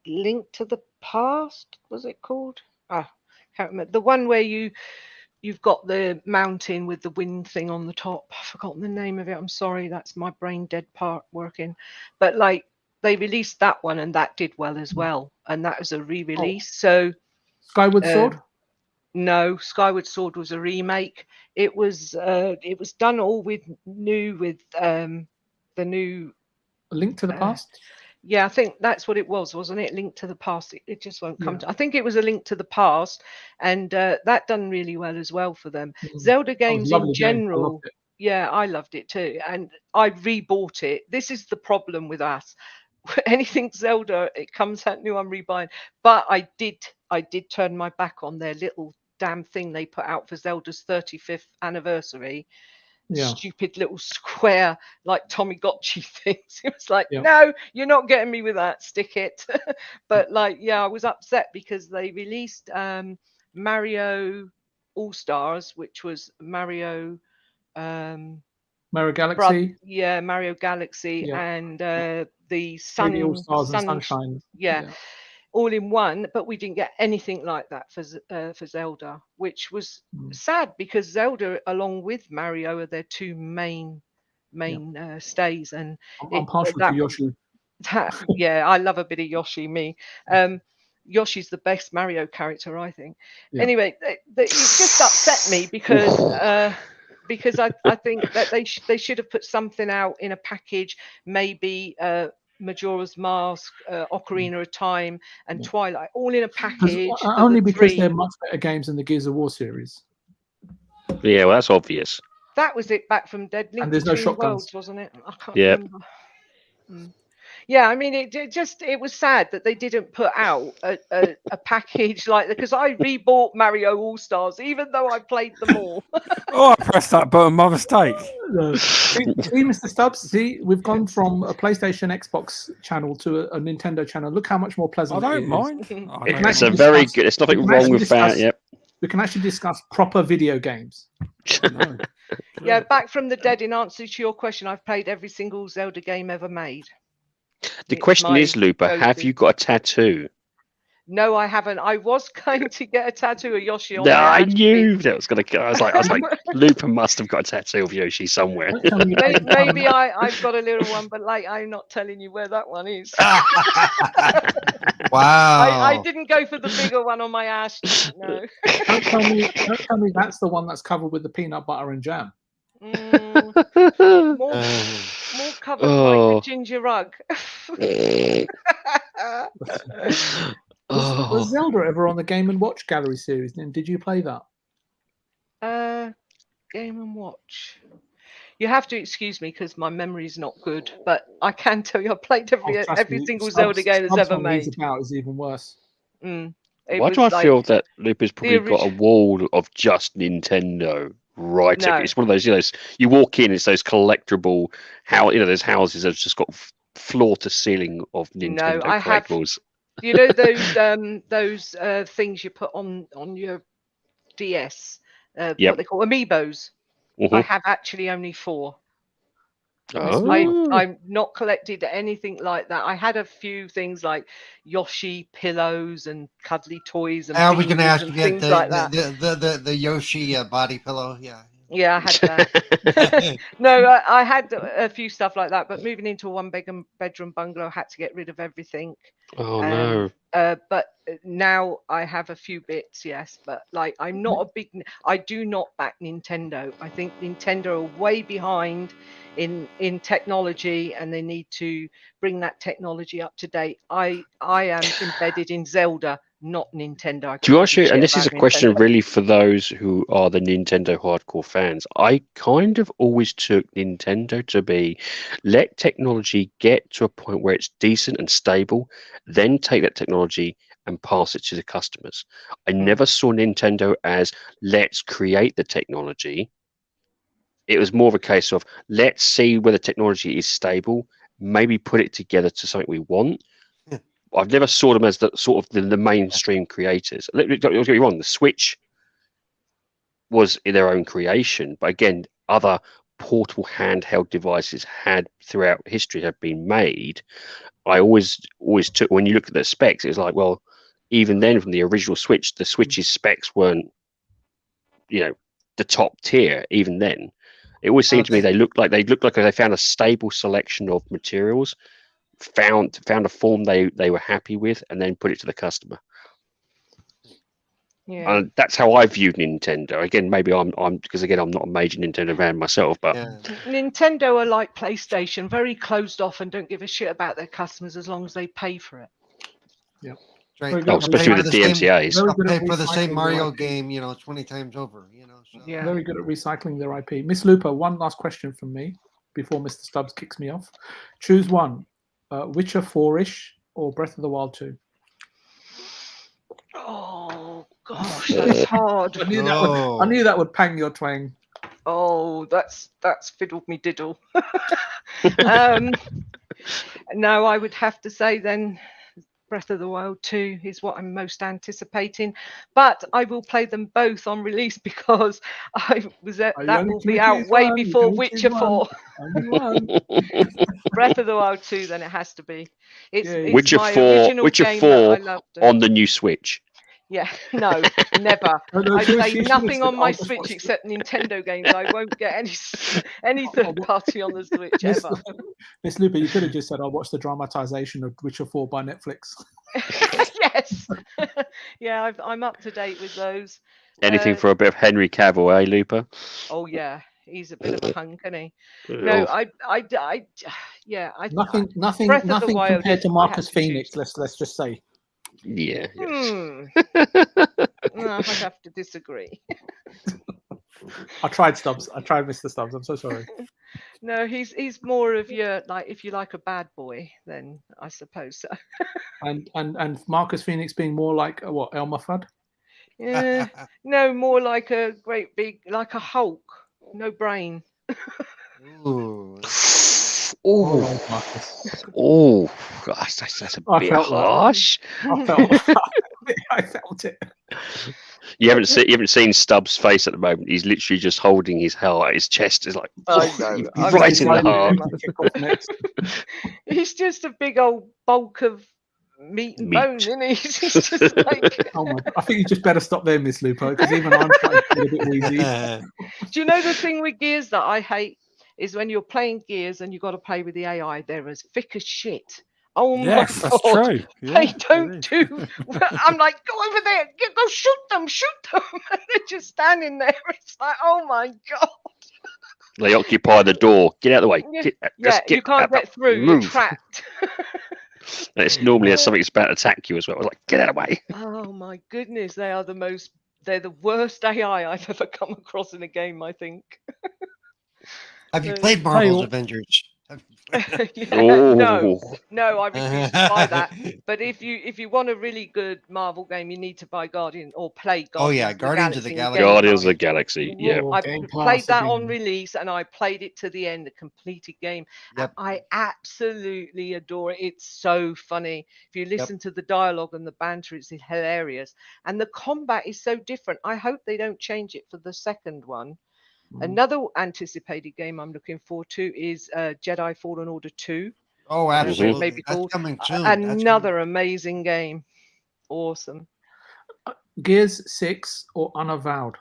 Link to the Past, was it called? Can't remember. The one where you've got the mountain with the wind thing on the top. I've forgotten the name of it. I'm sorry, that's my brain dead part working. But they released that one and that did well as well. And that was a re-release. So Skyward Sword? No, Skyward Sword was a remake. It was done all with the new Link to the Past? Yeah, I think that's what it was, wasn't it? Link to the Past. It just won't come to. I think it was a Link to the Past, and that done really well as well for them. Zelda games in general. Yeah, I loved it too, and I rebought it. This is the problem with us. Anything Zelda, it comes out new, I'm rebuying. But I did turn my back on their little damn thing they put out for Zelda's 35th anniversary. Stupid little square like Tamagotchi things. It was like, no, you're not getting me with that, stick it. But I was upset because they released Mario All-Stars, which was Mario Galaxy. Mario Galaxy and the All-Stars and Sunshine. All in one, but we didn't get anything like that for Zelda, which was sad because Zelda, along with Mario, are their two main stays. And I'm partial to Yoshi. I love a bit of Yoshi, me. Yoshi's the best Mario character, I think. Yeah. Anyway, it just upset me because I think that they should have put something out in a package, maybe Majora's Mask, Ocarina of Time, and Twilight, all in a package. Only because they're much better games than the Gears of War series. Yeah, well, that's obvious. That was it, back from Dead Link Between Worlds, wasn't it? I can't remember. Yeah, I mean, it was sad that they didn't put out a package like that, because I rebought Mario All Stars even though I played them all. Oh, I pressed that button by mistake. See, Mr. Stubbs, see, we've gone from a PlayStation Xbox channel to a Nintendo channel. Look how much more pleasant. I don't mind. It's a very good. There's nothing wrong with that. Yep. We can actually discuss proper video games. Yeah, back from the dead. In answer to your question, I've played every single Zelda game ever made. The question is, Lupa, have you got a tattoo? No, I haven't. I was going to get a tattoo of Yoshi on my I knew that was going to. I was like, Lupa must have got a tattoo of Yoshi somewhere. Maybe I've got a little one, but I'm not telling you where that one is. Wow. I didn't go for the bigger one on my ass. No. Don't tell me that's the one that's covered with the peanut butter and jam. More covered like a ginger rug. Was Zelda ever on the Game & Watch Gallery series? And did you play that? Game & Watch. You have to excuse me because my memory is not good, but I can tell you I played every single Zelda game that's ever made. About is even worse. Why do I feel that Lupa's probably got a wall of just Nintendo? Right, no. It's one of those, you walk in, it's those collectible, those houses that have just got floor to ceiling of Nintendo collectibles. You know those things you put on your DS, what they call amiibos. I have actually only 4. I've not collected anything like that. I had a few things like Yoshi pillows and cuddly toys and I was going to ask you things like that. The Yoshi body pillow, Yeah, I had that. No, I had a few stuff like that, but moving into a 1-bedroom bungalow, I had to get rid of everything. Oh no! But now I have a few bits, yes. But I'm not a big. I do not back Nintendo. I think Nintendo are way behind in technology, and they need to bring that technology up to date. I am embedded in Zelda, not Nintendo. Do you actually? And this is a question really for those who are the Nintendo hardcore fans. I kind of always took Nintendo to be, let technology get to a point where it's decent and stable, then take that technology and pass it to the customers. I never saw Nintendo as, let's create the technology. It was more of a case of, let's see where the technology is stable, maybe put it together to something we want. I've never saw them as the sort of the mainstream creators. Don't get me wrong, the Switch was in their own creation, but again, other portable handheld devices had throughout history have been made. I always took, when you look at the specs, it was like, well, even then from the original Switch, the Switch's specs weren't, the top tier. Even then, it always seemed to me they looked like they found a stable selection of materials, found a form they were happy with, and then put it to the customer. Yeah. And that's how I viewed Nintendo. Again, maybe I'm because again I'm not a major Nintendo fan myself, but Nintendo are like PlayStation, very closed off and don't give a shit about their customers as long as they pay for it. Yeah. Right. Especially with the DMCAs. They'll pay for the same Mario game, 20 times over. So. Yeah. Very good at recycling their IP. Miss Lupa, one last question from me before Mr. Stubbs kicks me off. Choose one: Witcher 4-ish or Breath of the Wild 2. Oh gosh, that's hard. I knew that would pang your twang. Oh, that's fiddled me diddle. No, I would have to say then Breath of the Wild 2 is what I'm most anticipating, but I will play them both on release because that will be out way before Witcher 4. Breath of the Wild 2, then it has to be. It's Witcher my 4 on the new Switch. Yeah, no, never. I play nothing on my Switch except Nintendo games. I won't get any third party on the Switch ever. Miss Lupa, you could have just said, I'll watch the dramatization of Witcher 4 by Netflix. Yeah, Yes. Yeah, I'm up to date with those. Anything for a bit of Henry Cavill, eh, Lupa? Oh yeah, he's a bit of a hunk, isn't he? No, yeah, nothing compared to Marcus Phoenix. Let's just say. Yeah. I'd have to disagree. I tried Stubbs. I tried Mr. Stubbs. I'm so sorry. No, he's more of your, like, if you like a bad boy, then I suppose so. and Marcus Phoenix being more like what, Elmer Fudd? Yeah, no, more like a great big, like a Hulk, no brain. Ooh. Oh, gosh, that's a bit harsh. I felt it. You haven't seen Stubbs' face at the moment. He's literally just holding his heart. His chest is like right in the heart. He's just a big old bulk of meat and bone, isn't he? He's just like. Oh my! I think you just better stop there, Miss Lupo, because even I'm trying to get a bit wheezy. Do you know the thing with Gears that I hate is when you're playing Gears and you've got to play with the AI? They're as thick as shit. Oh my God! That's true. Yeah, they don't do. I'm like, go over there, go shoot them, and they're just standing there. It's like, oh my God! They occupy the door. Get out of the way. You can't get through. You're trapped. And it's normally something that's about to attack you as well. I was like, get out of the way. Oh my goodness, they're the worst AI I've ever come across in a game, I think. Have you played Marvel's Avengers? No, I refuse to buy that. But if you want a really good Marvel game, you need to buy Guardian or play Guardians. Oh yeah, Guardians of the Galaxy. Guardians of the Galaxy. Yeah, I played that on release and I played it to the end, the completed game. Yep. I absolutely adore it. It's so funny. If you listen to the dialogue and the banter, it's hilarious. And the combat is so different. I hope they don't change it for the second one. Another anticipated game I'm looking forward to is Jedi Fallen Order 2. Oh, absolutely. Maybe That's coming soon. Another amazing game. Awesome. Gears 6 or Unavowed?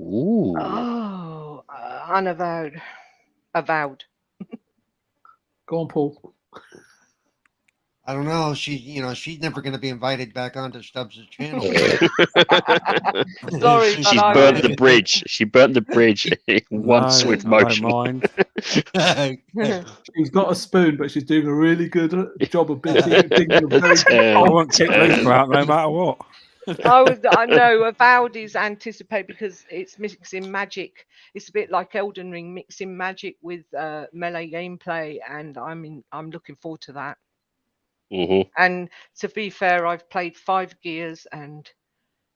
Ooh. Oh, Unavowed. Avowed. Go on, Paul. I don't know. She's never going to be invited back onto Stubbs' channel. Sorry, she's burnt the bridge. She burnt the bridge in one swift motion. She's got a spoon, but she's doing a really good job of being I won't kick Lupa out no matter what. I know Avowed is anticipated because it's mixing magic. It's a bit like Elden Ring, mixing magic with melee gameplay, and I'm looking forward to that. Mm-hmm. And to be fair, I've played 5 Gears and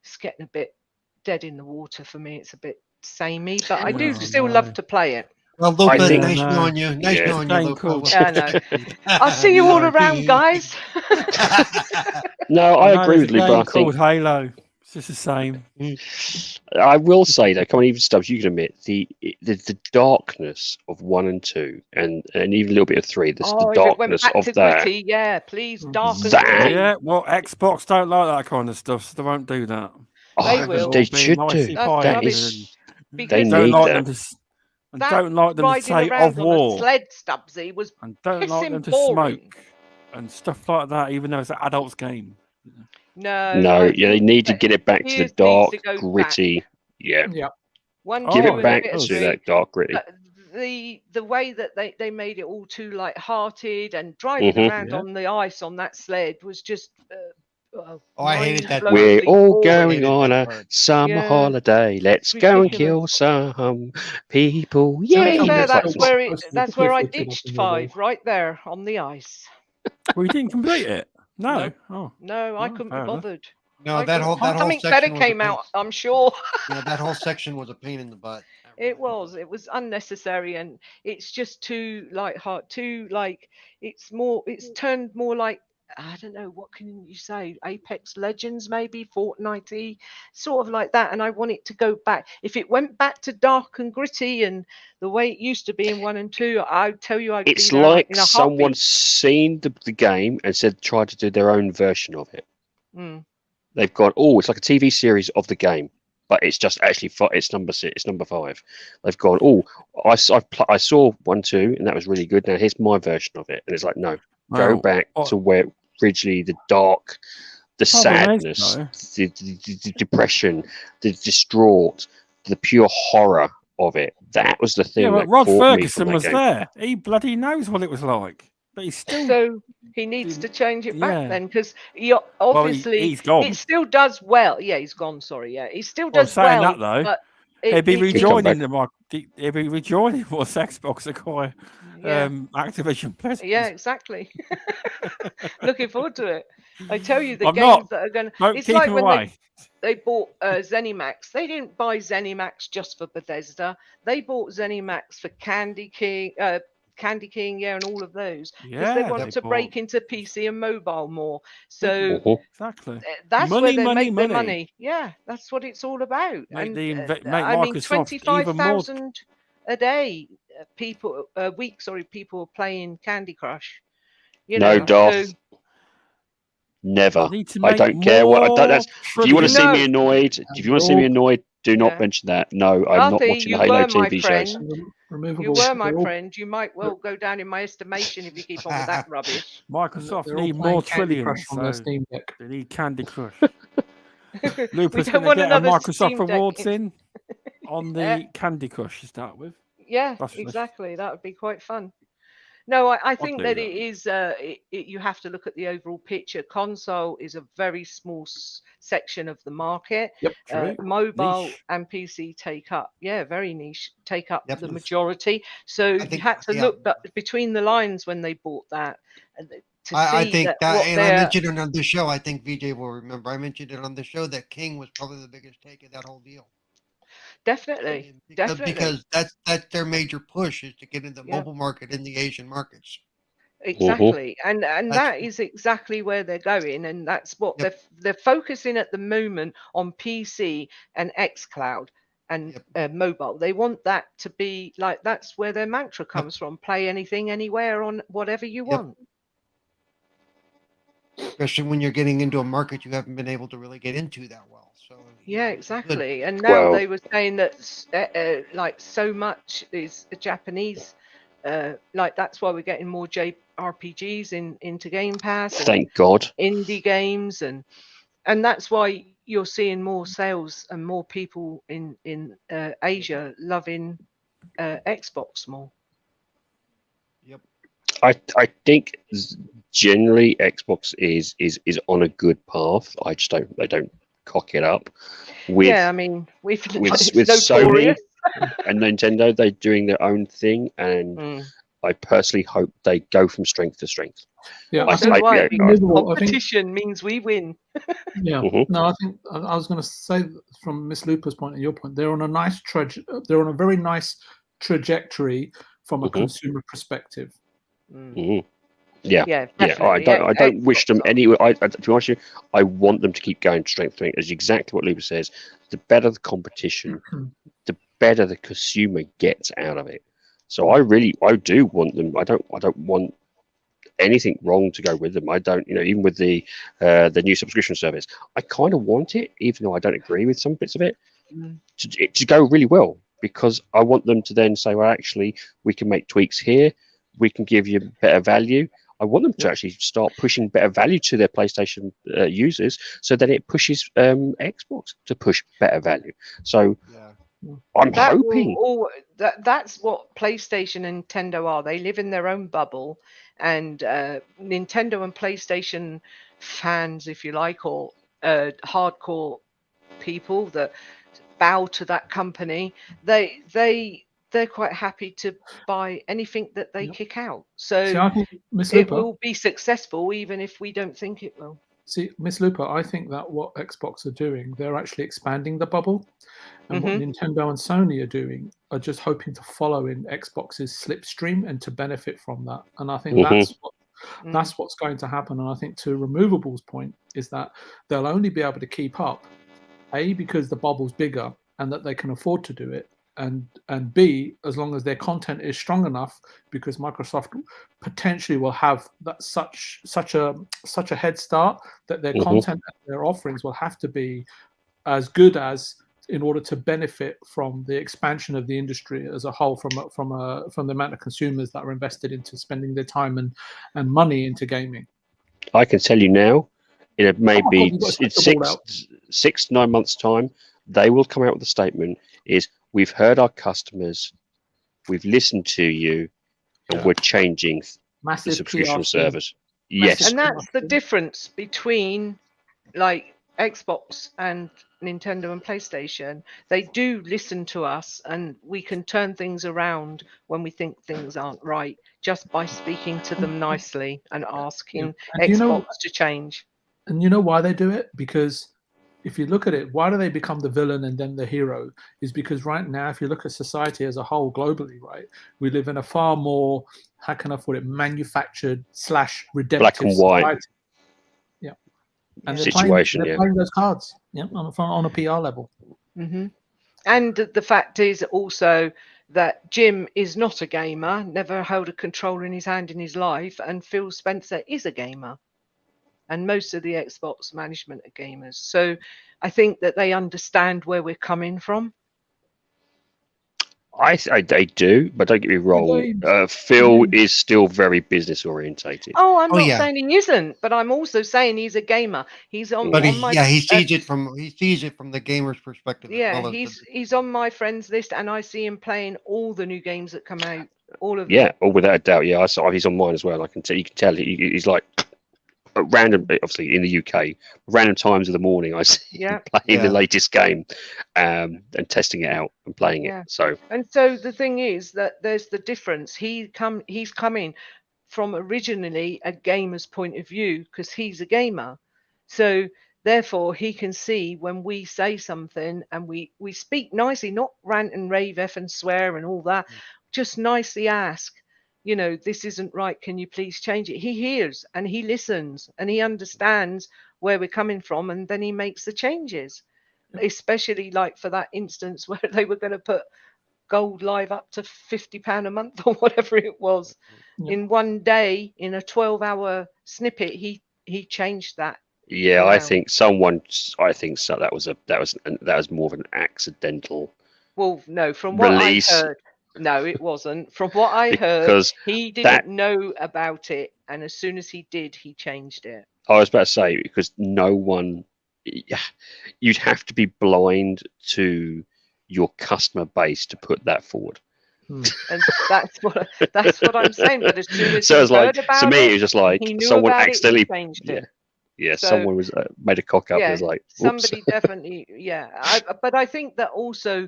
it's getting a bit dead in the water for me. It's a bit samey, but I do still love to play it. Well, Lupa, nice knowing you. Nice knowing you, Lupa. Cool. Yeah, no. I'll see you all around, guys. No, I agree with Lupa. It's called Halo. It's just the same. I will say though, come on, even Stubbs, you can admit the darkness of 1 and 2, and even a little bit of 3. The darkness of that. Gritty, yeah, please, dark and that. Yeah, well, Xbox don't like that kind of stuff, so they won't do that. They will. They should do. They need that. And don't like them to say of war. Sled, Stubbsy, was and don't like them to boring. smoke and stuff like that, even though it's an adult's game. No, they need to get it back to the dark, gritty. Yeah. Give it back to that dark, gritty. The way that they made it all too light-hearted and driving around on the ice on that sled was just. I hated that. We're all going on a summer holiday. Let's go and kill some people. Yeah, that's where I ditched 5 right there on the ice. Well, you didn't complete it. No. No, I couldn't be bothered. No, that whole something better came out, I'm sure. That whole section was a pain in the butt. It was unnecessary, and it's just too it's turned more like, I don't know, what can you say? Apex Legends, maybe Fortnite, sort of like that. And I want it to go back. If it went back to dark and gritty and the way it used to be in 1 and 2, I'd tell you, it's like someone's seen the game and tried to do their own version of it. They've gone, it's like a TV series of the game, but it's just actually it's number 6, it's number 5. They've gone, I saw 1, 2, and that was really good. Now here's my version of it, and it's like, no, go back to where originally the dark, the sadness, the depression, the distraught, the pure horror of it. That was the thing that Rod caught Ferguson me was from that game. there. He bloody knows what it was like, but he's still. So he needs to change it back then, because obviously he's gone. it still does well. Yeah, he's gone. Sorry, yeah, he still does saying well. That though, but he'll be rejoining he'll be rejoining what's Xbox acquire Activision Blizzard. Yeah, exactly. Looking forward to it. I tell you, the games that are going to... It's like when they bought ZeniMax. They didn't buy ZeniMax just for Bethesda. They bought ZeniMax for Candy King, and all of those. Because they wanted to break into PC and mobile more. So exactly. That's where they make their money. Yeah, that's what it's all about. Make and I mean, 25,000 a day, people are playing Candy Crush. No, Darth. Never. I don't care what. If you want to see me annoyed, do not mention that. No, I'm not watching the Halo TV shows. You were my friend. You might well go down in my estimation if you keep on with that rubbish. Microsoft need more trillions on their Steam Deck. They need Candy Crush. Lupa's going to get a Microsoft Awards in on the Candy Crush to start with. Yeah, exactly. That would be quite fun. No, I think that it is. You have to look at the overall picture. Console is a very small section of the market. Yep, mobile and PC take up, very niche, take up the majority. So you had to look between the lines when they bought that. I think that, and I mentioned it on the show. I think VJ will remember. I mentioned it on the show that King was probably the biggest take of that whole deal. Definitely. Because that's their major push is to get in the mobile market in the Asian markets. Exactly. And that is exactly where they're going, and that's what they're focusing at the moment on PC and xCloud and mobile. They want that to be like, that's where their mantra comes from. Play anything, anywhere, on whatever you want. Especially when you're getting into a market you haven't been able to really get into that well. So exactly. And now they were saying that like so much is Japanese, like that's why we're getting more JRPGs into Game Pass. Thank God. Indie games, and that's why you're seeing more sales and more people in Asia loving Xbox more. I think generally Xbox is on a good path. They don't cock it up. With Sony and Nintendo, they're doing their own thing, and I personally hope they go from strength to strength. Yeah, competition means we win. No, I think I was going to say from Miss Lupa's point and your point, they're on a very nice trajectory from a consumer perspective. I don't wish them anyway. To be honest with you, I want them to keep going strength to strength. As exactly what Lupa says, the better the competition, the better the consumer gets out of it. So I do want them. I don't want anything wrong to go with them. I don't, even with the new subscription service, I kind of want it, even though I don't agree with some bits of it, to go really well, because I want them to then say, well, actually, we can make tweaks here. We can give you better value. I want them to actually start pushing better value to their PlayStation users, so that it pushes Xbox to push better value. So I'm hoping that's what PlayStation and Nintendo are. They live in their own bubble, and Nintendo and PlayStation fans, if you like, or hardcore people that bow to that company, they're quite happy to buy anything that they kick out. So I think, it will be successful, even if we don't think it will. See, Miss Lupa, I think that what Xbox are doing, they're actually expanding the bubble. And what Nintendo and Sony are doing are just hoping to follow in Xbox's slipstream and to benefit from that. And I think that's what's going to happen. And I think to Removable's point is that they'll only be able to keep up, A, because the bubble's bigger and that they can afford to do it, and B, as long as their content is strong enough, because Microsoft potentially will have that such a head start that their content and their offerings will have to be as good as, in order to benefit from the expansion of the industry as a whole, from the amount of consumers that are invested into spending their time and money into gaming. I can tell you now, in maybe God, 6 to 9 months' time, they will come out with a statement: "Is we've heard our customers, we've listened to you, and we're changing the subscription service." Yes, and that's the difference between like Xbox and Nintendo and PlayStation. They do listen to us, and we can turn things around when we think things aren't right, just by speaking to them nicely and asking Xbox to change. And you know why they do it? Because if you look at it, why do they become the villain and then the hero? Is because right now, if you look at society as a whole globally, right, we live in a far more, how can I put it, manufactured / redemptive black and white. society. Yeah. And situation, they're playing those cards, on a PR level. Mm-hmm. And the fact is also that Jim is not a gamer, never held a controller in his hand in his life, and Phil Spencer is a gamer. And most of the Xbox management are gamers. So I think that they understand where we're coming from. They do, but don't get me wrong. Phil is still very business orientated. Oh, I'm not saying he isn't, but I'm also saying he's a gamer. He's on. But on he sees it from the gamer's perspective. Yeah, as well he's on my friends list, and I see him playing all the new games that come out. All of them. Yeah, or without a doubt. Yeah, he's on mine as well. I can tell. You can tell he's like at random. Obviously, in the UK, random times of the morning, I see him playing the latest game, and testing it out and playing it. So the thing is that there's the difference. He's coming from originally a gamer's point of view because he's a gamer. So therefore, he can see when we say something and we speak nicely, not rant and rave, F and swear and all that. Just nicely ask, this isn't right. Can you please change it? He hears and he listens and he understands where we're coming from, and then he makes the changes. Especially like for that instance where they were going to put Gold Live up to £50 a month or whatever it was. In one day, in a 12-hour snippet, he changed that. Yeah, around. I think so. That was more of an accidental. Well, no, from what I heard, no, it wasn't. From what I heard, he didn't know about it, and as soon as he did, he changed it. I was about to say, because no one, you'd have to be blind to your customer base to put that forward. And that's what I'm saying. But as soon as so he it was like, heard about to me, it was just like someone accidentally changed it. Yeah, so, someone was made a cock up. Yeah, it was like, oops. Somebody definitely, but I think that also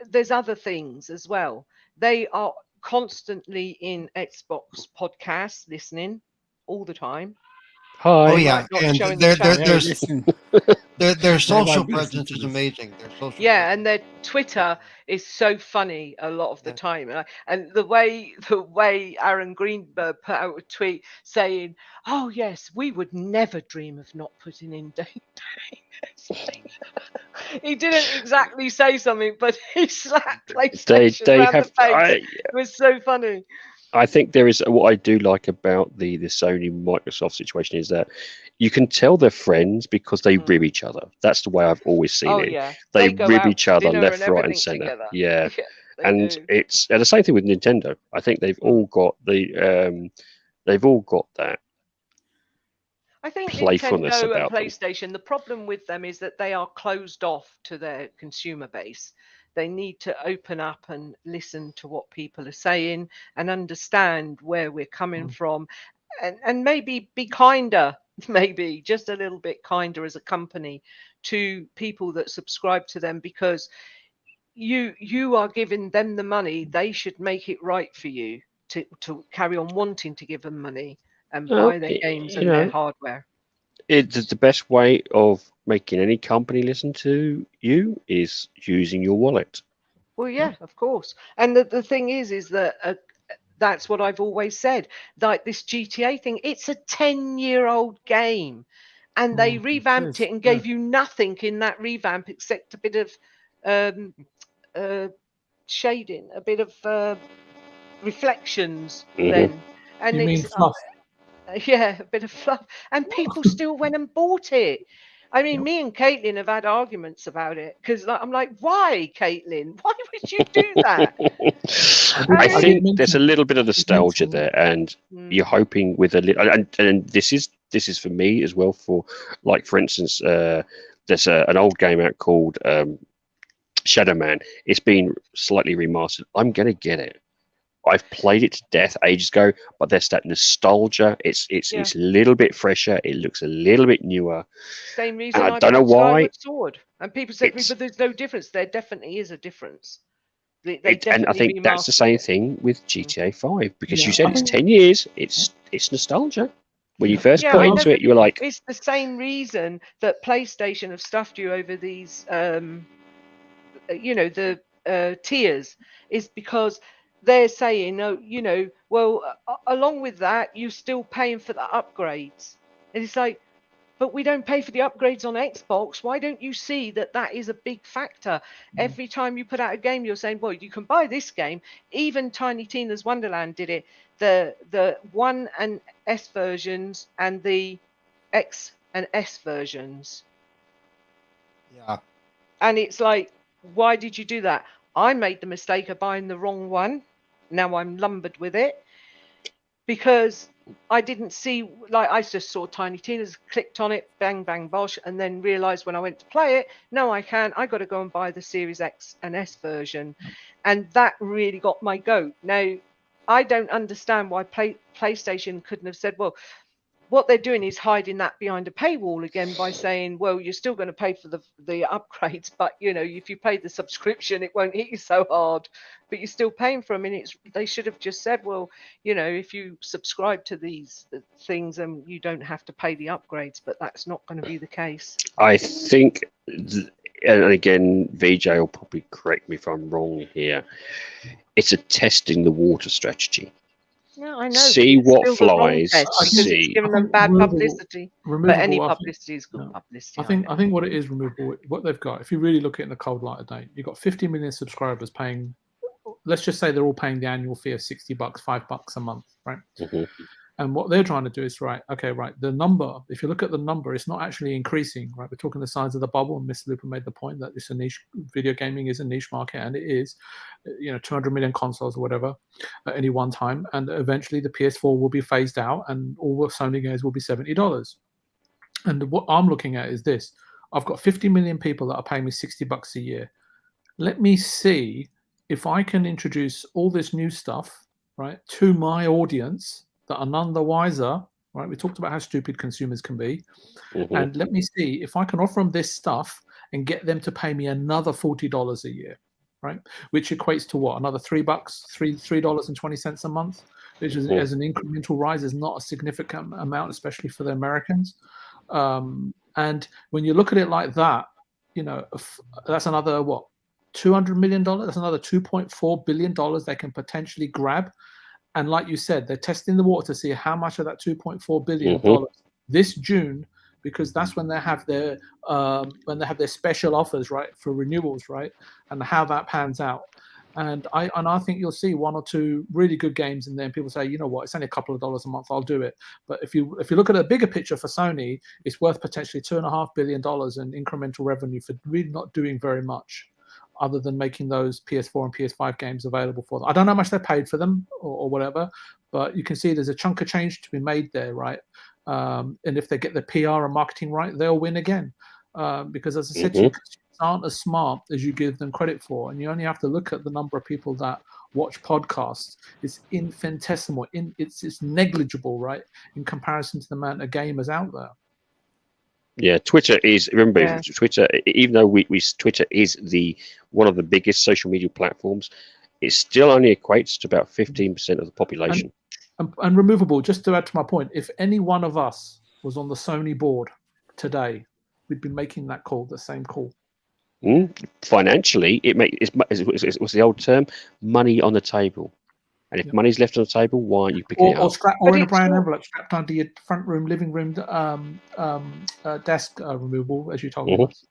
there's other things as well. They are constantly in Xbox podcasts, listening all the time. Hi. Oh yeah, and their social presence is amazing. And their Twitter is so funny a lot of the time. And the way Aaron Greenberg put out a tweet saying, "Oh yes, we would never dream of not putting in data." He didn't exactly say something, but he slapped PlayStation around the face. It was so funny. I think there is what I do like about the Sony Microsoft situation is that you can tell they're friends because they rib each other. That's the way I've always seen it. Yeah. They rib each other left, right, and center. Together. Yeah, and it's the same thing with Nintendo. I think they've all got that. I think playfulness Nintendo about and PlayStation. The problem with them is that they are closed off to their consumer base. They need to open up and listen to what people are saying and understand where we're coming from, and maybe be kinder, maybe just a little bit kinder as a company to people that subscribe to them, because you are giving them the money. They should make it right for you to carry on wanting to give them money and buy their games and their hardware. It's the best way of making any company listen to you is using your wallet. Well, yeah, of course. And the thing is that that's what I've always said. Like this GTA thing, it's a 10-year-old game, and they revamped it and gave you nothing in that revamp except a bit of shading, a bit of reflections. Then, and you mean fluff? Yeah, a bit of fluff, and people still went and bought it. I mean, me and Caitlin have had arguments about it because I'm like, why, Caitlin? Why would you do that? I think there's a little bit of nostalgia there, and you're hoping with a little, and this is this is for me as well. For like, for instance, there's an old game out called Shadow Man. It's been slightly remastered. I'm gonna get it. I've played it to death ages ago, but there's that nostalgia. It's a little bit fresher. It looks a little bit newer. Same reason I don't know why. Skyward Sword. And people said to me, but there's no difference. There definitely is a difference. And I think that's the same thing with GTA 5, because you said it's 10 years. It's nostalgia. When you first got into it, you were like, it's the same reason that PlayStation have stuffed you over these, the tiers, is because they're saying, along with that, you're still paying for the upgrades. And it's like, but we don't pay for the upgrades on Xbox. Why don't you see that is a big factor? Every time you put out a game, you're saying, well, you can buy this game. Even Tiny Tina's Wonderland did it. The 1 and S versions and the X and S versions. Yeah. And it's like, why did you do that? I made the mistake of buying the wrong one. Now I'm lumbered with it. Because I didn't see, I just saw Tiny Tina's, clicked on it, bang, bang, bosh, and then realized when I went to play it, no, I can't. I got to go and buy the Series X and S version. And that really got my goat. Now, I don't understand why PlayStation couldn't have said, well, what they're doing is hiding that behind a paywall again by saying, well, you're still going to pay for the upgrades, but if you pay the subscription, it won't hit you so hard, but you're still paying for them. And they should have just said, well, if you subscribe to these things, and you don't have to pay the upgrades, but that's not going to be the case. I think, and again, VJ will probably correct me if I'm wrong here, it's a testing the water strategy. No, I know. See what flies. It's giving them bad publicity. But any publicity is good publicity. I think what it is, Removable, what they've got, if you really look at it in the cold light of day, you've got 50 million subscribers paying, let's just say they're all paying the annual fee of $60, $5 a month, right? Mm-hmm. And what they're trying to do is, the number, if you look at the number, it's not actually increasing, right? We're talking the size of the bubble, and Mr. Lupa made the point that it's a niche, video gaming is a niche market, and it is, 200 million consoles or whatever at any one time, and eventually the PS4 will be phased out, and all the Sony games will be $70. And what I'm looking at is this. I've got 50 million people that are paying me $60 a year. Let me see if I can introduce all this new stuff, right, to my audience that are none the wiser, right? We talked about how stupid consumers can be. Mm-hmm. And let me see if I can offer them this stuff and get them to pay me another $40 a year, right? Which equates to what? Another $3, $3.20 a month, which is, as an incremental rise, is not a significant amount, especially for the Americans. And when you look at it like that, that's another, what, $200 million? That's another $2.4 billion they can potentially grab. And like you said, they're testing the water to see how much of that $2.4 billion this June, because that's when they have their special offers, right, for renewals, right, and how that pans out. And I think you'll see one or two really good games in there, and people say, you know what, it's only a couple of dollars a month, I'll do it. But if you look at a bigger picture for Sony, it's worth potentially $2.5 billion in incremental revenue for really not doing very much, other than making those PS4 and PS5 games available for them. I don't know how much they paid for them or whatever, but you can see there's a chunk of change to be made there, right? And if they get the PR and marketing right, they'll win again. Because as I said to you, consumers aren't as smart as you give them credit for. And you only have to look at the number of people that watch podcasts. It's infinitesimal. It's negligible, right, in comparison to the amount of gamers out there. Yeah, Twitter is, remember, Twitter, even though Twitter is one of the biggest social media platforms, it still only equates to about 15% of the population. And Removable, just to add to my point, if any one of us was on the Sony board today, we'd be making that call, the same call. Financially, what's the old term? Money on the table. And if money's left on the table, why aren't you picking it up? Or in a brown envelope strapped under your front room, living room desk, Removable, as you told us.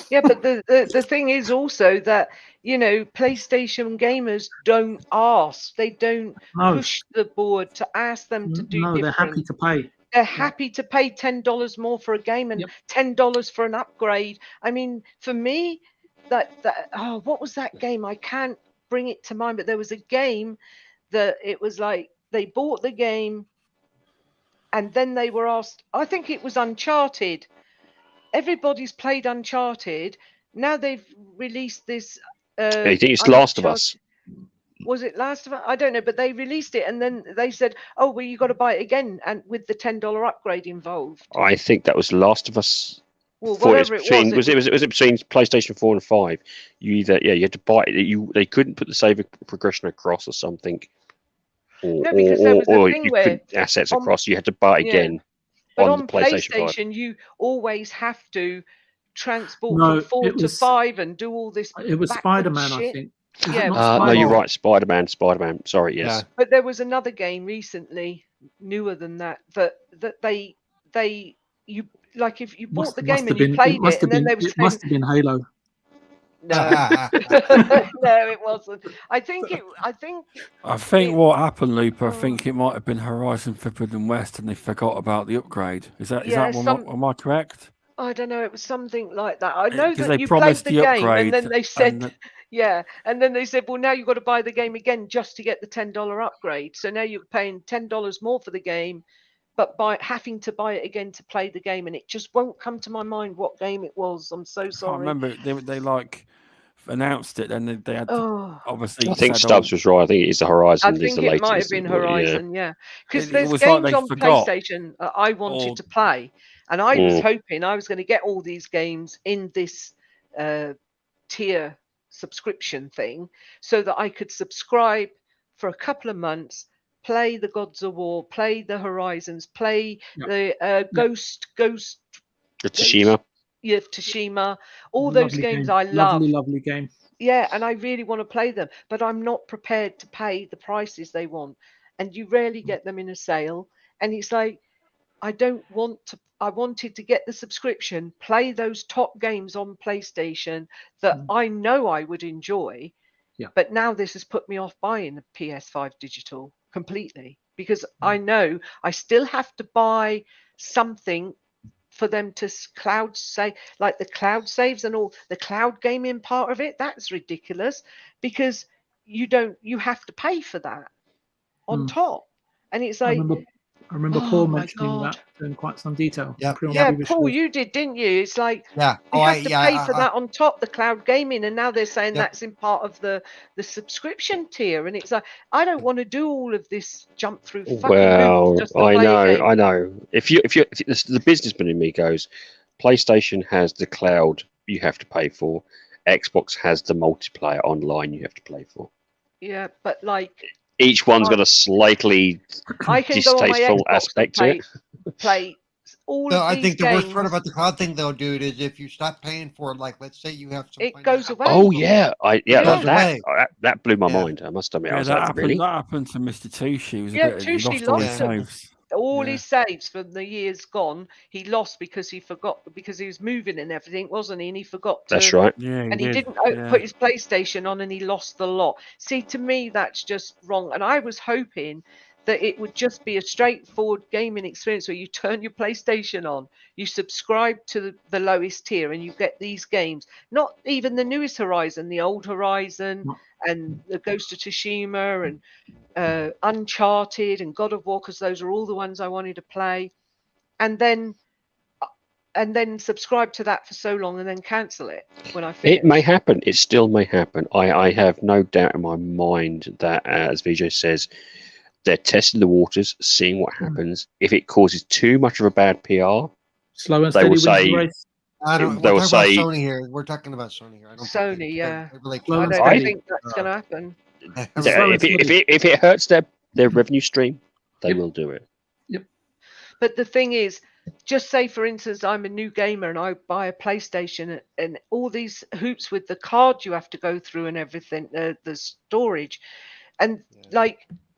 Yeah, but the thing is also that, PlayStation gamers don't ask. They don't push the board to ask them to do different. No, they're happy to pay. They're happy to pay $10 more for a game and $10 for an upgrade. I mean, for me, what was that game? I can't bring it to mind, but there was a game that it was like they bought the game and then they were asked, I think it was Uncharted. Everybody's played Uncharted. Now they've released this. I think it's Last of Us. Was it Last of Us? I don't know, but they released it, and then they said, "Oh, well, you got to buy it again, and with the $10 upgrade involved." I think that was Last of Us. Well, whatever it was, was it between PlayStation 4 and 5? You had to buy it. They couldn't put the save progression across or something, or you put assets across. You had to buy it again. But on PlayStation, you always have to transport from 4 to 5 and do all this. It was Spider-Man, I think. No, you're right. Spider-Man. Sorry, yes. Yeah. But there was another game recently, newer than that you like if you bought the game and you played it, and then they were saying, it must have been Halo. No, no, it wasn't. I think what happened, Lupa. I think it might have been Horizon Forbidden West, and they forgot about the upgrade. Is that am I correct? I don't know. It was something like that. I know that you played the game, and then they said, and then they said, well, now you've got to buy the game again just to get the $10 upgrade. So now you're paying $10 more for the game, but by having to buy it again to play the game, and it just won't come to my mind what game it was. I'm so sorry. I remember they like announced it, and they had obviously. I think Stubbs was right. I think it's the Horizon. I think it might have been Horizon, because there's games on PlayStation I wanted to play, and I was hoping I was going to get all these games in this tier subscription thing, so that I could subscribe for a couple of months. Play the Gods of War, play the Horizons, play the Ghost Tsushima. Yeah, Tsushima. All those games I love. Lovely game. Yeah, and I really want to play them, but I'm not prepared to pay the prices they want. And you rarely get them in a sale. And it's like, I wanted to get the subscription, play those top games on PlayStation that I know I would enjoy. Yeah. But now this has put me off buying the PS5 digital completely, because I know I still have to buy something for them to cloud save, like the cloud saves and all the cloud gaming part of it. That's ridiculous, because you have to pay for that on top. And it's like, I remember Paul mentioning that in quite some detail. Yeah, Paul, you did, didn't you? It's like, you have to pay for that on top, the cloud gaming, and now they're saying that's in part of the subscription tier, and it's like, I don't want to do all of this jump through fucking hoops just to play a game. I know. If the businessman in me goes, PlayStation has the cloud you have to pay for, Xbox has the multiplayer online you have to play for. Yeah, but like, each one's got a slightly distasteful aspect to it. Play all of I these think the games. worst part about the cloud thing, though, dude, is if you stop paying for it, like, let's say you have some. It goes away. Oh yeah, that blew my mind. I must admit, that happened to Mr. Tushi. Tushi lost all his saves from the years gone. He lost because he was moving and everything, wasn't he? And he forgot to. That's right. Yeah, and he didn't put his PlayStation on, and he lost the lot. See, to me, that's just wrong. And I was hoping that it would just be a straightforward gaming experience where you turn your PlayStation on, you subscribe to the lowest tier, and you get these games. Not even the newest Horizon, the old Horizon, and the Ghost of Tsushima, and Uncharted, and God of War, because those are all the ones I wanted to play, and then subscribe to that for so long and then cancel it when I finish. It may happen. It still may happen. I have no doubt in my mind that, as Vijay says, they're testing the waters, seeing what happens. If it causes too much of a bad PR, slow and steady wins the race. They will say Sony here. We're talking about Sony here. Sony, yeah. I think that's going to happen. If it hurts their revenue stream, they will do it. Yep. But the thing is, just say, for instance, I'm a new gamer and I buy a PlayStation, and all these hoops with the card you have to go through and everything, the storage, and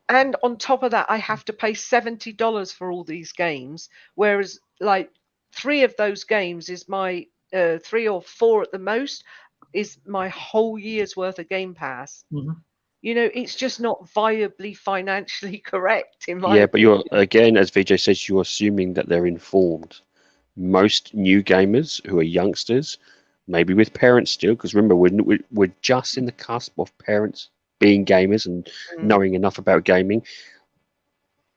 and on top of that, I have to pay $70 for all these games, whereas like 3 of those games is my 3 or 4 at the most is my whole year's worth of Game Pass. Mm-hmm. You know, it's just not viably financially correct in my but you're, again, as Vijay says, you're assuming that they're informed. Most new gamers who are youngsters, maybe with parents still, because remember, we're just in the cusp of parents being gamers and knowing enough about gaming.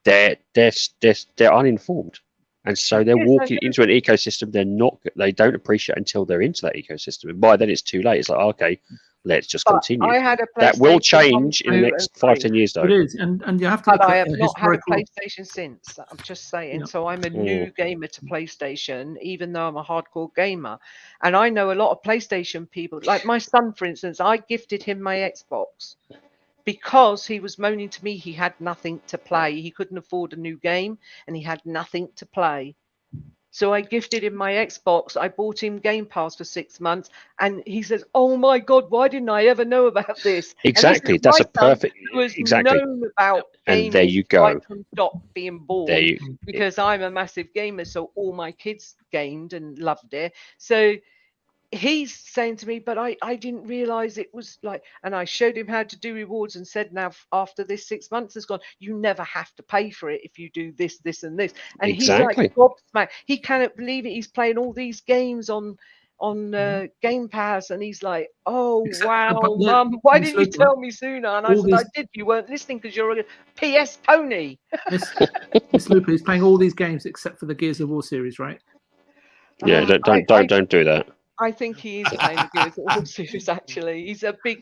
they're uninformed, and so they're walking into an ecosystem they don't appreciate until they're into that ecosystem, and by then it's too late. It's like, okay, let's just continue. I had a that will PlayStation change in the next 5-10 years, though. It is, and you have to. But look I at have not had a historical... PlayStation since. I'm just saying. So I'm a new gamer to PlayStation, even though I'm a hardcore gamer. And I know a lot of PlayStation people. Like my son, for instance, I gifted him my Xbox because he was moaning to me he had nothing to play. He couldn't afford a new game, and he had nothing to play. So I gifted him my Xbox. I bought him Game Pass for 6 months, and he says, "Oh my God, why didn't I ever know about this?" Exactly, that's a perfect. Who has exactly. known about gaming And there you go. right from Doc being born, because I'm a massive gamer, so all my kids gamed and loved it. So he's saying to me, but I didn't realize it was like, and I showed him how to do rewards and said, now after this 6 months has gone, you never have to pay for it if you do this, this, and this. And he's like gobsmacked. He cannot believe it. He's playing all these games on Game Pass, and he's like, "Oh wow, Mum, why didn't you tell me sooner?" And I said, "I did. You weren't listening because you're a PS pony." Miss Lupa is playing all these games except for the Gears of War series, right? Yeah, don't do that. I think he is playing the Gears of War series. Actually, he's a big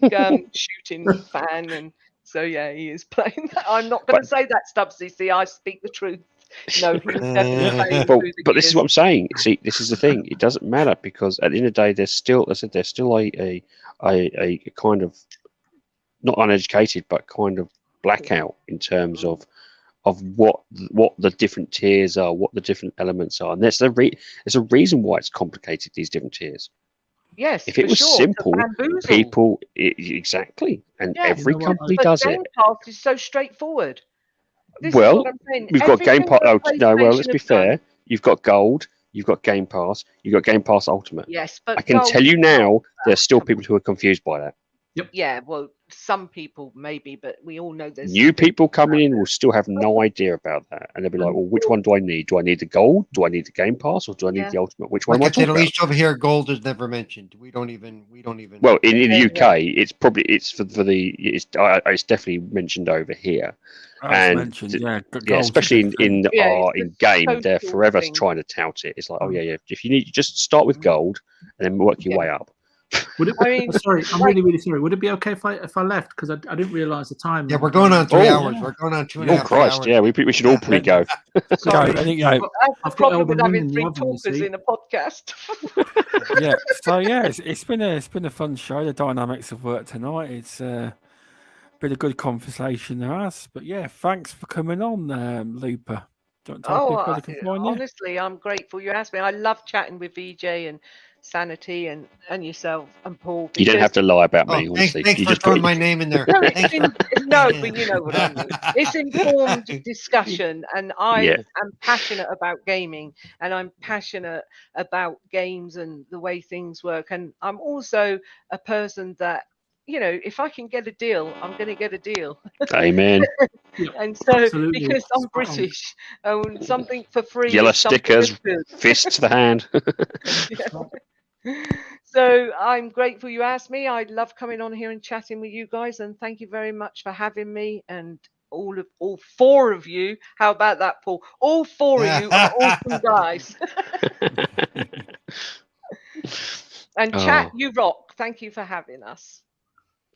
shooting fan, and so yeah, he is playing that. I'm not going to say that, Stubbsy. See, I speak the truth. No, he's definitely playing but this is what I'm saying. See, this is the thing. It doesn't matter, because at the end of the day, there's still a kind of not uneducated, but kind of blackout in terms of what the different tiers are, what the different elements are, and there's a reason why it's complicated, these different tiers. Yes, if it was simple, people exactly, and every company does it. Game Pass is so straightforward. This well, is what I'm saying. We've got Game Pass. Oh no, well, let's be fair. You've got Gold, you've got Game Pass, you've got Game Pass Ultimate. Yes, but I can tell you now, there's still people who are confused by that. Yep. Yeah, well, some people maybe, but we all know there's new people coming in will still have no idea about that, and they'll be like, "Well, which one do I need? Do I need the Gold? Do I need the Game Pass? Or do I need the Ultimate? Which one?" At least over here, Gold is never mentioned. We don't even. Well, in the UK, it's definitely mentioned over here, and especially in game, they're forever trying to tout it. It's like, oh yeah, if you need, just start with Gold and then work your way up. Would it, sorry, I'm really sorry. Would it be okay if I left, because I didn't realize the time? Yeah, we're going on 3 hours. We're going on 2.5 hours. Christ, yeah, we should all probably go. Sorry, I think I've got problem with having 3 talkers in a podcast. Yeah, so yeah, it's been a fun show. The dynamics of work tonight. It's been a good conversation there, us. But yeah, thanks for coming on, Lupa. Honestly, I'm grateful you asked me. I love chatting with VJ and Sanity and yourself and Paul. You don't have to lie about me, honestly. Thanks for throwing my name in there. No, but you know what I mean. It's informed discussion, and I am passionate about gaming, and I'm passionate about games and the way things work. And I'm also a person that, you know, if I can get a deal, I'm going to get a deal. Amen. And so, because I'm British, something for free. Yellow stickers, fists to the hand. So I'm grateful you asked me. I love coming on here and chatting with you guys, and thank you very much for having me. And all 4 of you. How about that, Paul? All 4 of you are awesome guys. And chat, you rock. Thank you for having us.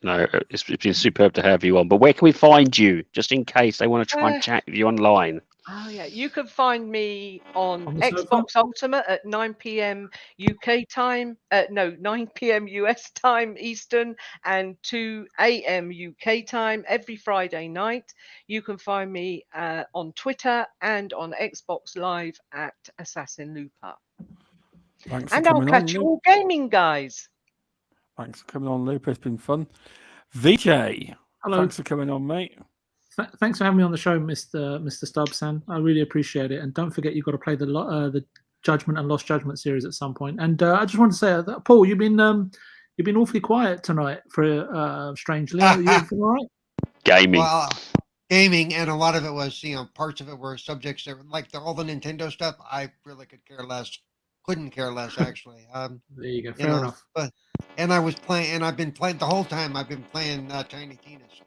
No, it's been superb to have you on. But where can we find you, just in case they want to try and chat with you online? Oh yeah, you can find me on Xbox Ultimate at 9 p.m. UK time. 9 p.m. US time Eastern, and 2 a.m. UK time every Friday night. You can find me on Twitter and on Xbox Live at AssassinLupa. And I'll catch you all gaming, guys. Thanks for coming on, Lupa. It's been fun. VJ, hello. Thanks for coming on, mate. Thanks for having me on the show, Mr. Stubbs. I really appreciate it. And don't forget, you've got to play the Judgment and Lost Judgment series at some point. And I just want to say that, Paul, you've been awfully quiet tonight. For strangely, are you all right? Gaming. Well, gaming, and a lot of it was, parts of it were subjects that, like all the Nintendo stuff, I really couldn't care less, actually. There you go. Fair enough. And I was playing, and I've been playing the whole time. I've been playing Tiny Tina's.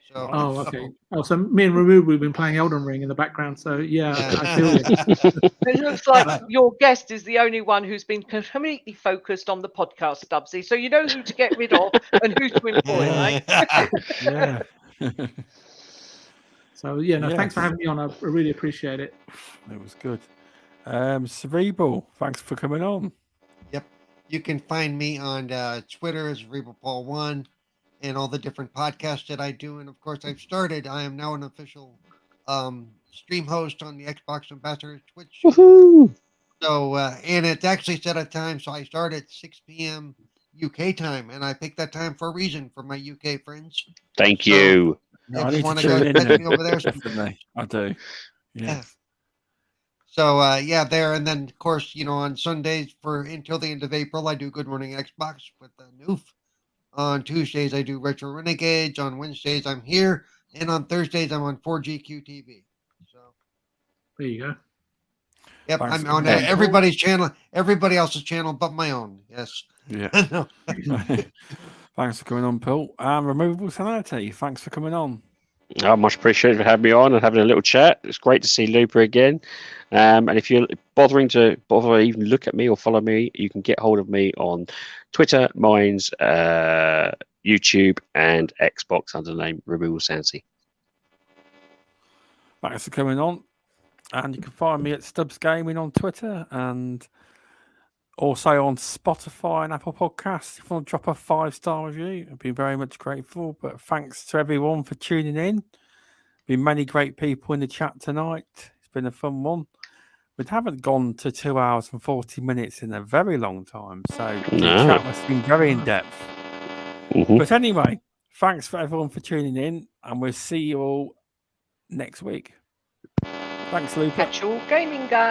So. Oh, okay. Oh, so me and Remove, we've been playing Elden Ring in the background. So yeah. I feel you. It looks like your guest is the only one who's been completely focused on the podcast, Stubbsy. So you know who to get rid of and who to employ, right? Yeah. So yeah, no, thanks for having me on. I really appreciate it. It was good. Cerebral, thanks for coming on. Yep. You can find me on Twitter as CerebralPaul1 and all the different podcasts that I do. And of course, I am now an official stream host on the Xbox Ambassador Twitch. Woohoo! So, and it's actually set a time. So I start at 6 p.m. UK time, and I picked that time for a reason for my UK friends. Thank you. If you want to go catch me over there, definitely, I do. Yeah. So there, and then of course, on Sundays until the end of April, I do Good Morning Xbox with Noof. On Tuesdays, I do Retro Renegades. On Wednesdays, I'm here, and on Thursdays, I'm on 4GQ TV. So there you go. Yep, I'm on everybody's channel, everybody else's channel, but my own. Yes. Yeah. Thanks for coming on, Paul. RemovableSanity, thanks for coming on. I much appreciated for having me on and having a little chat. It's great to see Lupa again. And if you're bothering to even look at me or follow me, you can get hold of me on Twitter, Minds, YouTube, and Xbox under the name RemovableSanity. Thanks for coming on. And you can find me at StubzGaming on Twitter and also on Spotify and Apple Podcasts. If you want to drop a 5-star review, I'd be very much grateful. But thanks to everyone for tuning in. Been many great people in the chat tonight. It's been a fun one. We haven't gone to 2 hours and 40 minutes in a very long time. So the chat must have been very in-depth. But anyway, thanks for everyone for tuning in. And we'll see you all next week. Thanks, Lupa. Catch you all gaming, guys.